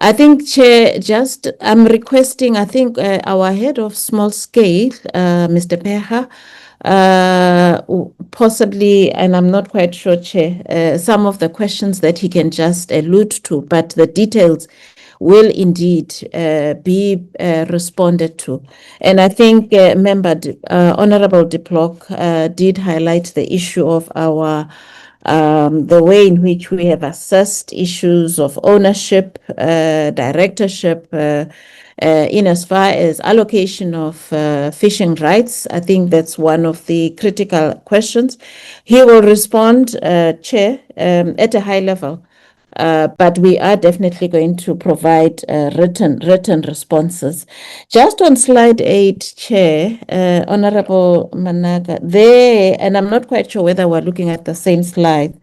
I think, Chair, I'm requesting, I think our head of small scale, Mr. Peha, possibly, and I'm not quite sure, Chair, some of the questions that he can just allude to, but the details will indeed be responded to. And I think Honorable De Block did highlight the issue of our the way in which we have assessed issues of ownership, directorship, in as far as allocation of fishing rights. I think that's one of the critical questions. He will respond, Chair, at a high level. But we are definitely going to provide written responses. Just on slide 8, Chair, Honorable Managa, there, and I'm not quite sure whether we're looking at the same slide,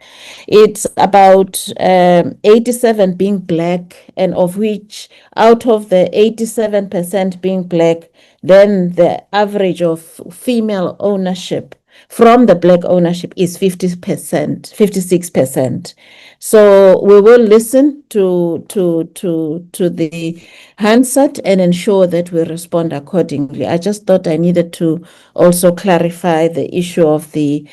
it's about 87 being black, and of which out of the 87% being black, then the average of female ownership from the black ownership is 50%, 56%. So we will listen to the handset and ensure that we respond accordingly. I just thought I needed to also clarify the issue of the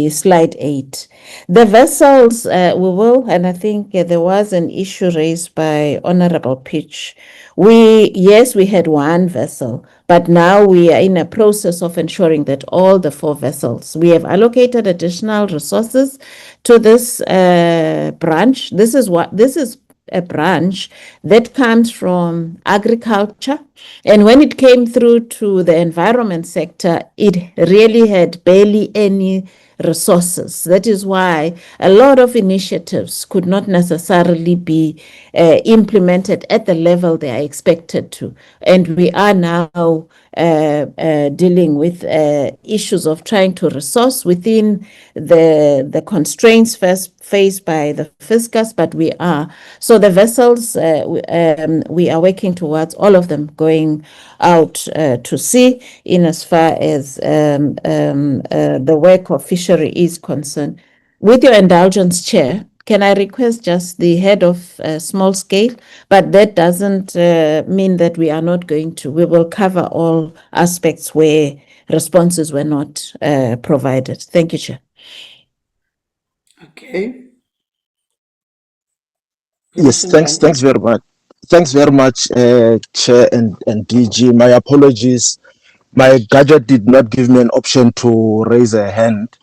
slide 8. The vessels, we will, and I think there was an issue raised by Honorable Pitch. Yes, we had one vessel, but now we are in a process of ensuring that all the 4 vessels, we have allocated additional resources to this branch. This is a branch that comes from agriculture. And when it came through to the environment sector, it really had barely any resources. That is why a lot of initiatives could not necessarily be implemented at the level they are expected to. And we are now dealing with issues of trying to resource within the constraints faced by the fiscus, but we are. So the vessels, we are working towards all of them going out to sea in as far as the work of fishery is concerned. With your indulgence, Chair, can I request just the head of small scale? But that doesn't mean that we are not going to. We will cover all aspects where responses were not provided. Thank you, Chair. Okay. Yes, thanks very much. Thanks very much, Chair and DG. My apologies. My gadget did not give me an option to raise a hand.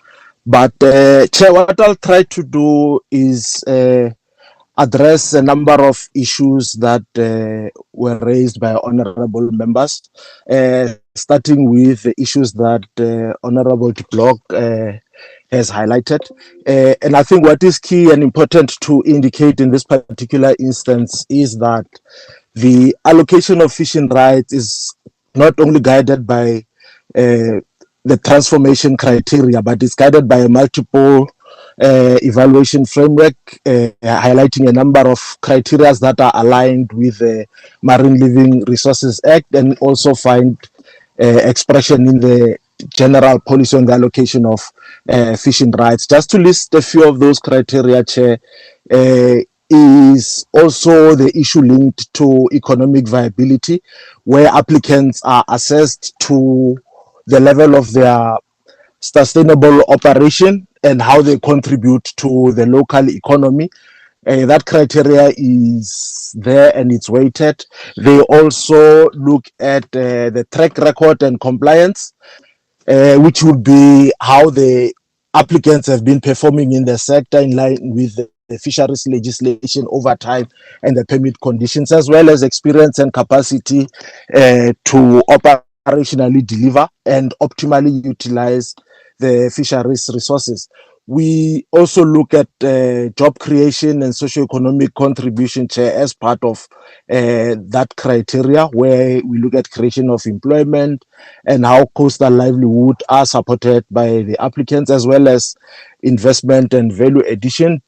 But Chair, what I'll try to do is address a number of issues that were raised by honorable members, starting with the issues that Honorable de Block has highlighted. And I think what is key and important to indicate in this particular instance is that the allocation of fishing rights is not only guided by the transformation criteria, but it's guided by a multiple evaluation framework, highlighting a number of criteria that are aligned with the Marine Living Resources Act and also find expression in the general policy on the allocation of fishing rights. Just to list a few of those criteria, Chair, is also the issue linked to economic viability, where applicants are assessed to the level of their sustainable operation and how they contribute to the local economy. That criteria is there and it's weighted. They also look at the track record and compliance, which would be how the applicants have been performing in the sector in line with the fisheries legislation over time and the permit conditions, as well as experience and capacity to operationally deliver and optimally utilize the fisheries resources. We also look at job creation and socioeconomic contribution, Chair, as part of that criteria, where we look at creation of employment and how coastal livelihood are supported by the applicants, as well as investment and value addition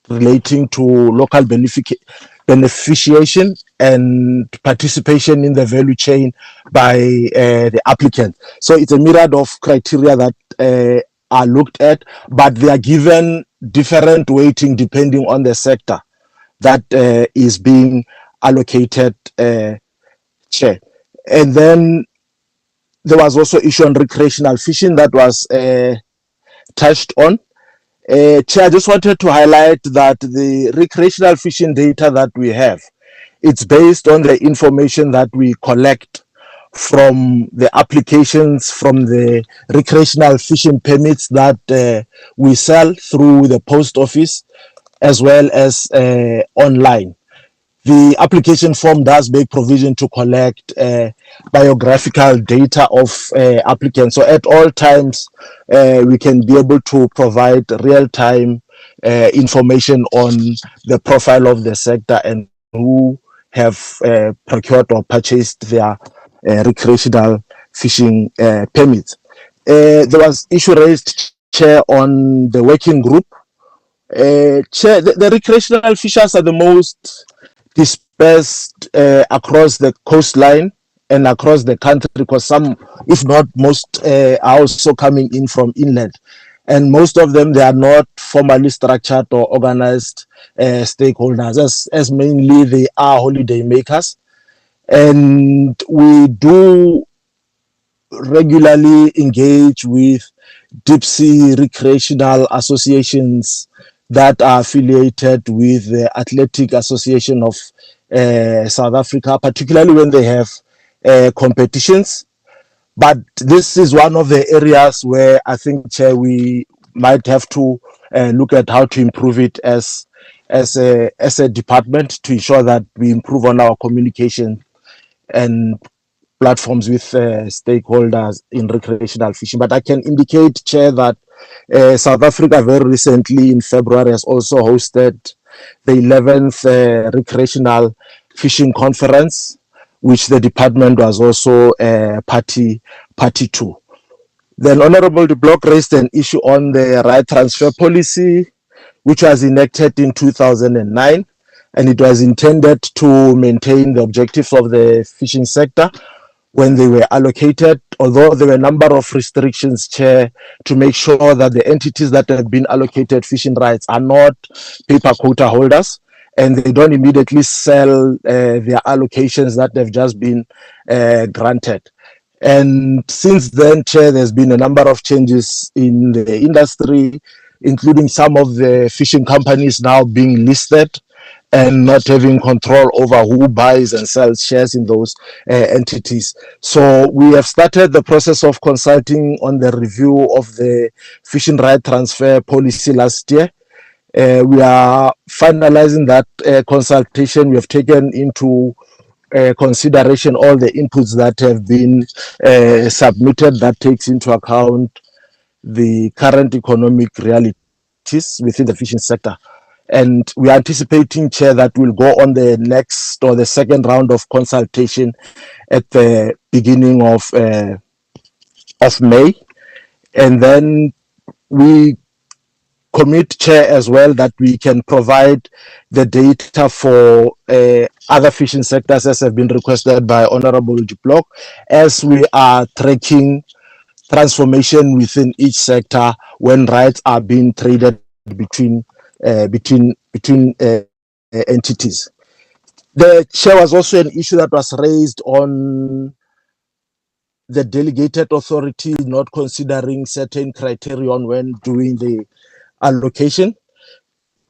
relating to local beneficiation and participation in the value chain by the applicant. So it's a myriad of criteria that are looked at, but they are given different weighting depending on the sector that is being allocated, Chair. And then there was also issue on recreational fishing that was touched on. Chair, I just wanted to highlight that the recreational fishing data that we have, it's based on the information that we collect from the applications from the recreational fishing permits that we sell through the post office as well as online. The application form does make provision to collect biographical data of applicants. So at all times, we can be able to provide real-time information on the profile of the sector and who have procured or purchased their recreational fishing permits. There was issue raised, Chair, on the working group. Chair, the recreational fishers are the most dispersed across the coastline and across the country, because some, if not most, are also coming in from inland. And most of them, they are not formally structured or organized stakeholders, as mainly they are holiday makers. And we do regularly engage with deep sea recreational associations that are affiliated with the Athletic Association of South Africa, particularly when they have competitions. But this is one of the areas where I think, Chair, we might have to look at how to improve it as as a department to ensure that we improve on our communication and platforms with stakeholders in recreational fishing. But I can indicate, Chair, that South Africa very recently in February has also hosted the 11th recreational fishing conference, which the department was also party to. Then Honorable de Block raised an issue on the right transfer policy, which was enacted in 2009, and it was intended to maintain the objectives of the fishing sector when they were allocated, although there were a number of restrictions, Chair, to make sure that the entities that have been allocated fishing rights are not paper quota holders, and they don't immediately sell their allocations that have just been granted. And since then, Chair, there's been a number of changes in the industry, including some of the fishing companies now being listed and not having control over who buys and sells shares in those entities. So we have started the process of consulting on the review of the fishing right transfer policy last year. We are finalizing that consultation. We have taken into consideration all the inputs that have been submitted, that takes into account the current economic realities within the fishing sector. And we are anticipating, Chair, that we'll go on the next or the second round of consultation at the beginning of May. And then we commit, Chair, as well, that we can provide the data for other fishing sectors as have been requested by Honorable de Block, as we are tracking transformation within each sector when rights are being traded between entities. The Chair was also an issue that was raised on the delegated authority not considering certain criterion when doing the allocation.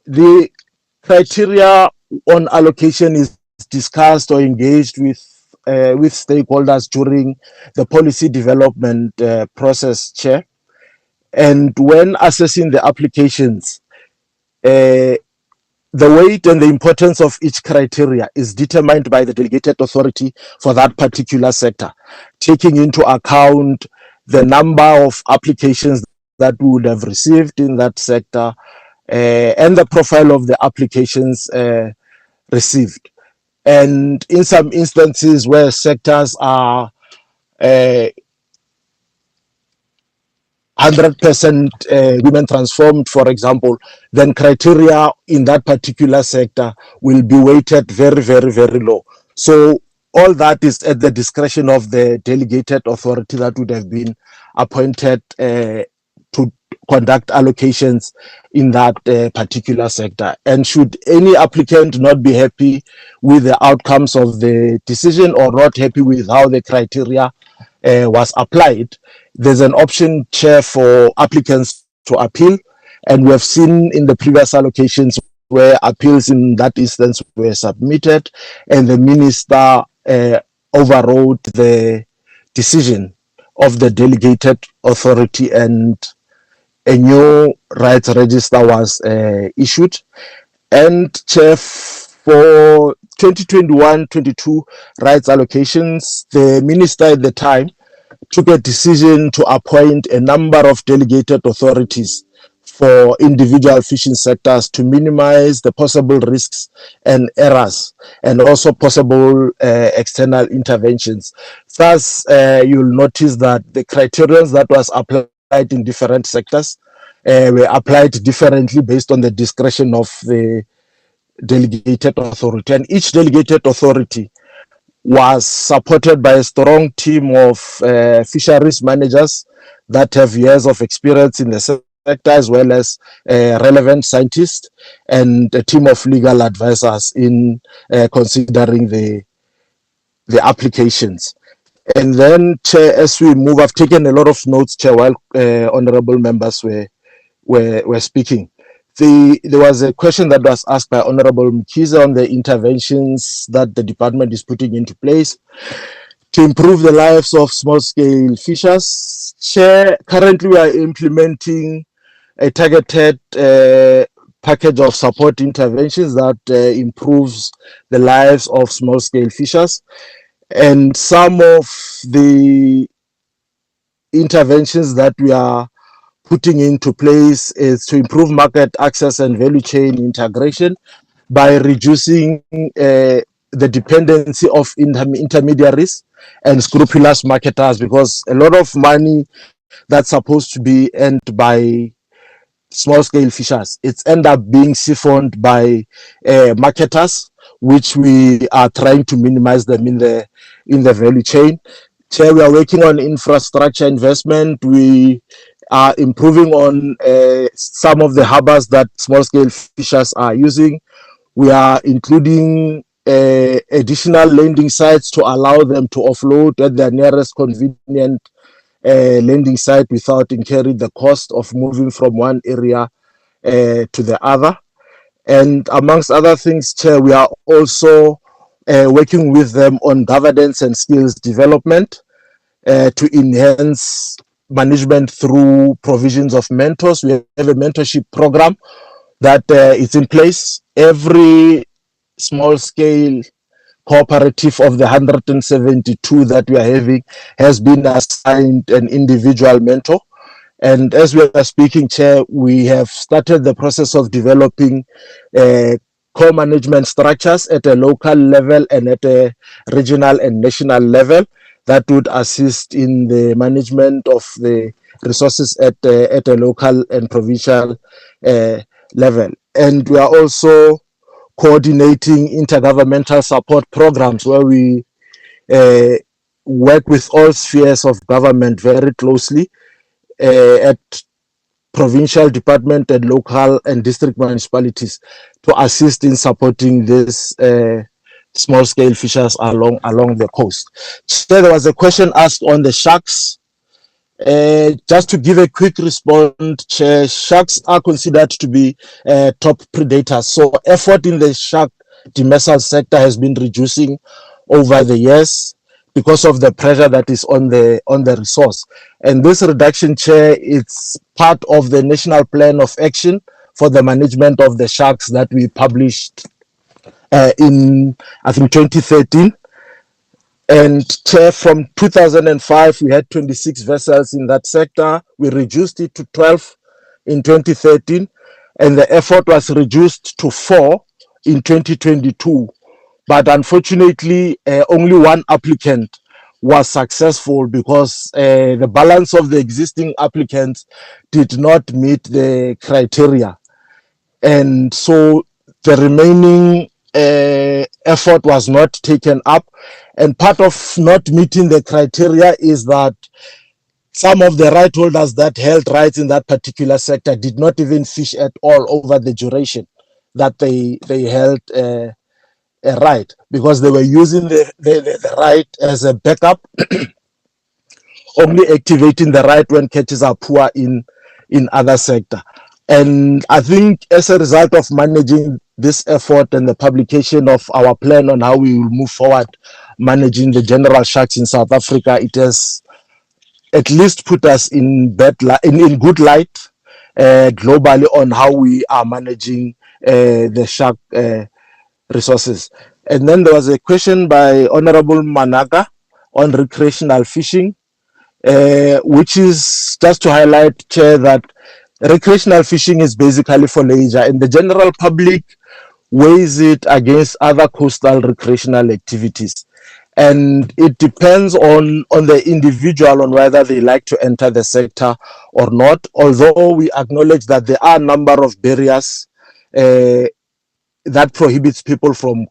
The criteria on allocation is discussed or engaged with stakeholders during the policy development process, Chair. And when assessing the applications, the weight and the importance of each criteria is determined by the delegated authority for that particular sector, taking into account the number of applications that we would have received in that sector and the profile of the applications received. And in some instances where sectors are 100% women transformed, for example, then criteria in that particular sector will be weighted very, very, very low. So all that is at the discretion of the delegated authority that would have been appointed to conduct allocations in that particular sector. And should any applicant not be happy with the outcomes of the decision or not happy with how the criteria was applied, there's an option, Chair, for applicants to appeal. And we have seen in the previous allocations where appeals in that instance were submitted and the minister overrode the decision of the delegated authority and a new rights register was issued. And Chair, for 2021-22 rights allocations, the minister at the time took a decision to appoint a number of delegated authorities for individual fishing sectors to minimize the possible risks and errors and also possible external interventions. Thus, you'll notice that the criteria that was applied in different sectors were applied differently based on the discretion of the delegated authority. And each delegated authority was supported by a strong team of fisheries managers that have years of experience in the sector, as well as relevant scientists and a team of legal advisors in considering the applications. And then, Chair, as we move, I've taken a lot of notes, Chair, while honorable members were speaking. There was a question that was asked by Honorable Mkhize on the interventions that the department is putting into place to improve the lives of small-scale fishers. Chair, currently we are implementing a targeted package of support interventions that improves the lives of small-scale fishers. And some of the interventions that we are putting into place is to improve market access and value chain integration by reducing the dependency of intermediaries and scrupulous marketers, because a lot of money that's supposed to be earned by small scale fishers, it's end up being siphoned by marketers, which we are trying to minimize them in the value chain. So we are working on infrastructure investment. We are improving on some of the harbors that small scale fishers are using. We are including additional landing sites to allow them to offload at their nearest convenient landing site without incurring the cost of moving from one area to the other. And amongst other things, Chair, we are also working with them on governance and skills development to enhance management through provisions of mentors. We have a mentorship program that is in place. Every small scale cooperative of the 172 that we are having has been assigned an individual mentor. And as we are speaking, Chair, we have started the process of developing co-management structures at a local level and at a regional and national level that would assist in the management of the resources at a local and provincial level. And we are also coordinating intergovernmental support programs where we work with all spheres of government very closely at provincial department and local and district municipalities to assist in supporting this small scale fishers along the coast. So there was a question asked on the sharks. Just to give a quick response, Chair, sharks are considered to be top predators. So effort in the shark demersal sector has been reducing over the years because of the pressure that is on the resource. And this reduction, Chair, it's part of the National Plan of Action for the Management of the Sharks that we published in, I think, 2013. And Chair, from 2005, we had 26 vessels in that sector. We reduced it to 12 in 2013, and the effort was reduced to 4 in 2022. But unfortunately, only one applicant was successful because the balance of the existing applicants did not meet the criteria. And so the remaining effort was not taken up. And part of not meeting the criteria is that some of the right holders that held rights in that particular sector did not even fish at all over the duration that they held a right, because they were using the right as a backup, only activating the right when catches are poor in other sector. And I think as a result of managing this effort and the publication of our plan on how we will move forward managing the general sharks in South Africa, it has at least put us in good light globally on how we are managing the shark resources. And then there was a question by Honorable Managa on recreational fishing, which is just to highlight, Chair, that recreational fishing is basically for leisure, and the general public weighs it against other coastal recreational activities. And it depends on the individual on whether they like to enter the sector or not, although we acknowledge that there are a number of barriers that prohibits people from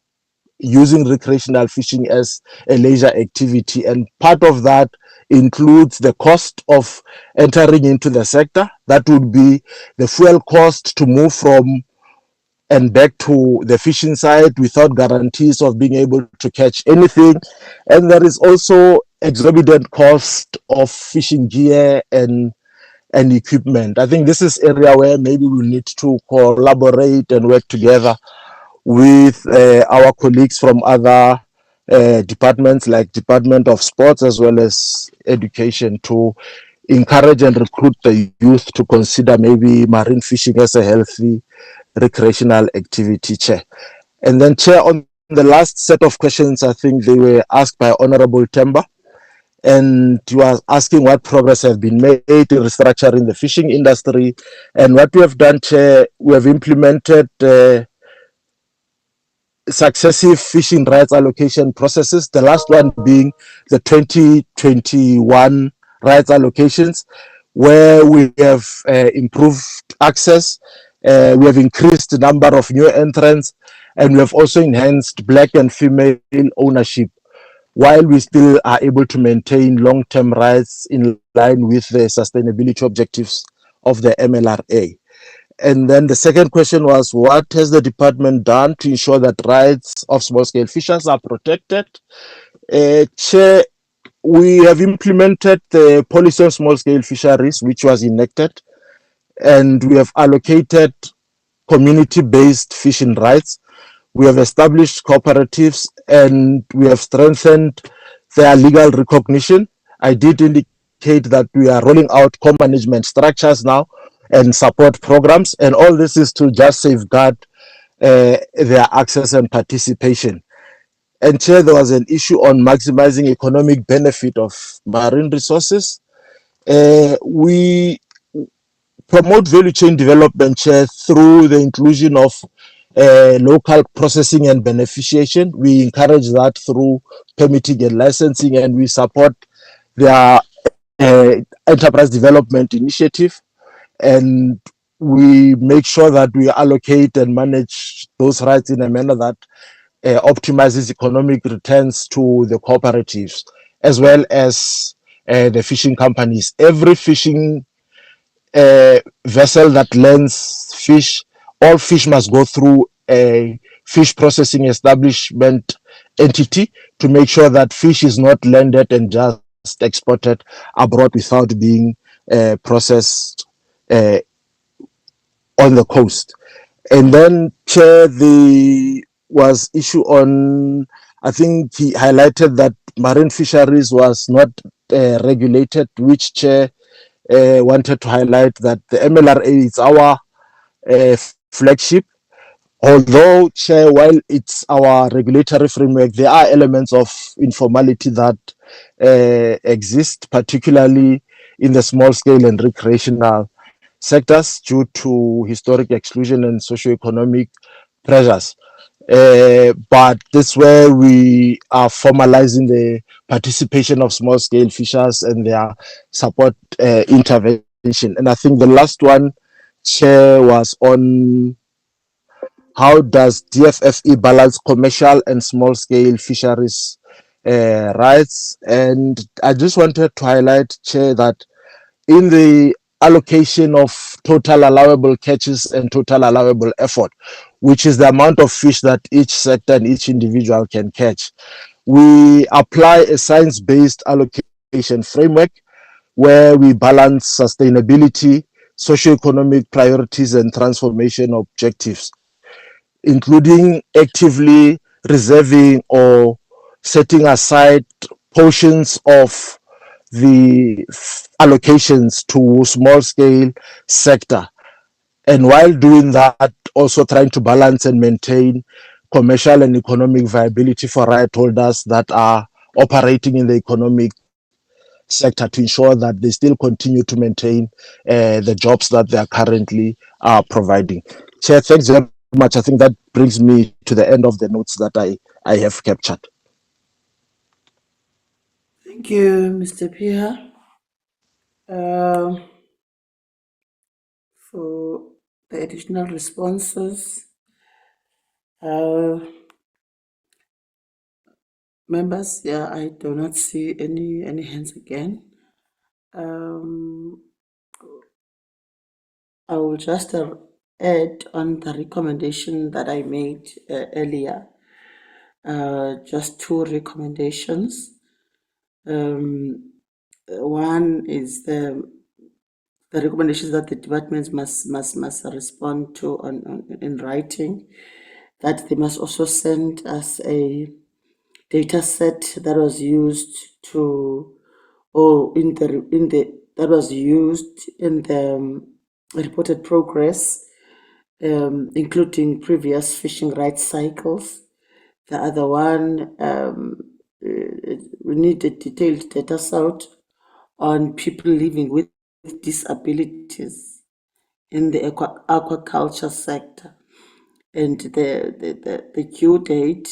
using recreational fishing as a leisure activity. And part of that includes the cost of entering into the sector. That would be the fuel cost to move from and back to the fishing site without guarantees of being able to catch anything. And there is also exorbitant cost of fishing gear and equipment. I think this is area where maybe we need to collaborate and work together with our colleagues from other departments like Department of Sports as well as Education to encourage and recruit the youth to consider maybe marine fishing as a healthy recreational activity, Chair. And then, Chair, on the last set of questions, I think they were asked by Honorable Temba, and you are asking what progress has been made in restructuring the fishing industry. And what we have done, Chair, we have implemented successive fishing rights allocation processes, the last one being the 2021 rights allocations, where we have improved access, we have increased the number of new entrants, and we have also enhanced black and female ownership, while we still are able to maintain long-term rights in line with the sustainability objectives of the MLRA. And then the second question was, what has the department done to ensure that rights of small-scale fishers are protected? Chair, we have implemented the policy on small-scale fisheries, which was enacted, and we have allocated community-based fishing rights. We have established cooperatives, and we have strengthened their legal recognition. I did indicate that we are rolling out co-management structures now and support programs, and all this is to just safeguard their access and participation. And Chair, there was an issue on maximizing economic benefit of marine resources. We promote value chain development, Chair, through the inclusion of local processing and beneficiation. We encourage that through permitting and licensing, and we support their enterprise development initiative, and we make sure that we allocate and manage those rights in a manner that optimizes economic returns to the cooperatives as well as the fishing companies. Every fishing vessel that lands fish, all fish must go through a fish processing establishment entity to make sure that fish is not landed and just exported abroad without being processed on the coast. And then, Chair, the was issue on, I think he highlighted that marine fisheries was not regulated, which Chair wanted to highlight that the MLRA is our flagship. Although, Chair, while it's our regulatory framework, there are elements of informality that exist, particularly in the small scale and recreational sectors due to historic exclusion and socioeconomic pressures. But this where we are formalizing the participation of small scale fishers and their support intervention. And I think the last one, Chair, was on how does DFFE balance commercial and small scale fisheries rights. And I just wanted to highlight, Chair, that in the allocation of total allowable catches and total allowable effort, which is the amount of fish that each sector and each individual can catch, we apply a science-based allocation framework where we balance sustainability, socioeconomic priorities, and transformation objectives, including actively reserving or setting aside portions of the allocations to small scale sector. And while doing that, also trying to balance and maintain commercial and economic viability for right holders that are operating in the economic sector to ensure that they still continue to maintain the jobs that they are currently providing. Chair, thanks very much. I think that brings me to the end of the notes that I have captured. Thank you, Mr. Pia, for the additional responses. Members, yeah, I do not see any hands again. I will just add on the recommendation that I made earlier. Just two recommendations. One is the recommendations that the departments must respond to in writing, that they must also send us a data set that was used that was used in the reported progress including previous fishing rights cycles. The other one, we need a detailed data set on people living with disabilities in the aquaculture sector. And the due date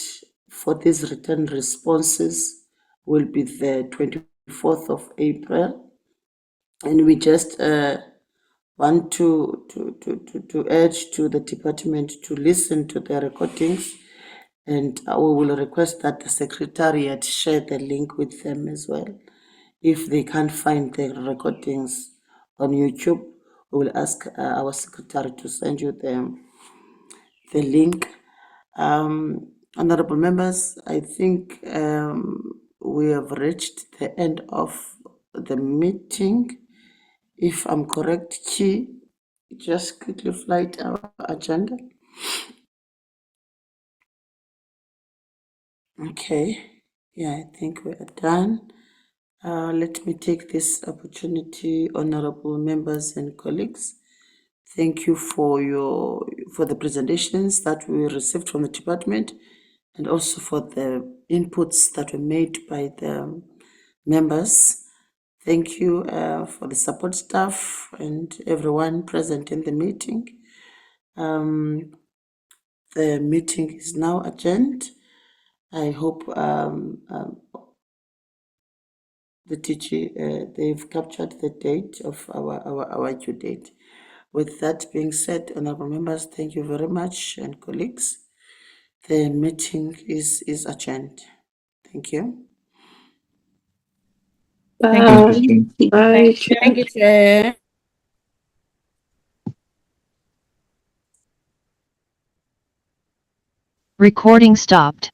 for these written responses will be the 24th of April. And we just want to urge to the department to listen to the recordings, and we will request that the secretariat share the link with them as well. If they can't find the recordings on YouTube, we will ask our secretary to send you the link. Honorable members, I think we have reached the end of the meeting. If I'm correct, Chi, just quickly flight our agenda. Okay, yeah, I think we are done. Let me take this opportunity, honorable members and colleagues. Thank you for the presentations that we received from the department, and also for the inputs that were made by the members. Thank you for the support staff and everyone present in the meeting. The meeting is now adjourned. I hope the DG, they've captured the date of our due date. With that being said, honorable members, thank you very much, and colleagues, the meeting is adjourned. Thank you. Bye. Bye. Thank you, Chair. Recording stopped.